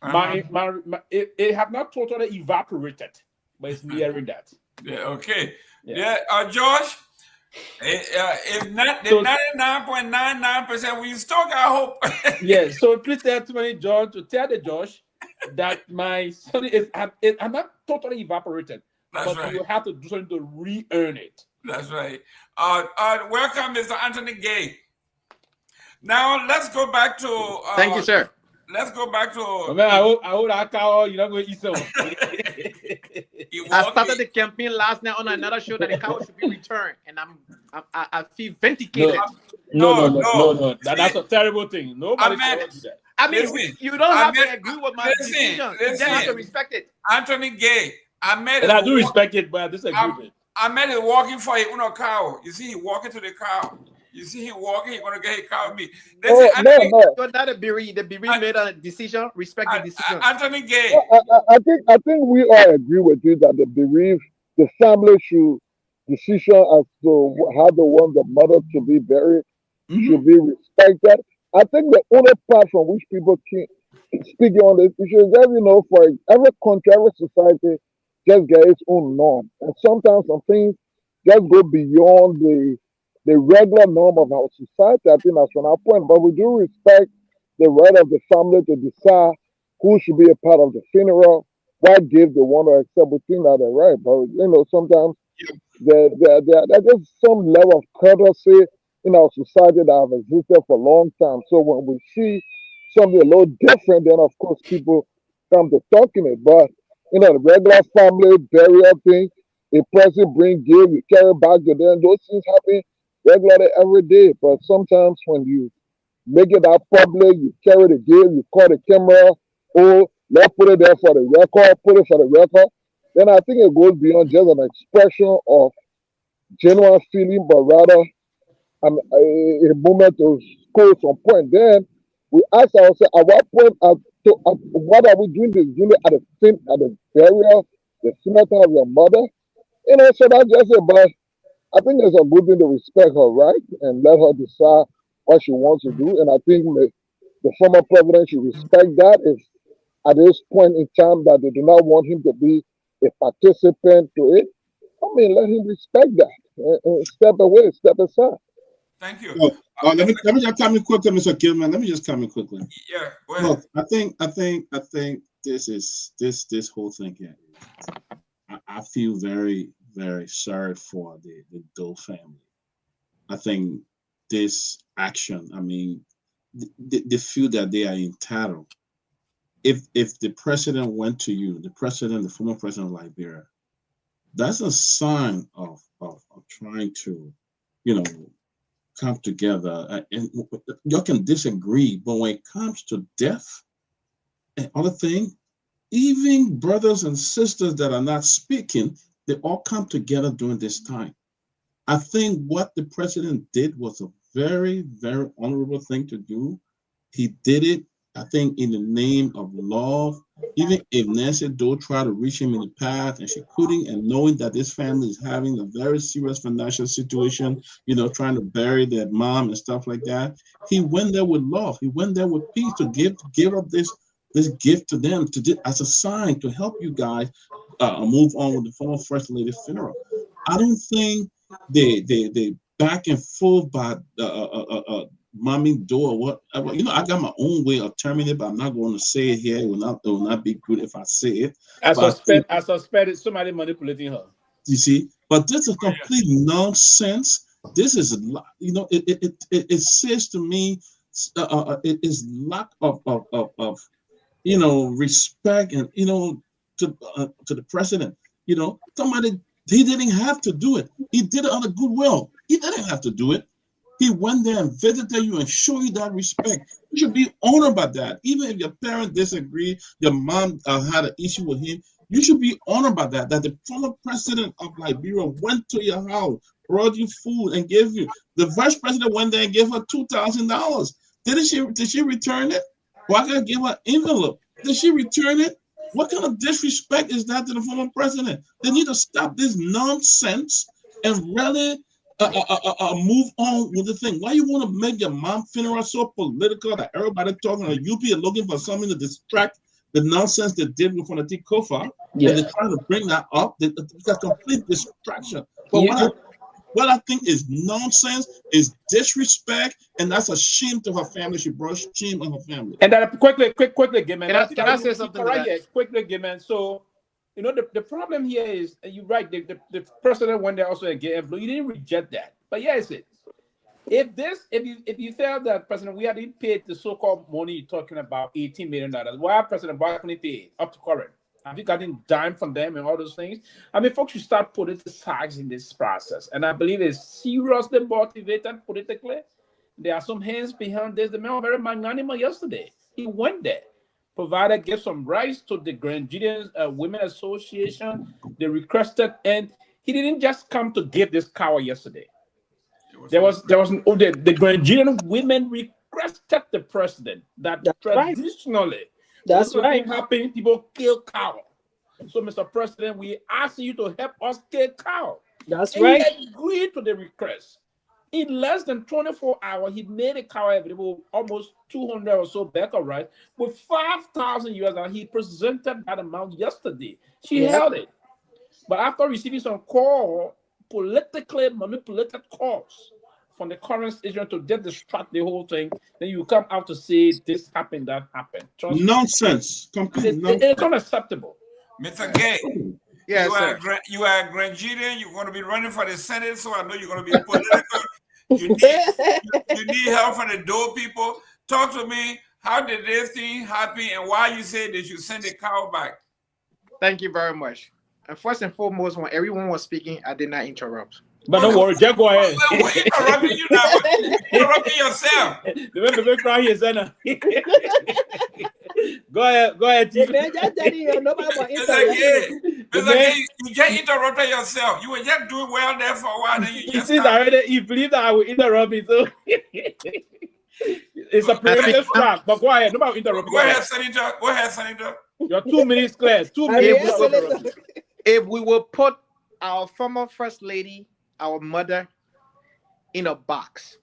It have not totally evaporated, but it's nearing that. Yeah. Okay. Yeah. Josh. If not the 99.99%, we still got hope. Yes. So please tell George to tell the Josh that my son is I'm not totally evaporated, but right. You have to do something to re-earn it. That's right. Welcome, Mr. Anthony Gay. Now let's go back to. Thank you, sir. Let's go back to. I hold that cow. You're not going to eat some. I started the campaign last night on another show that the cow should be returned, and I feel vindicated. No. That's a terrible thing. Nobody should do that. I mean, you don't have to agree with my decision. You just have to respect it. Anthony Gay, I do respect it, but I disagree with it. I met him walking for a cow. You see, he walking to the cow. You see him walking, he's gonna get his cow meat. No. You're not a bereaved. The bereaved made a decision. Respect the decision. Anthony Gay. I think we all agree with you that the bereaved, the family should decision as to how they want the mother to be buried should be respected. I think the only part from which people keep speaking on this issue is that, for every country, every society just get its own norm. And sometimes some things just go beyond the regular norm of our society. I think that's from our point. But we do respect the right of the family to decide who should be a part of the funeral, what gift they want to accept. We think that they're right. But, sometimes there's just some level of courtesy in our society that have existed for a long time. So when we see something a little different, then of course people come to talking it. But the regular family burial thing, a person bring gift, you carry back to them, those things happen regularly every day. But sometimes when you make it out public, you carry the gift, you call the camera, let's put it there for the record, then I think it goes beyond just an expression of genuine feeling, but rather a moment to score some point. Then we ask ourselves, at what point, what are we doing this really at the burial, the funeral of your mother? So that's just it. But I think it's a good thing to respect her right and let her decide what she wants to do. And I think the former president should respect that. If at this point in time that they do not want him to be a participant to it, let him respect that. Step away, step aside. Thank you. Let me just come in quickly, Mr. Gilman. Let me just come in quickly. Yeah. Well, look, I think this whole thing here. I feel very, very sorry for the Doe family. I think this action, I mean, they feel that they are entitled. If the president went to you, the former president of Liberia, that's a sign of trying to, come together. And you can disagree, but when it comes to death and other things, even brothers and sisters that are not speaking, they all come together during this time. I think what the president did was a very, very honorable thing to do. He did it, I think, in the name of love. Even if Nancy Doe tried to reach him in the past and she couldn't, and knowing that this family is having a very serious financial situation, trying to bury their mom and stuff like that, he went there with love. He went there with peace to give up this gift to them as a sign to help you guys move on with the former First Lady's funeral. I don't think they back and forth by Mommy Doe or whatever. I got my own way of terming it, but I'm not going to say it here. It will not be good if I say it. I suspect somebody manipulating her. You see, but this is complete nonsense. This is, it says to me, it is lack of respect and to the president. Somebody, he didn't have to do it. He did it on a goodwill. He didn't have to do it. He went there and visited you and showed you that respect. You should be honored by that. Even if your parents disagree, your mom had an issue with him, you should be honored by that. That the former president of Liberia went to your house, brought you food, and gave you. The vice president went there and gave her $2,000. Did she return it? Why can't I give her an envelope? Did she return it? What kind of disrespect is that to the former president? They need to stop this nonsense and really move on with the thing. Why you want to make your mom funeral so political that everybody talking, or you be looking for something to distract the nonsense they did with the Kofa? Yeah. And they're trying to bring that up. That's complete distraction. But what I think is nonsense, is disrespect, and that's a shame to her family. She brought shame on her family. And that quickly, Gimme. Can I say something? Right here, quickly, Gimme. So, the problem here is, you're right. The president went there also and gave envelope. You didn't reject that, but yes, if you felt that President we hadn't paid the so-called money you're talking about, $18 million, why President Barkley paid up to current? Have you gotten dime from them and all those things? I mean, folks should start politicizing in this process. And I believe it's seriously motivated politically. There are some hands behind this. The man was very magnanimous yesterday. He went there, provided, gave some rights to the Grenadian Women Association. They requested, and he didn't just come to give this cow yesterday. The Grenadian women requested the president that traditionally, that's right. Happen, people kill cow. So, Mr. President, we ask you to help us kill cow. That's right. He agreed to the request. In less than 24 hours, he made a cow available, almost 200 or so back, all right, with 5,000 US. He presented that amount yesterday. She held it. But after receiving some politically manipulated calls from the current agent to just distract the whole thing, then you come out to say this happened, that happened. Nonsense. Complete nonsense. It's unacceptable. Mr. Gay, yes, you are a Grenadian. You're going to be running for the Senate, so I know you're going to be political. You need help from the Doe people. Talk to me. How did this thing happen, and why you say they should send the cow back? Thank you very much. And first and foremost, when everyone was speaking, I did not interrupt. But don't worry, just go ahead. We're interrupting you now. Interrupting yourself. Go ahead. You just interrupted yourself. You were just doing well there for a while, then you just you believe that I will interrupt me, so it's a preemptive strike. But go ahead, nobody interrupt. Go ahead, Senator. Your 2 minutes clear. 2 minutes. If we will put our former First Lady, our mother, in a box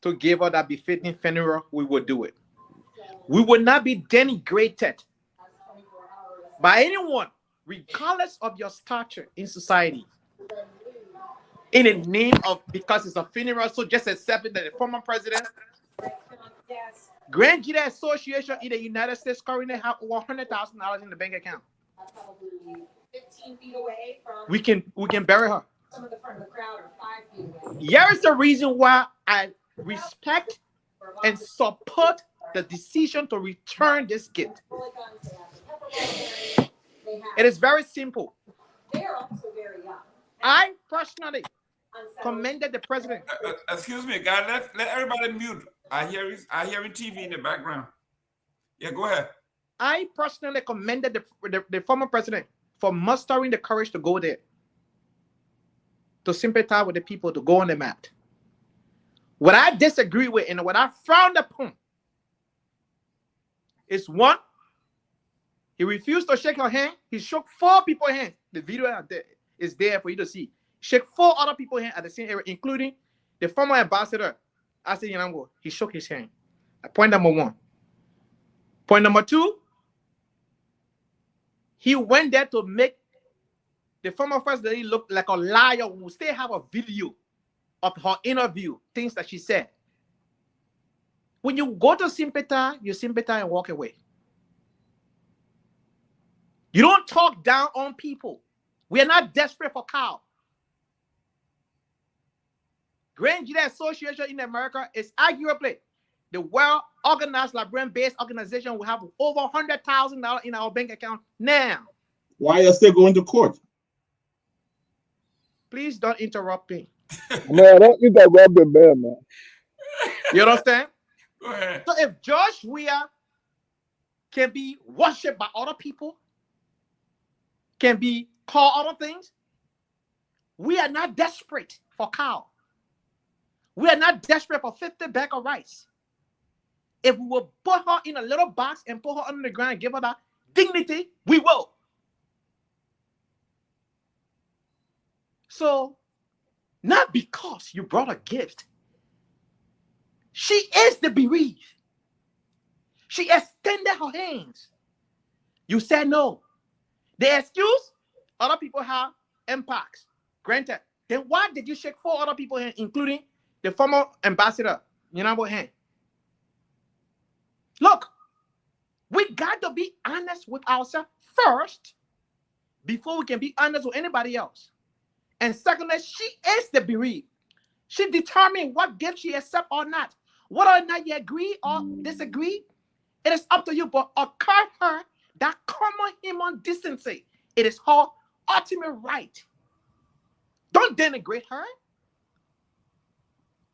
to give her that befitting funeral, we would do it. We would not be denigrated by anyone, regardless of your stature in society, in the name of, because it's a funeral, so just accepting that the former president. Grenadian Association in the United States currently have over $100,000 in the bank account. we can bury her. Here is the reason why I respect and support the decision to return this gift. It is very simple. I personally commended the president. Excuse me, guys. Let everybody mute. I hear TV in the background. Yeah, go ahead. I personally commended the former president for mustering the courage to go there, to sympathize with the people, to go on the mat. What I disagree with and what I frowned upon is one, he refused to shake her hand. He shook 4 people's hands. The video is there for you to see. Shake 4 other people's hands at the same area, including the former ambassador, Asa Nyenwolo. He shook his hand. Point number 1. Point number 2, he went there to make the former first lady look like a liar. We still have a video of her interview, things that she said. When you go to sympathize, you sympathize and walk away. You don't talk down on people. We are not desperate for cow. Grand Jury Association in America is arguably the well-organized Liberian-based organization. We have over $100,000 in our bank account now. Why are you still going to court? Please don't interrupt me. Man, don't interrupt the man. You understand? Go ahead. So if Josh Weah can be worshipped by other people, can be called other things, we are not desperate for cow. We are not desperate for 50 bags of rice. If we will put her in a little box and put her under the ground and give her that dignity, we will. So, not because you brought a gift. She is the bereaved. She extended her hands. You said no. The excuse, other people have impacts. Granted. Then why did you shake 4 other people's hands, including the former ambassador, Nyenwolo's hand? Look, we got to be honest with ourselves first before we can be honest with anybody else. And secondly, she is the bereaved. She determines what gift she accepts or not. Whether or not you agree or disagree, it is up to you. But occur her that common human decency. It is her ultimate right. Don't denigrate her.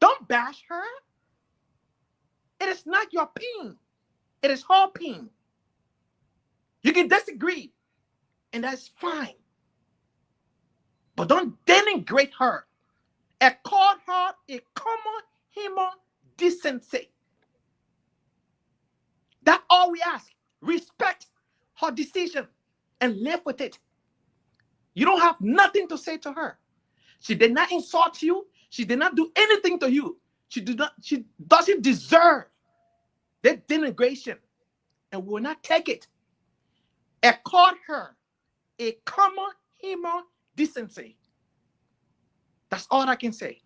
Don't bash her. It is not your pain. It is her pain. You can disagree, and that's fine. But don't denigrate her and call her a common human decency. That's all we ask. Respect her decision and live with it. You don't have nothing to say to her. She did not insult you. She did not do anything to you. She doesn't deserve that denigration, and will not take it. And call her a common human decency. That's all I can say.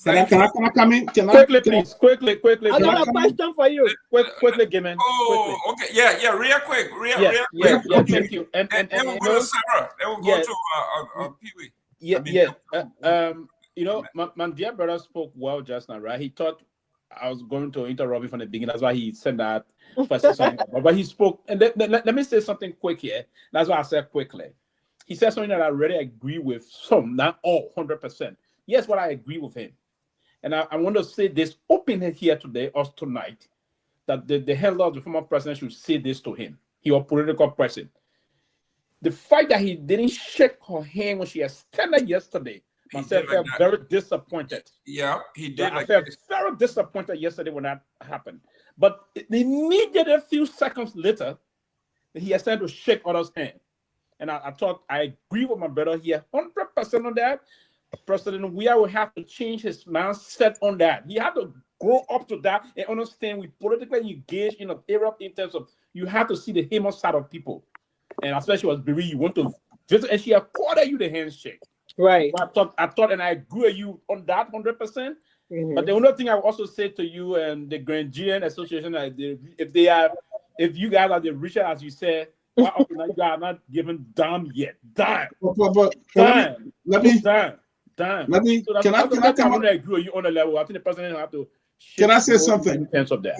Can I come in? Quickly, please. Quickly. I got a question for you. Quickly, Gimen. Oh, okay. Yeah, real quick. Real quick. Thank you. And then we'll go to Sarah. Then we'll go to Pewee. You know, my dear brother spoke well just now, right? He thought I was going to interrupt him from the beginning. That's why he said that. But he spoke. And let me say something quick here. That's why I said quickly. He said something that I really agree with. Some, not all, 100%. Yes, what I agree with him. And I want to say this openly here today, or tonight, that the handler of the former president should say this to him. He was political president. The fact that he didn't shake her hand when she extended yesterday, I felt very disappointed. Yeah, he did. I felt very disappointed yesterday when that happened. But immediately, a few seconds later, he extended to shake others' hand. And I thought, I agree with my brother here, 100% on that. President Weah will have to change his mindset on that. He had to grow up to that and understand we politically engaged in an era in terms of you have to see the human side of people. And especially as Bereaved, you want to visit, and she accorded you the handshake. Right. So I thought, and I agree with you on that 100%. Mm-hmm. But the only thing I will also say to you and the Grand Jury Association, if you guys are the richer, as you said, Why up to now you are not given dime yet? Dime. But Dime. let me Dime. so Can I come up? agree with you on the level? I think the president have to. Can I say something? In terms of that.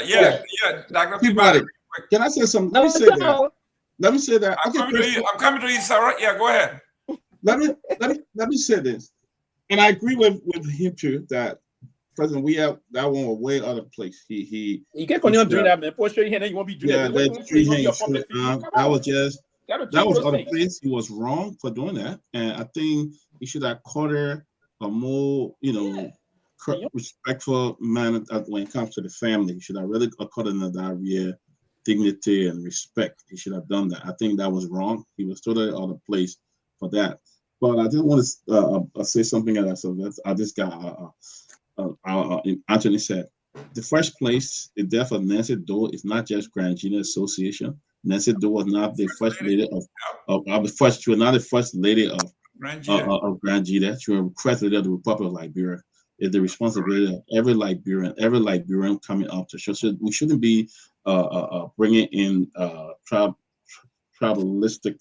Yeah, Dr. Peabody. Can I say something? Let me say that. Let me say that. I'm coming to you, Sarah. Yeah, go ahead. Let me say this, and I agree with him too that President we have that one was way out of place. He you can't continue doing that, man. Post your hand, you won't be doing that. That was just that was out of place. He was wrong for doing that, and I think he should have called her a more respectful manner when it comes to the family. He should have really accorded to that real dignity and respect. He should have done that. I think that was wrong. He was totally out of place for that. But I did want to say something else. So this guy, Anthony said, the first place, the death of Nancy Doe is not just Grand Junior Association. Nancy Doe was not the first lady she was not the first lady of Grand Junior. She was the first lady of the Republic of Liberia. It's the responsibility of every Liberian coming up to show. So we shouldn't be bringing in tribalistic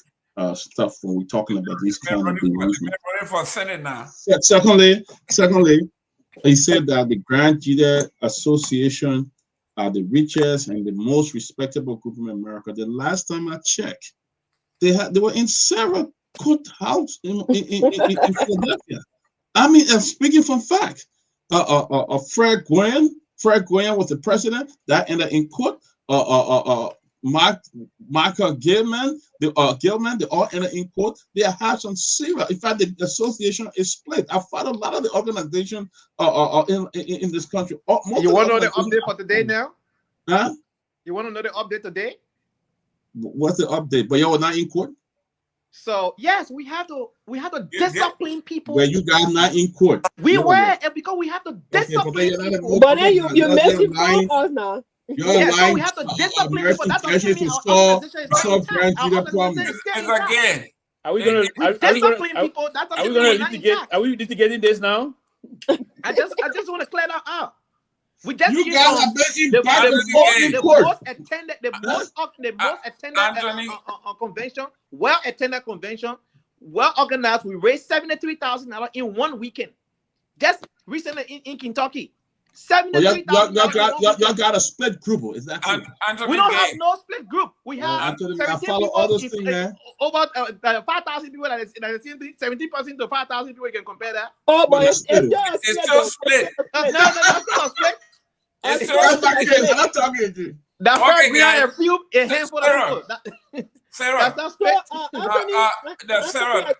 stuff when we're talking about these kind of things. For Senate now. Secondly, he said that the Grand Junior Association are the richest and the most respectable group in America. The last time I checked, they were in Sarah courthouse in Philadelphia. I mean, I'm speaking from fact. Fred Guar was the president. That ended in court. Michael Gilman, they all ended in court. They have some serious. In fact, the association is split. I found a lot of the organizations in this country. You want to know the update for today now? Huh? You want to know the update today? What's the update? But you were not in court. So yes, we have to discipline people. Where you guys not in court? We were, and because we have to discipline people. But then you messing with us now. You're so we have to discipline people. That doesn't mean our organization is again. Are we gonna discipline people? That doesn't mean are we litigating this now? I just want to clear that out. We just you guys are being invited the most attended convention, well-attended convention, well-organized. We raised $73,000 in one weekend. Just recently in Kentucky. $73,000. Y'all got a split group. Is that true? We don't have no split group. We have 17 people, over 5,000 people. That is 17% to 5,000 people. You can compare that. Oh, but it's still split. No, it's not split. It's still split. I'm talking to you. That's right. We have a handful of people. Sarah. That's not split. Sarah.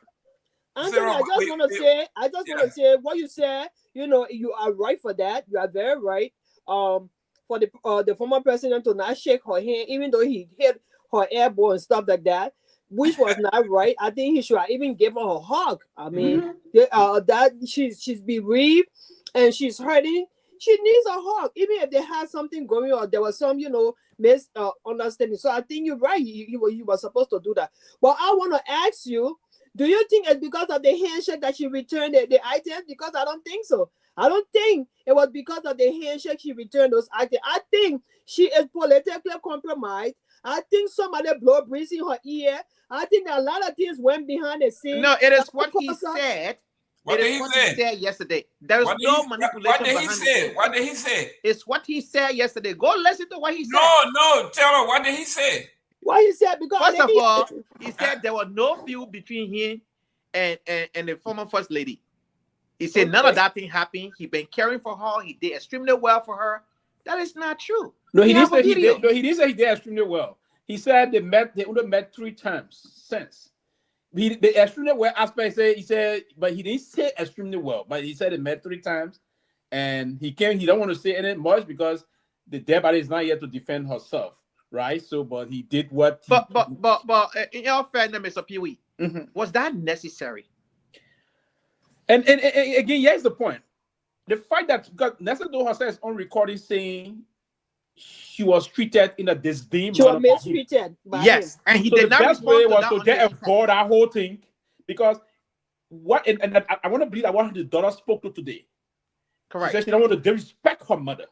Anthony, I just want to say what you said. You know, you are right for that. You are very right. For the former president to not shake her hand, even though he hit her elbow and stuff like that, which was not right. I think he should have even give her a hug. I mean, that she's bereaved and she's hurting. She needs a hug, even if they had something going on. There was some, misunderstanding. So I think you're right. You were supposed to do that. But I want to ask you. Do you think it's because of the handshake that she returned the items? Because I don't think so. I don't think it was because of the handshake she returned those items. I think she is politically compromised. I think somebody blow breeze in her ear. I think a lot of things went behind the scenes. No, it is what he said. What he said yesterday. There is no manipulation behind it. What did he say? It's what he said yesterday. Go listen to what he said. No, tell her what did he say? Why he said? Because first of all, he said there was no feud between him and the former first lady. He said none of that thing happened. He been caring for her. He did extremely well for her. That is not true. No, he didn't say he did. No, he didn't say he did extremely well. He said they only met 3 times since. The extremely well aspect he said, but he didn't say extremely well. But he said they met 3 times, and he don't want to say anything much because the dead body is not yet to defend herself. Right, so but he did what. But in your fairness, Mr. Pewee, was that necessary? And again, here's the point: the fact that Nancy Doe herself is on recording saying she was treated in a disdain. She was mistreated. Yes, and he did not respond to that. The best way was to get aboard that whole thing because and I want to believe that what the daughter spoke to today. Correct. She said she don't want to disrespect her mother,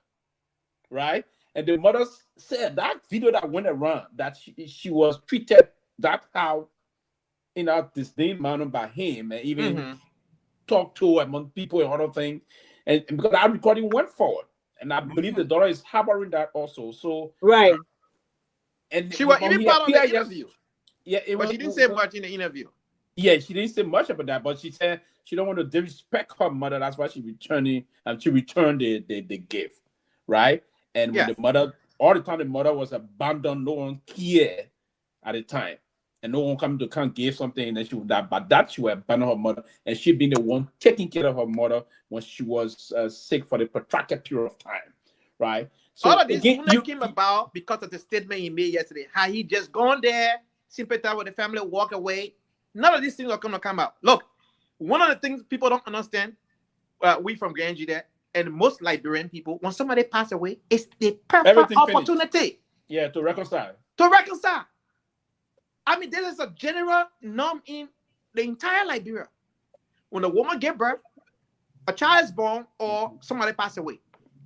right? And the mother said that video that went around that she was treated that how in a disdain manner by him, and even talked to among people and other things. And because that recording went forward, and I believe the daughter is harboring that also. So right. And she was even part of the interview. Yeah, but she didn't say much in the interview. Yeah, she didn't say much about that, but she said she don't want to disrespect her mother. That's why she returned the gift, right? And when the mother, all the time the mother was abandoned, no one cared at the time, and no one come to come give something, and then she would die. But that she would abandon her mother, and she being the one taking care of her mother when she was sick for the protracted period of time, right? So all of this came about because of the statement he made yesterday. How he just gone there, sympathize with the family, walk away. None of these things are going to come out. Look, one of the things people don't understand, we from Grand Judah and most Liberian people, when somebody pass away, it's the perfect opportunity. Yeah, to reconcile. To reconcile. I mean, there is a general norm in the entire Liberia. When a woman gives birth, a child is born, or somebody pass away.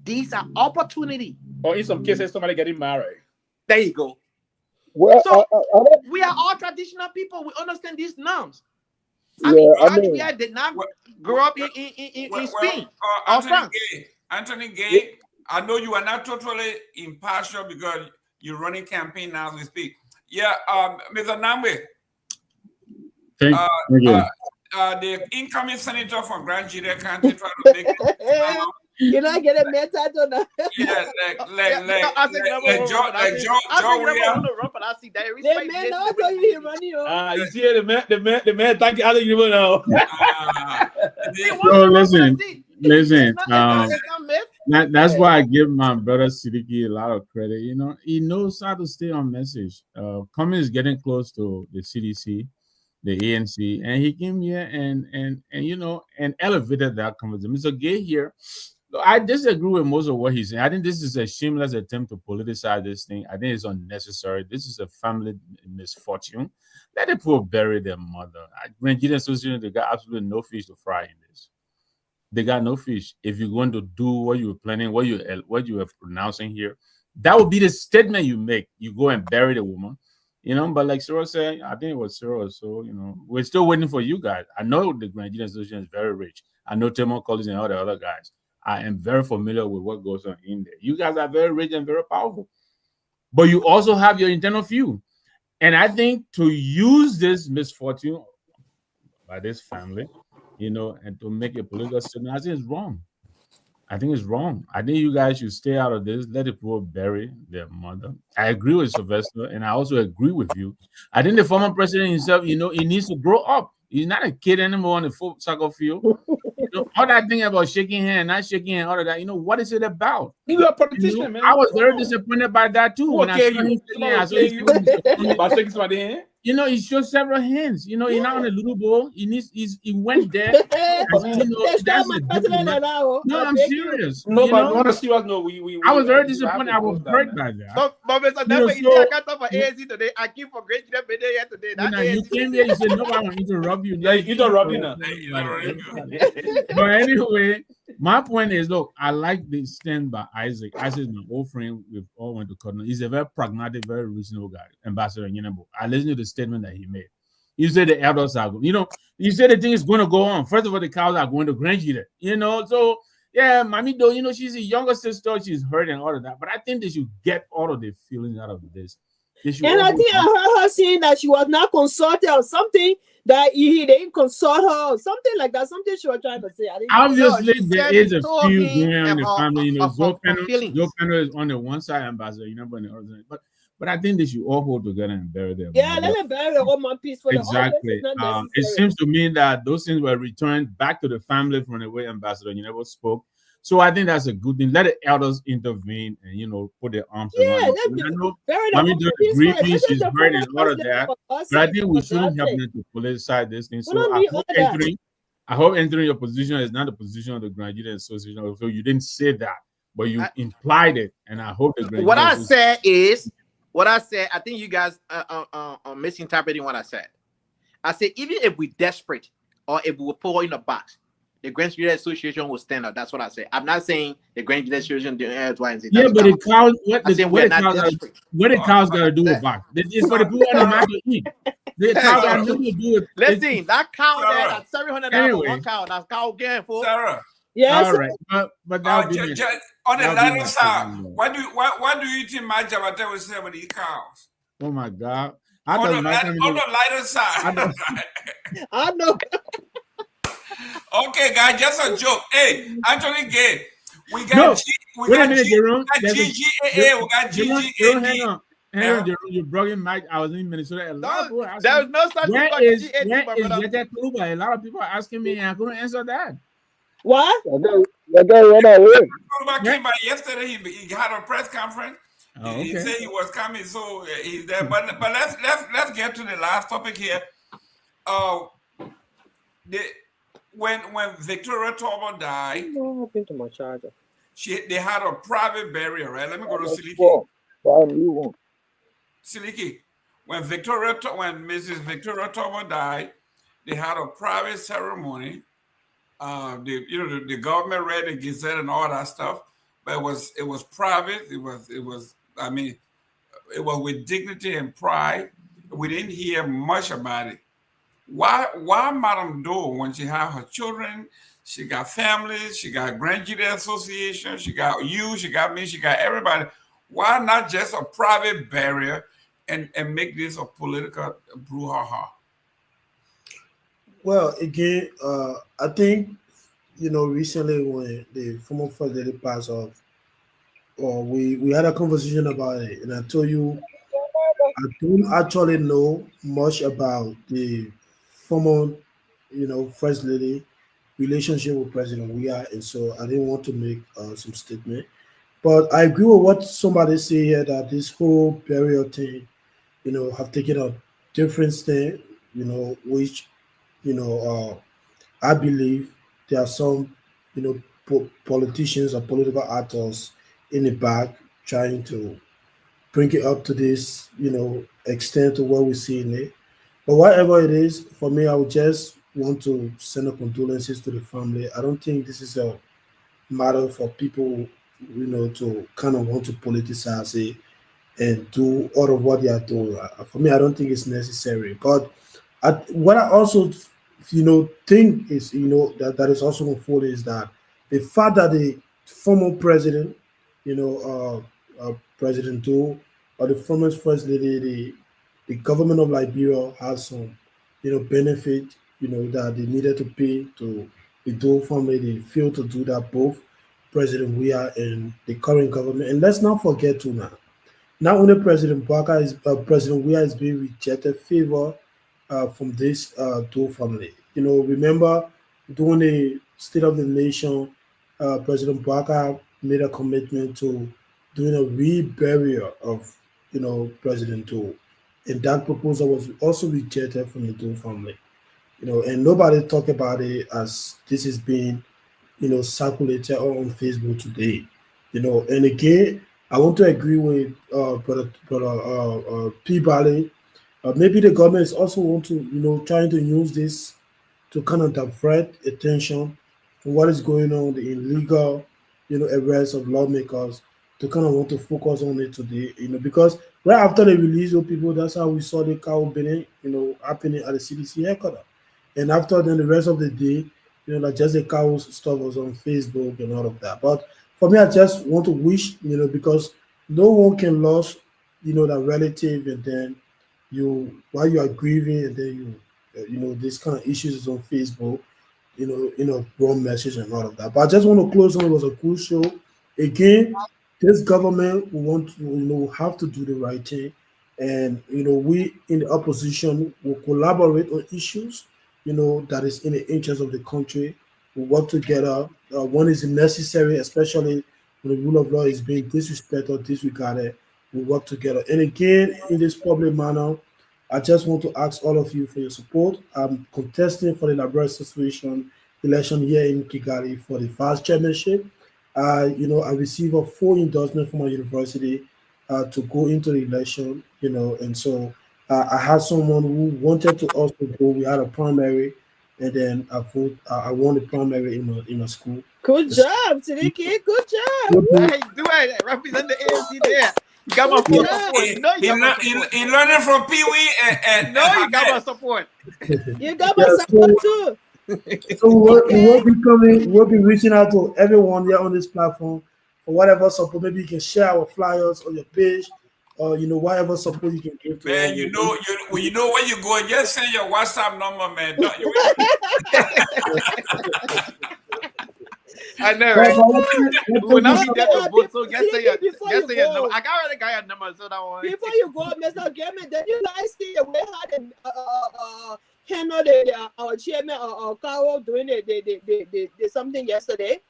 These are opportunity. Or in some cases, somebody getting married. There you go. Well, so we are all traditional people. We understand these norms. I mean, did not grow up in Spain or France. Anthony Gay, I know you are not totally impartial because you're running campaign now as we speak. Yeah, Mr. Namwe. Thank you. The incoming senator from Grand Judah County trying to make it. You know, get a meta on that. Yeah, like Joe Williams. They may not tell you him running. You see the man thank you. I don't even know. So listen. That's why I give my brother Siddiqui a lot of credit. You know, he knows how to stay on message. Cummings is getting close to the CDC, the ANC, and he came here and you know and elevated that conversation. Mr. Gay here. I disagree with most of what he's saying. I think this is a shameless attempt to politicize this thing. I think it's unnecessary. This is a family misfortune. Let the poor bury their mother. Nigerian Association, they got absolutely no fish to fry in this. They got no fish. If you're going to do what you were planning, what you were pronouncing here, that would be the statement you make. You go and bury the woman, you know. But like Cyril said, I think it was Cyril. So you know, we're still waiting for you guys. I know the Nigerian Association is very rich. I know Timon Collins and all the other guys. I am very familiar with what goes on in there. You guys are very rich and very powerful, but you also have your internal feud. And I think to use this misfortune by this family, you know, and to make a political statement, I think it's wrong. I think it's wrong. I think you guys should stay out of this. Let the poor bury their mother. I agree with Sylvester, and I also agree with you. I think the former president himself, you know, he needs to grow up. He's not a kid anymore on the soccer field. You know, all that thing about shaking hand, not shaking hand, all of that, you know, what is it about? You're a politician, you know, man. I was very disappointed by that too. When I saw him about shaking somebody's hand. You know, he showed several hands. You know, he's not on a little ball. He went there. You know, no, I'm serious. No, but not a serious. No, I was very disappointed. I was hurt by that. But Mr. Never, I can't talk for ANC today. I keep for great here today. You came here, you said nobody want to interrupt you. Yeah, you interrupt me now. But anyway, my point is, look, I like the stand by Isaac. Isaac is my old friend. We've all went to Cardinal. He's a very pragmatic, very reasonable guy, Ambassador Nyenwolo. I listened to the statement that he made. You said the elders are, you know, you said the thing is going to go on. First of all, the cows are going to Grand Judah, you know. So, yeah, Mommy, though, you know, she's a younger sister. She's hurt and all of that. But I think they should get all of the feelings out of this. And I think I heard her saying that she was not consulted or something, that he didn't consult her or something like that. Something she was trying to say. Obviously, there is a few going on in the family. You know, Joe Penner is on the one side, Ambassador, you know, but on the other side. But I think they should all hold together and bury them. Yeah, let them bury the woman peacefully. Exactly. It seems to me that those things were returned back to the family from the way Ambassador Nyenwolo spoke. So I think that's a good thing. Let the elders intervene and, you know, put their arms around it. I mean, the grieving, she's hurt and all of that. But I think we shouldn't help them to politicize this thing. So I hope entering your position is not the position of the Grand Judah Association. So you didn't say that, but you implied it. And I hope the Grand What I said is, I think you guys are misinterpreting what I said. I said, even if we're desperate or if we were put in a box, the Grand Jury Association will stand up. That's what I say. I'm not saying the Grand Jury Association do X, Y, and Z. Yeah, but the cows, what the cows got to do with box? It's for the people on the market to eat. The cow got nothing to do with. Listen, that cow there, that's $700 for one cow. That's cow again for Sarah. Yes. All right, but that would be on the lighter side. What do you think my Jabata will say about these cows? Oh my God! On the lighter side. I know. Okay, guys, just a joke. Hey, Anthony Gay, we got no. we Wait got a minute, Jerome. GGAA, we got GGAD. Hang on, Jerome. You brought in Mike. I was in Minnesota. There's no such thing called GGAD, my brother. A lot of people are asking me, and I couldn't answer that. What? Yesterday, he had a press conference. Oh, okay. He said he was coming, so he's there. But let's get to the last topic here. When Victoria Torgbean died, what happened to my charger? They had a private burial, right? Let me go to Siliki. Siliki, when Mrs. Victoria Torgbean died, they had a private ceremony. The government read the Gazette and all that stuff, but it was private. It was with dignity and pride. We didn't hear much about it. Why Madame Doe, when she have her children, she got families, she got Grand Jury Association, she got you, she got me, she got everybody. Why not just a private burial and make this a political brouhaha? Well, again, I think, recently when the former first lady passed off, we had a conversation about it, and I told you I don't actually know much about the former, first lady relationship with President Weah, and so I didn't want to make some statement. But I agree with what somebody say here that this whole burial thing, have taken a different stand, which, I believe there are some, politicians or political actors in the back trying to bring it up to this, extent to what we see in it. But whatever it is, for me, I would just want to send a condolences to the family. I don't think this is a matter for people, to kind of want to politicize it and do all of what they are doing. For me, I don't think it's necessary. But what I also, think is, that is also unfolding is that the fact that the former president, President Doe, or the former first lady, the government of Liberia has some, benefit, that they needed to pay to the Doe family. They failed to do that, both President Weah and the current government. And let's not forget too now. Not only President Weah is being rejected favor from this Doe family. Remember during the State of the Nation, President Baka made a commitment to doing a reburial of, President Doe. And that proposal was also rejected from the Doe family. And nobody talked about it as this is being, circulated on Facebook today. And again, I want to agree with Brother Peabody. Maybe the government is also want to, trying to use this to kind of divert attention from what is going on, the illegal, arrests of lawmakers, to kind of want to focus on it today, because right after they release those people, that's how we saw the cow burning, happening at the CDC headquarters. And after then, the rest of the day, like just the cow stuff was on Facebook and all of that. But for me, I just want to wish, because no one can lose, that relative, and then while you are grieving, and then this kind of issues is on Facebook, wrong message and all of that. But I just want to close on. It was a cool show. Again, this government will want to, have to do the right thing, and we in the opposition will collaborate on issues, that is in the interest of the country. We work together. One is necessary, especially when the rule of law is being disrespected or disregarded. We work together. And again, in this public manner, I just want to ask all of you for your support. I'm contesting for the Liberia Association election here in Kigali for the vice chairmanship. I received a full endorsement from my university to go into the election, and so I had someone who wanted to also go. We had a primary, and then I won the primary in a school. Good job, Siddiqui. Good job. Hey, do it. Represent the ANC there. You got my full support. You know you got my support. He learning from Pewee and no, you got my support. You got my support too. So we'll be reaching out to everyone here on this platform for whatever support. Maybe you can share our flyers on your page, or whatever support you can give to man. You know where you going. Just send your WhatsApp number, man. Don't you? I know, right? When I get the vote, so just say your number. I already got your number, so that one. Before you go, Mr. Gammon, did you guys see the way how handle our chairman Carol doing the something yesterday?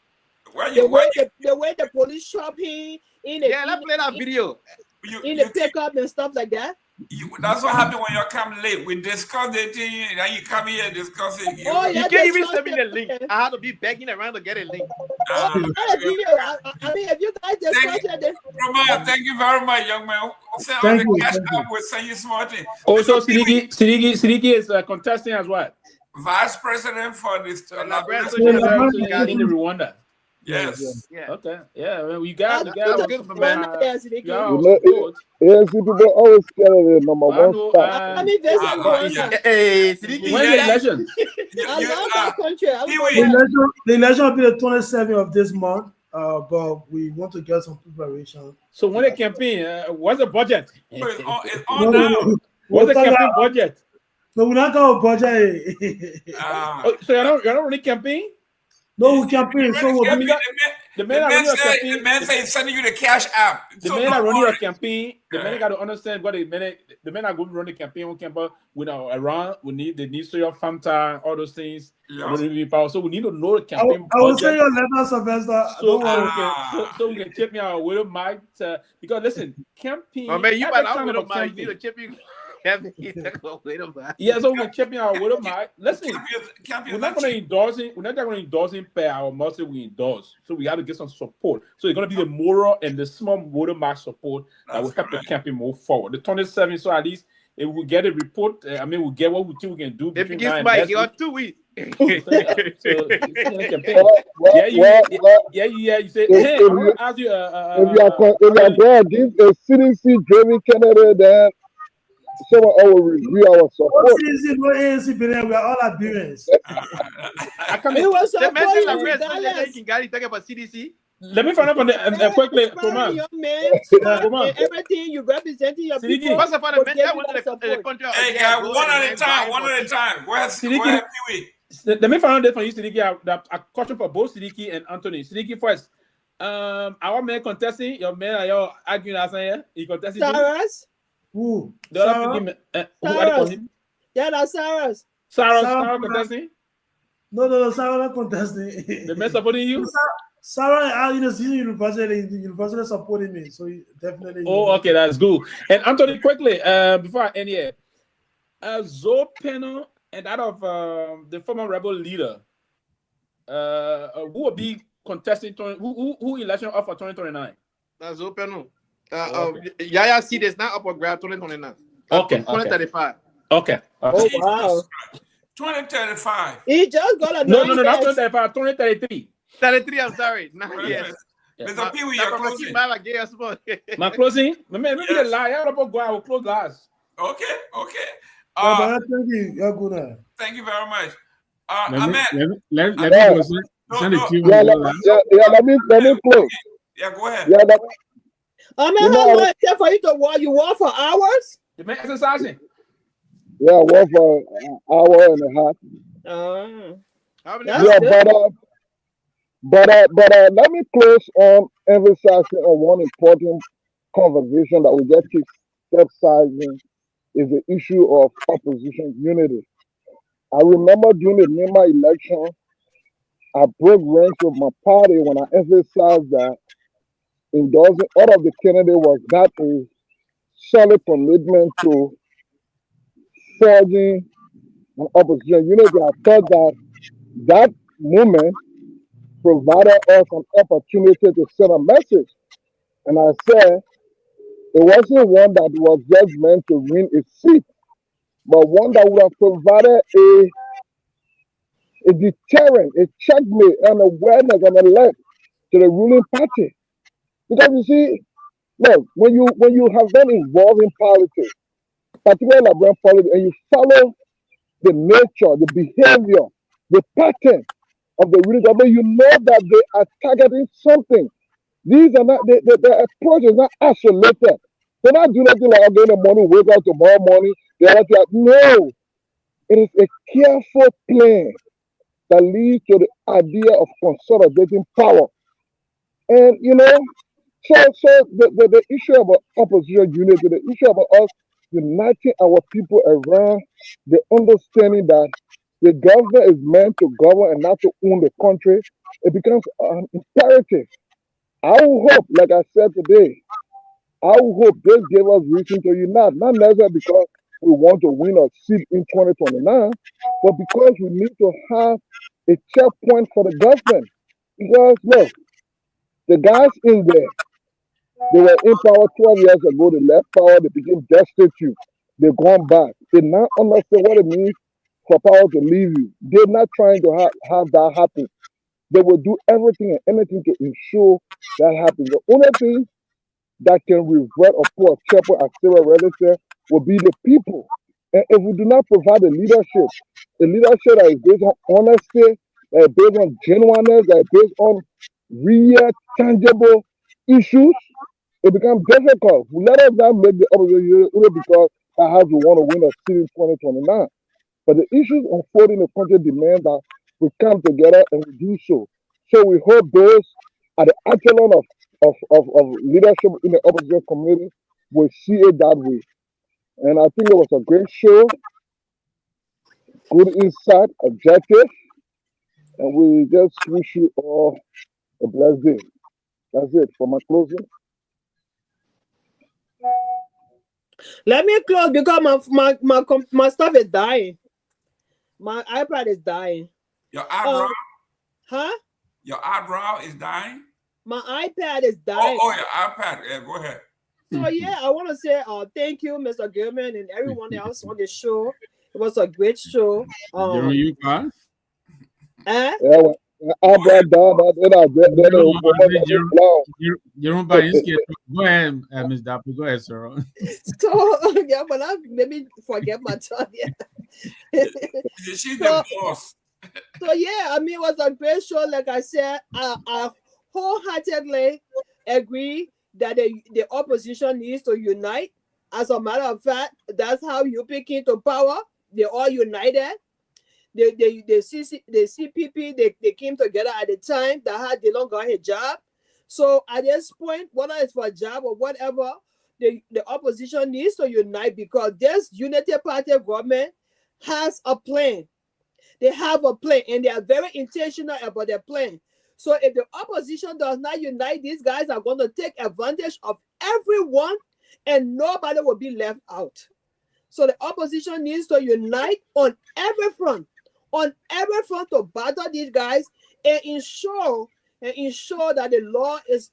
The way the police shop him in let's play that video. In the pickup and stuff like that. That's what happened when you come late. We discuss the thing, and then you come here and discuss it. You can't even send me the link. I had to be begging around to get a link. I mean, if you guys discuss it, Roman, thank you very much, young man. Thank you. We'll send you smart thing. Also, Siddiqui is contesting as well. Vice President for this in the Rwanda. Yes. Yeah. Okay. Yeah. Well, you got ANC people always carry the number one spot. I mean, there's when the election? I love that country. The election will be the 27th of this month. But we want to get some preparation. So when the campaign, what's the budget? It's on now. What's the campaign budget? No, we're not going to budget. So you're not really campaign? No, we campaign. So the man say he's sending you the cash app. The men are running your campaign. The men got to understand what the men are going to run the campaign on campus. We know around. We need your farm time, all those things. Yeah. So we need to know the campaign. I will say your letter, Sylvester. So we can check me out with Mike because listen, campaign. Oh man, you might not with Mike. You need to check me. Yeah, so we can check me out with Mike. Listen, we're not going to endorse him. We're not going to endorse him per our muscle we endorse. So we got to get some support. So it's going to be the moral and the small watermark support that will help the campaign move forward. The 27, so at least if we get a report, we'll get what we think we can do. If you get Mike, you got 2 weeks. You say, hey, I want to ask you. If you are there, this is a CDC driven candidate, then someone will review our support. We are all Liberians. Let me find out from the quickly, Roman. Everything you representing your people. What's the fun of Hey, one at a time. Go ahead, Pewee. Let me find out that from you, Siddiqui. A question for both Siddiqui and Anthony. Siddiqui first. Our man contesting, your man are you arguing last night? He contesting. Sarah's? Who? Sarah? Yeah, that's Sarah's. Sarah contesting? No, Sarah not contesting. The man supporting you? Sarah, university supporting me, so definitely. Oh, okay, that's good. And Anthony, quickly, before I end here, Zoe panel and that of the former rebel leader, who will be contesting? Who election up for 2029? That's Zoe panel. Yaya seat is not up for grab 2029. Okay. 2035. Okay. Oh wow. 2035. He just got a No, not 2035. 2033. 33. I'm sorry. Not yes. Mr. Pewee, you're closing. My closing. Maybe the lie. I don't go. I will close last. Okay. Thank you. You're good. Thank you very much. Let me send it to you. Let me close. Yeah, go ahead. Yeah, how long is it for you to walk? You walk for hours? You make exercising? Yeah, I walk for an hour and a half. But let me close on emphasizing on one important conversation that we just keep emphasizing is the issue of opposition unity. I remember during the Nema election, I broke ranks with my party when I emphasized that endorsing all of the candidate was not a solid commitment to forging an opposition unity. I thought that movement provided us an opportunity to send a message. And I said it wasn't one that was just meant to win a seat, but one that would have provided a deterrent, a checkmate, and awareness and alert to the ruling party. Because you see, look, when you have been involved in politics, particularly Liberian politics, and you follow the nature, the behavior, the pattern of the ruling government, you know that they are targeting something. These are not the approach is not isolated. They're not doing anything like okay, in the morning, wake up tomorrow morning. No, it is a careful plan that leads to the idea of consolidating power. And so the issue about opposition unity, the issue about us uniting our people around the understanding that the government is meant to govern and not to own the country, it becomes an imperative. I will hope, like I said today, I will hope this give us reason to unite, not necessarily because we want to win a seat in 2029, but because we need to have a checkpoint for the government. Because look, the guys in there, they were in power 12 years ago, they left power, they became destitute. They've gone back. They now understand what it means for power to leave you. They're not trying to have that happen. They will do everything and anything to ensure that happens. The only thing that can revert or put a checkpoint, as Sarah Reddy said, will be the people. And if we do not provide the leadership that is based on honesty, that is based on genuineness, that is based on real, tangible issues, it becomes difficult. Let us not make the opposition only because perhaps we want to win a seat in 2029. But the issues unfolding in the country demand that we come together and we do so. So we hope those at the echelon of leadership in the opposition community will see it that way. And I think it was a great show, good insight, objective, and we just wish you all a blessed day. That's it for my closing. Let me close because my stuff is dying. My iPad is dying. Your eyebrow? Huh? Your eyebrow is dying? My iPad is dying. Oh, your iPad. Yeah, go ahead. So yeah, I want to say thank you, Mr. Gilman, and everyone else on the show. It was a great show. You got? Yeah, go ahead, Ms. Dapu. Go ahead, sir. So yeah, but let me forget my tongue. Yeah. She's the boss. So yeah, I mean, it was a great show. Like I said, I wholeheartedly agree that the opposition needs to unite. As a matter of fact, that's how UP came to power. They all united. The CPP, they came together at the time that had the longer a job. So at this point, whether it's for a job or whatever, the opposition needs to unite because this unity party government has a plan. They have a plan and they are very intentional about their plan. So if the opposition does not unite, these guys are going to take advantage of everyone and nobody will be left out. So the opposition needs to unite on every front to battle these guys and ensure that the law is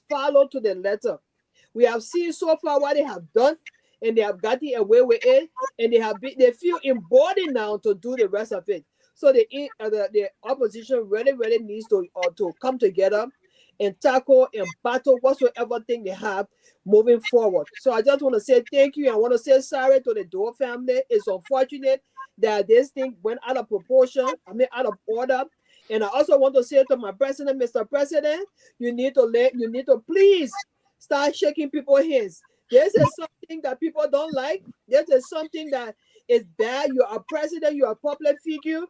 followed to the letter. We have seen so far what they have done, and they have gotten away with it, and they feel emboldened now to do the rest of it. So the opposition really needs to come together and tackle and battle whatsoever thing they have moving forward. So I just want to say thank you. I want to say sorry to the Doe family. It's unfortunate that this thing went out of proportion, out of order. And I also want to say to my president, Mr. President, you need to please start shaking people's hands. This is something that people don't like. This is something that is bad. You are a president, you are a public figure.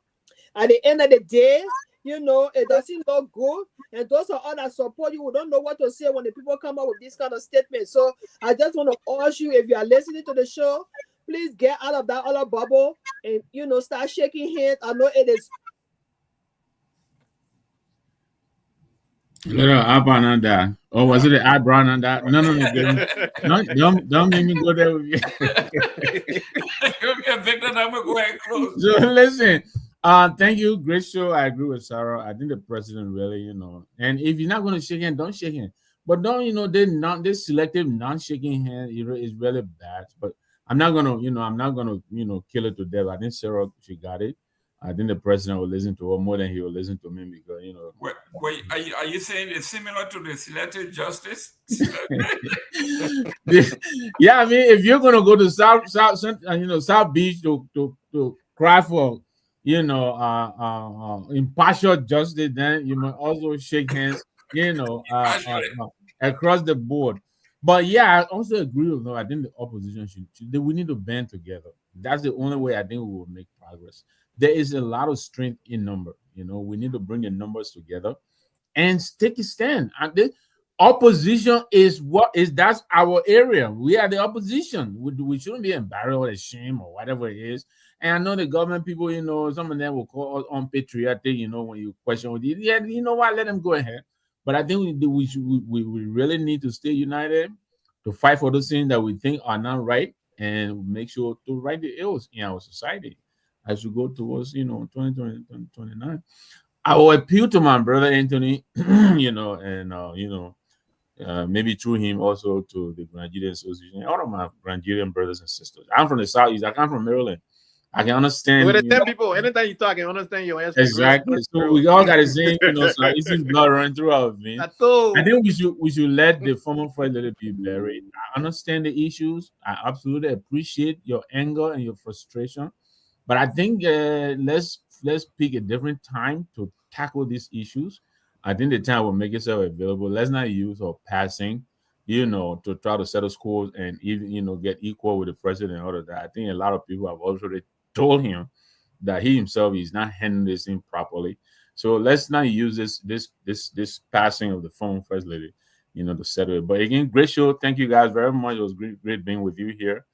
At the end of the day, it doesn't look good. And those are all that support you who don't know what to say when the people come up with this kind of statement. So I just want to urge you, if you are listening to the show, please get out of that other bubble and start shaking hands. I know it is. Little eyebrow on that. Or was it the eyebrow on that? No. Don't make me go there with you. So listen, thank you. Great show. I agree with Sarah. I think the president really, and if you're not going to shake hand, don't shake hand. But don't, this selective non-shaking hand, is really bad. But I'm not gonna, kill it to death. I think Sarah, she got it. I think the president will listen to her more than he will listen to me because, you know. Wait, are you saying it's similar to the selected justice? Yeah, I mean, if you're gonna go to South Beach to cry for, you know, impartial justice, then you must also shake hands, you know, across the board. But yeah, I also agree with her. I think the opposition we need to band together. That's the only way I think we will make progress. There is a lot of strength in number. You know, we need to bring the numbers together and take a stand. And the opposition that's our area. We are the opposition. We shouldn't be embarrassed or ashamed or whatever it is. And I know the government people, you know, some of them will call us unpatriotic, you know, when you question, yeah, you know what, let them go ahead. But I think we really need to stay united to fight for those things that we think are not right and make sure to right the ills in our society as we go towards, you know, 2020, 2029. I will appeal to my brother Anthony, you know, and maybe through him also to the Nigerian Association, all of my Nigerian brothers and sisters. I'm from the Southeast. I come from Maryland. I can understand. With the 10 people, anytime you talk, I understand your answer. Exactly. So we all got the same, you know, Southeastern blood running through our veins. I think we should let the former first lady be buried. I understand the issues. I absolutely appreciate your anger and your frustration. But I think let's pick a different time to tackle these issues. I think the time will make itself available. Let's not use our passing, you know, to try to settle scores and even, you know, get equal with the president and all of that. I think a lot of people have already told him that he himself is not handling this thing properly. So let's not use this passing of the former first lady, you know, to settle it. But again, great show. Thank you guys very much. It was great being with you here.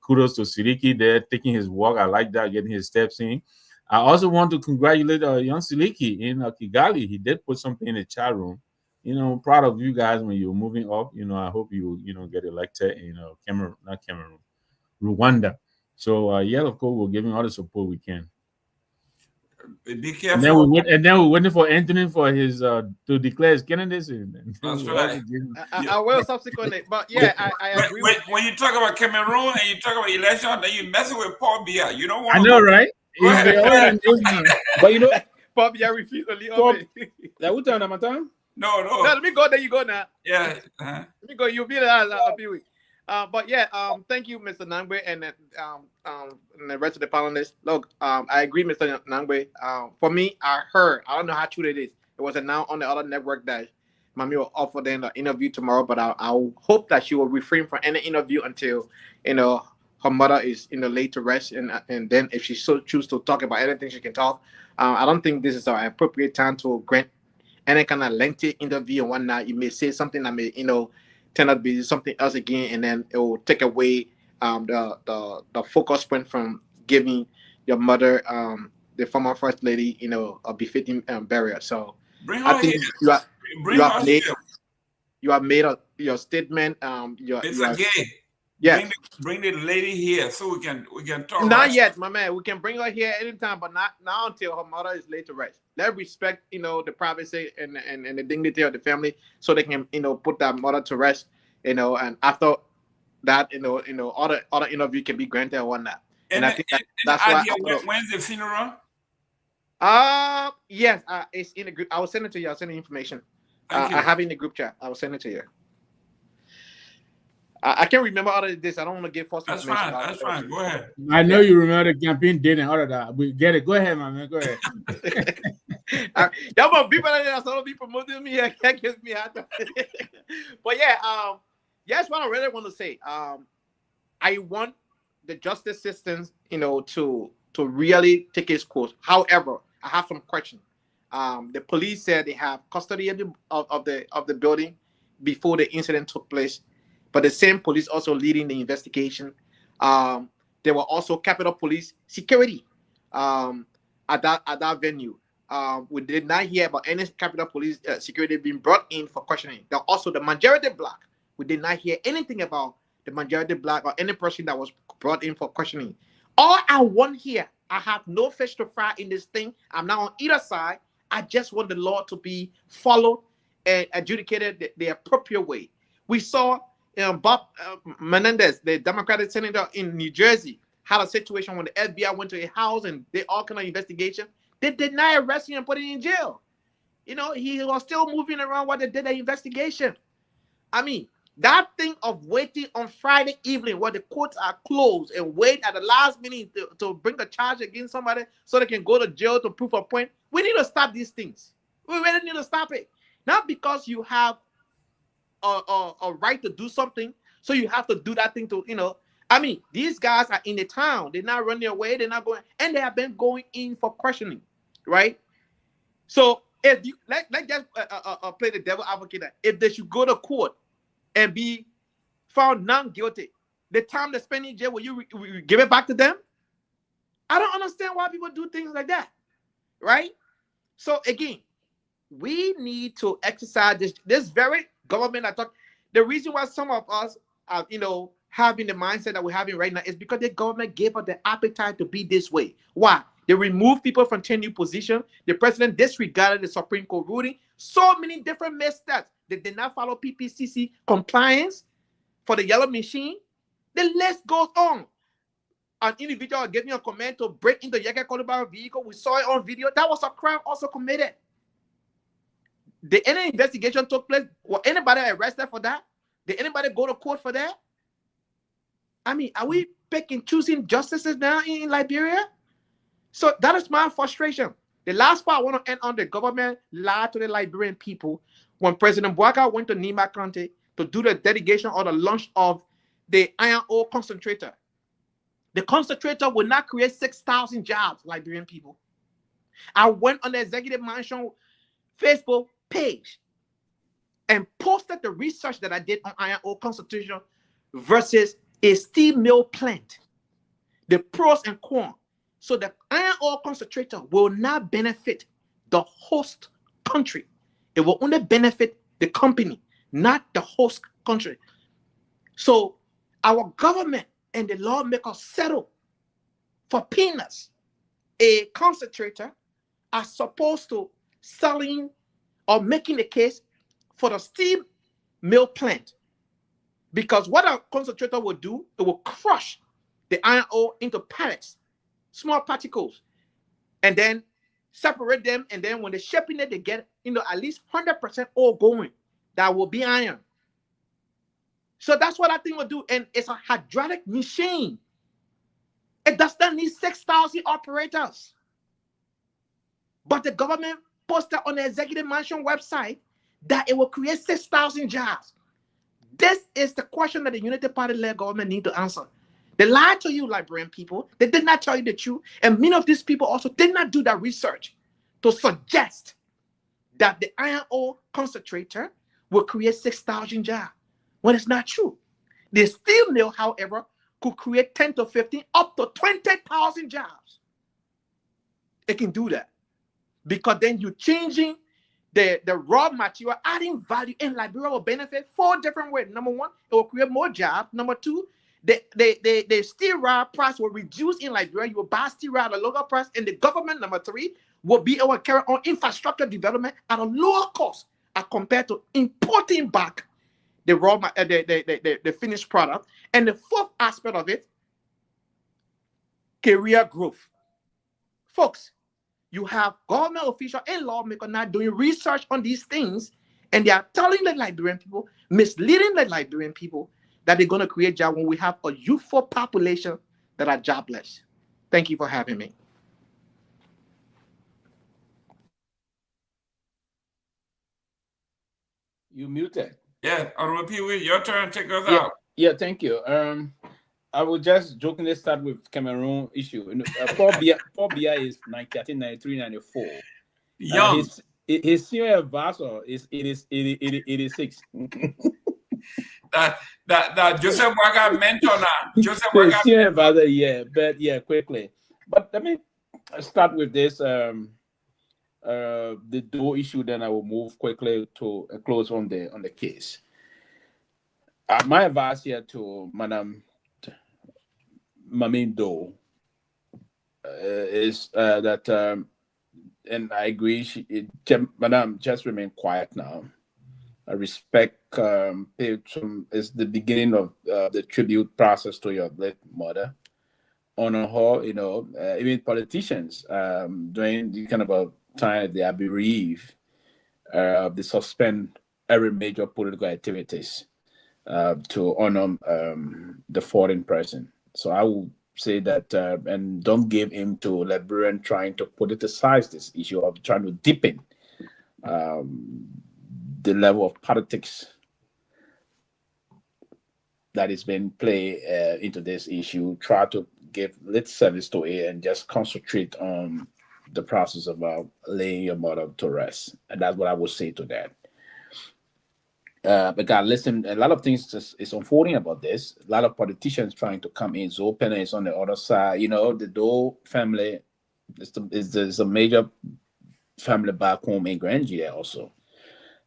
Kudos to Siliki there, taking his walk. I like that, getting his steps in. I also want to congratulate young Siliki in Kigali. He did put something in the chat room. You know, proud of you guys when you're moving up. You know, I hope you get elected in Rwanda. So yeah, of course, we're giving all the support we can. Be careful. And then we're waiting for Anthony for his to declare his candidacy. That's right. I will subsequently, but yeah, I agree. When you talk about Cameroon and you talk about election, then you messing with Paul Biya. You don't want. I know, right? But you know, Paul Biya refused to leave. That would turn my time. No. Let me go. There you go now. Yeah. Let me go. You'll be there a few weeks. But yeah, thank you, Mr. Nangbe, and the rest of the panelists. Look, I agree, Mr. Nangbe. For me, I don't know how true it is. It was announced on the other network that Mami will offer them an interview tomorrow, but I hope that she will refrain from any interview until, you know, her mother is, you know, laid to rest, and then if she so choose to talk about anything, she can talk. I don't think this is an appropriate time to grant any kind of lengthy interview and whatnot. You may say something that may, you know, turn out to be something else again, and then it will take away the focus point from giving your mother, the former first lady, you know, a befitting burial. So I think you have made your statement. Mr. Gay, yeah. Bring the lady here so we can talk. Not yet, my man. We can bring her here anytime, but not now until her mother is laid to rest. Let's respect, you know, the privacy and the dignity of the family, so they can, you know, put that mother to rest, you know, and after that, you know, other interview can be granted or whatnot. And I think that's why. When's the funeral? Yes, it's in the group. I will send it to you. I'll send the information. I have it in the group chat. I will send it to you. I can't remember all of this. I don't want to give false information. That's fine. Go ahead. I know you remember the campaign date and all of that. We get it. Go ahead, my man. Go ahead. Y'all want people that are sort of be promoting me. I can't get me out. But yeah, that's what I really want to say. I want the justice system, you know, to really take its course. However, I have some questions. The police said they have custody of the building before the incident took place. But the same police also leading the investigation. There were also Capitol Police security at that venue. We did not hear about any Capitol Police security being brought in for questioning. There also the majority black. We did not hear anything about the majority black or any person that was brought in for questioning. All I want here, I have no fish to fry in this thing. I'm not on either side. I just want the law to be followed and adjudicated the appropriate way. We saw Bob Menendez, the Democratic senator in New Jersey, had a situation when the FBI went to a house and they all kind of investigation. They did not arrest him and put him in jail. You know, he was still moving around while they did the investigation. I mean, that thing of waiting on Friday evening while the courts are closed and wait at the last minute to bring a charge against somebody so they can go to jail to prove a point. We need to stop these things. We really need to stop it. Not because you have a right to do something, so you have to do that thing to, you know. I mean, these guys are in the town. They're not running away. They're not going, and they have been going in for questioning, right? So if you let's just play the devil advocate. If they should go to court and be found non-guilty, the time they spend in jail, will you give it back to them? I don't understand why people do things like that, right? So again, we need to exercise this very government. I thought the reason why some of us are, you know, having the mindset that we're having right now is because the government gave us the appetite to be this way. Why? They removed people from tenure position. The president disregarded the Supreme Court ruling. So many different missteps. They did not follow PPCC compliance for the yellow machine. The list goes on. An individual gave me a command to break into Yeke Koluba vehicle. We saw it on video. That was a crime also committed. Did any investigation took place? Was anybody arrested for that? Did anybody go to court for that? I mean, are we picking, choosing justices now in Liberia? So that is my frustration. The last part I want to end on, the government lied to the Liberian people when President Bouaka went to Nima County to do the dedication or the launch of the iron ore concentrator. The concentrator will not create 6,000 jobs, Liberian people. I went on the Executive Mansion Facebook page and posted the research that I did on iron ore concentration versus a steel mill plant, the pros and cons. So the iron ore concentrator will not benefit the host country. It will only benefit the company, not the host country. So our government and the lawmakers settle for peanuts. A concentrator are supposed to selling or making the case for the steel mill plant. Because what a concentrator will do, it will crush the iron ore into pellets, small particles, and then separate them. And then when they're shipping it, they get, you know, at least 100% ore going. That will be iron. So that's what that thing will do. And it's a hydraulic machine. It does not need 6,000 operators. But the government posted on the Executive Mansion website that it will create 6,000 jobs. This is the question that the Unity Party-led government need to answer. They lied to you, Liberian people. They did not tell you the truth. And many of these people also did not do that research to suggest that the iron ore concentrator will create 6,000 jobs. When it's not true. The steel mill, however, could create 10 to 15, up to 20,000 jobs. It can do that. Because then you're changing the raw material, adding value, and Liberia will benefit 4 different ways. Number one, it will create more jobs. Number two, the steel rod price will reduce in Liberia. You will buy steel rod at a lower price, and the government, number three, will be able to carry on infrastructure development at a lower cost as compared to importing back the raw, the finished product. And the fourth aspect of it, career growth. Folks, you have government officials and lawmakers not doing research on these things, and they are telling the Liberian people, misleading the Liberian people, that they're going to create jobs when we have a youthful population that are jobless. Thank you for having me. You muted. Yeah, Honorable Pewee, your turn. Take us Yeah, out. yeah, thank you. I will just jokingly start with Cameroon issue. You know, Paul Biya is 1993, 94. Young. His senior advisor is 86. that Joseph Waga mentioned that. Joseph His Waga. senior advisor, yeah, but yeah, quickly. But let me start with this the Doe issue, then I will move quickly to a close on the case. My advice here to Madam Myean Doe is that, and I agree, Madam, just remain quiet now. I respect it's the beginning of the tribute process to your late mother. honor her, even politicians during the kind of a time they are bereaved, they suspend every major political activities to honor the fallen person. So I will say that, and don't give him to Liberian trying to politicize this issue of trying to deepen the level of politics that is being played into this issue. Try to give lip service to it and just concentrate on the process of laying your mother to rest. And that's what I would say to that. But God, listen, a lot of things is unfolding about this. A lot of politicians trying to come in. Zopena is on the other side. The Doe family is a major family back home in Nigeria also.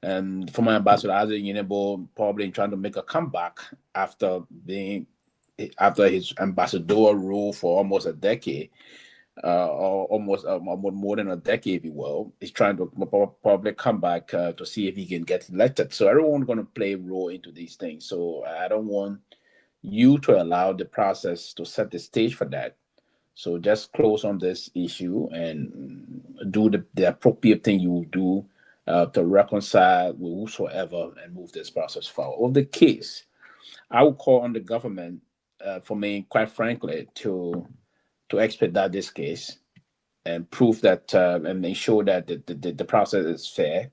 And former Ambassador Isaac Yenebo probably trying to make a comeback after his ambassador role for almost a decade, or almost more than a decade, if you will. He's trying to probably come back to see if he can get elected. So everyone's going to play a role into these things. So I don't want you to allow the process to set the stage for that. So just close on this issue and do the appropriate thing you will do to reconcile with whosoever and move this process forward. Of the case, I would call on the government, for me, quite frankly, to expedite this case and prove that and ensure that the process is fair.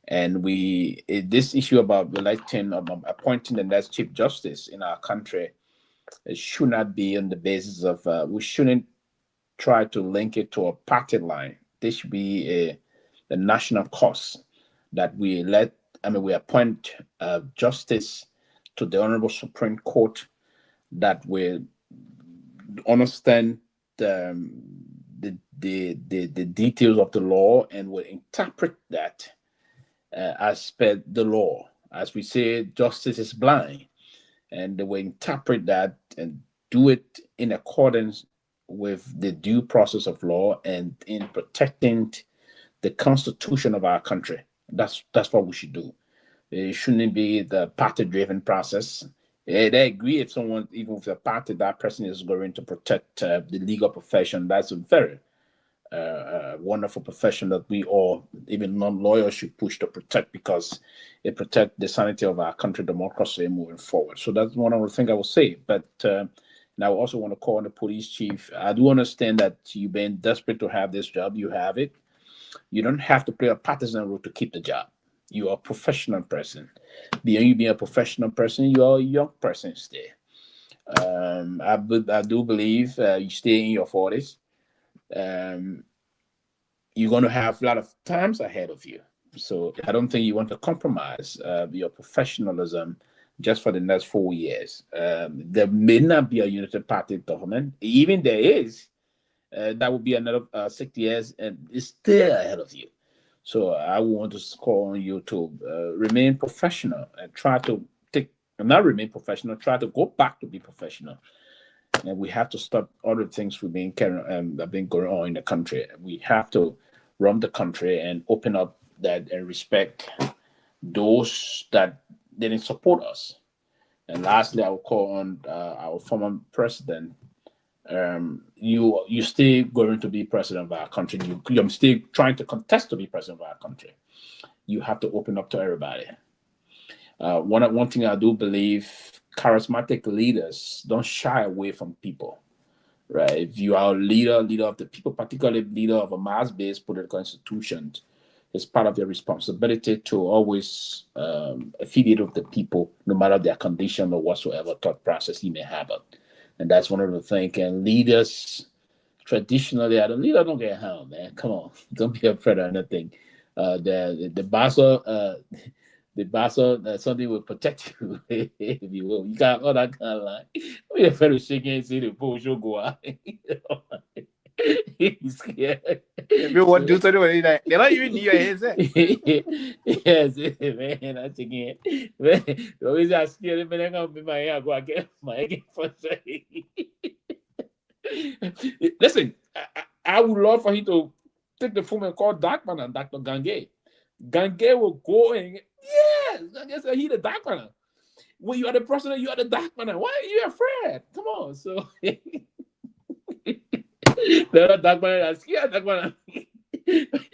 And this issue about appointing the next Chief Justice in our country, it should not be on the basis of we shouldn't try to link it to a party line. This should be the national cause that we appoint justice to the Honorable Supreme Court that will understand the details of the law and will interpret that as per the law. As we say, justice is blind, and they will interpret that and do it in accordance with the due process of law and in protecting the Constitution of our country. That's what we should do. It shouldn't be the party-driven process. They agree if someone, even with a party, that person is going to protect the legal profession. That's a very wonderful profession that we all, even non-lawyers, should push to protect, because it protects the sanity of our country, democracy, moving forward. So that's one of the things I will say. But now I also want to call on the police chief. I do understand that you've been desperate to have this job. You have it. You don't have to play a partisan role to keep the job. You are a professional person. Beyond you being a professional person, you are a young person still. I do believe you stay in your 40s. You're going to have a lot of times ahead of you. So I don't think you want to compromise your professionalism just for the next 4 years. There may not be a united party government. Even there is, that would be another 6 years, and it's still ahead of you. So I want to call on you to remain professional and try to not remain professional, try to go back to be professional. And we have to stop all the things we've been that have been going on in the country. We have to run the country and open up that and respect those that didn't support us. And lastly, I will call on our former president. You still going to be president of our country. You're still trying to contest to be president of our country. You have to open up to everybody. One thing I do believe, charismatic leaders don't shy away from people, right? If you are a leader of the people, particularly leader of a mass-based political institution, it's part of your responsibility to always affiliate with the people, no matter their condition or whatsoever thought process you may have. And that's one of the things. And leaders, traditionally, the leader don't get harmed, man. Come on, don't be afraid of anything. The boss, something will protect you, if you will. You got all that kind of line. Don't be afraid of shaking and see the bull show go out. He's scared. You want to do something? They don't even need your hands. Yes, man. That's again. Man, the always are scared. Man, I'm gonna be my hair. Go again. My hair for Listen, I would love for him to take the phone and call Darkman and Dr. Gange. Gange will go and yes, I guess he's the Darkman. When you are the president, you are the Darkman. Why are you afraid? Come on, so. That one, that's scared. That one.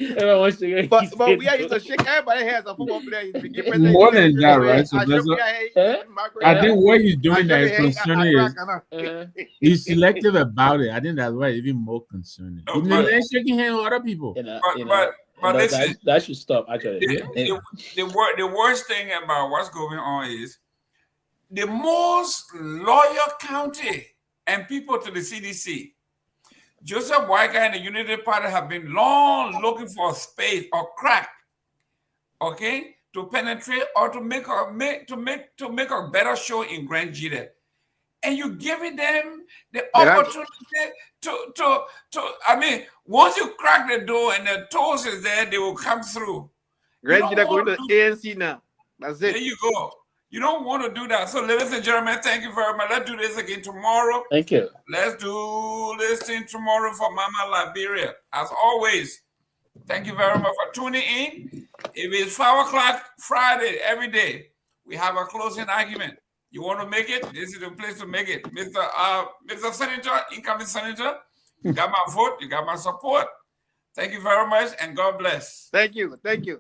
Everyone shaking. But we are used to shake everybody's hands. A football player. More than that, right? So there's I think what he's doing that is concerning is he's selective about it. I think that's why it's even more concerning. No, He's shaking hands with other people. But listen, that should stop. Actually, the worst thing about what's going on is the most loyal county and people to the CDC. Joseph Boyka and the Unity Party have been long looking for a space or crack, okay, to penetrate or to make a better show in Grand Jide. And you're giving them the opportunity to I mean, once you crack the door and the toes is there, they will come through. Grand Jide going to ANC now. That's it. There you go. You don't want to do that. So, ladies and gentlemen, thank you very much. Let's do this again tomorrow. Thank you. Let's do this thing tomorrow for Mama Liberia. As always, thank you very much for tuning in. If it's 5 o'clock Friday every day, we have a closing argument. You want to make it? This is the place to make it. Mr. Senator, incoming Senator, you got my vote. You got my support. Thank you very much, and God bless. Thank you. Thank you.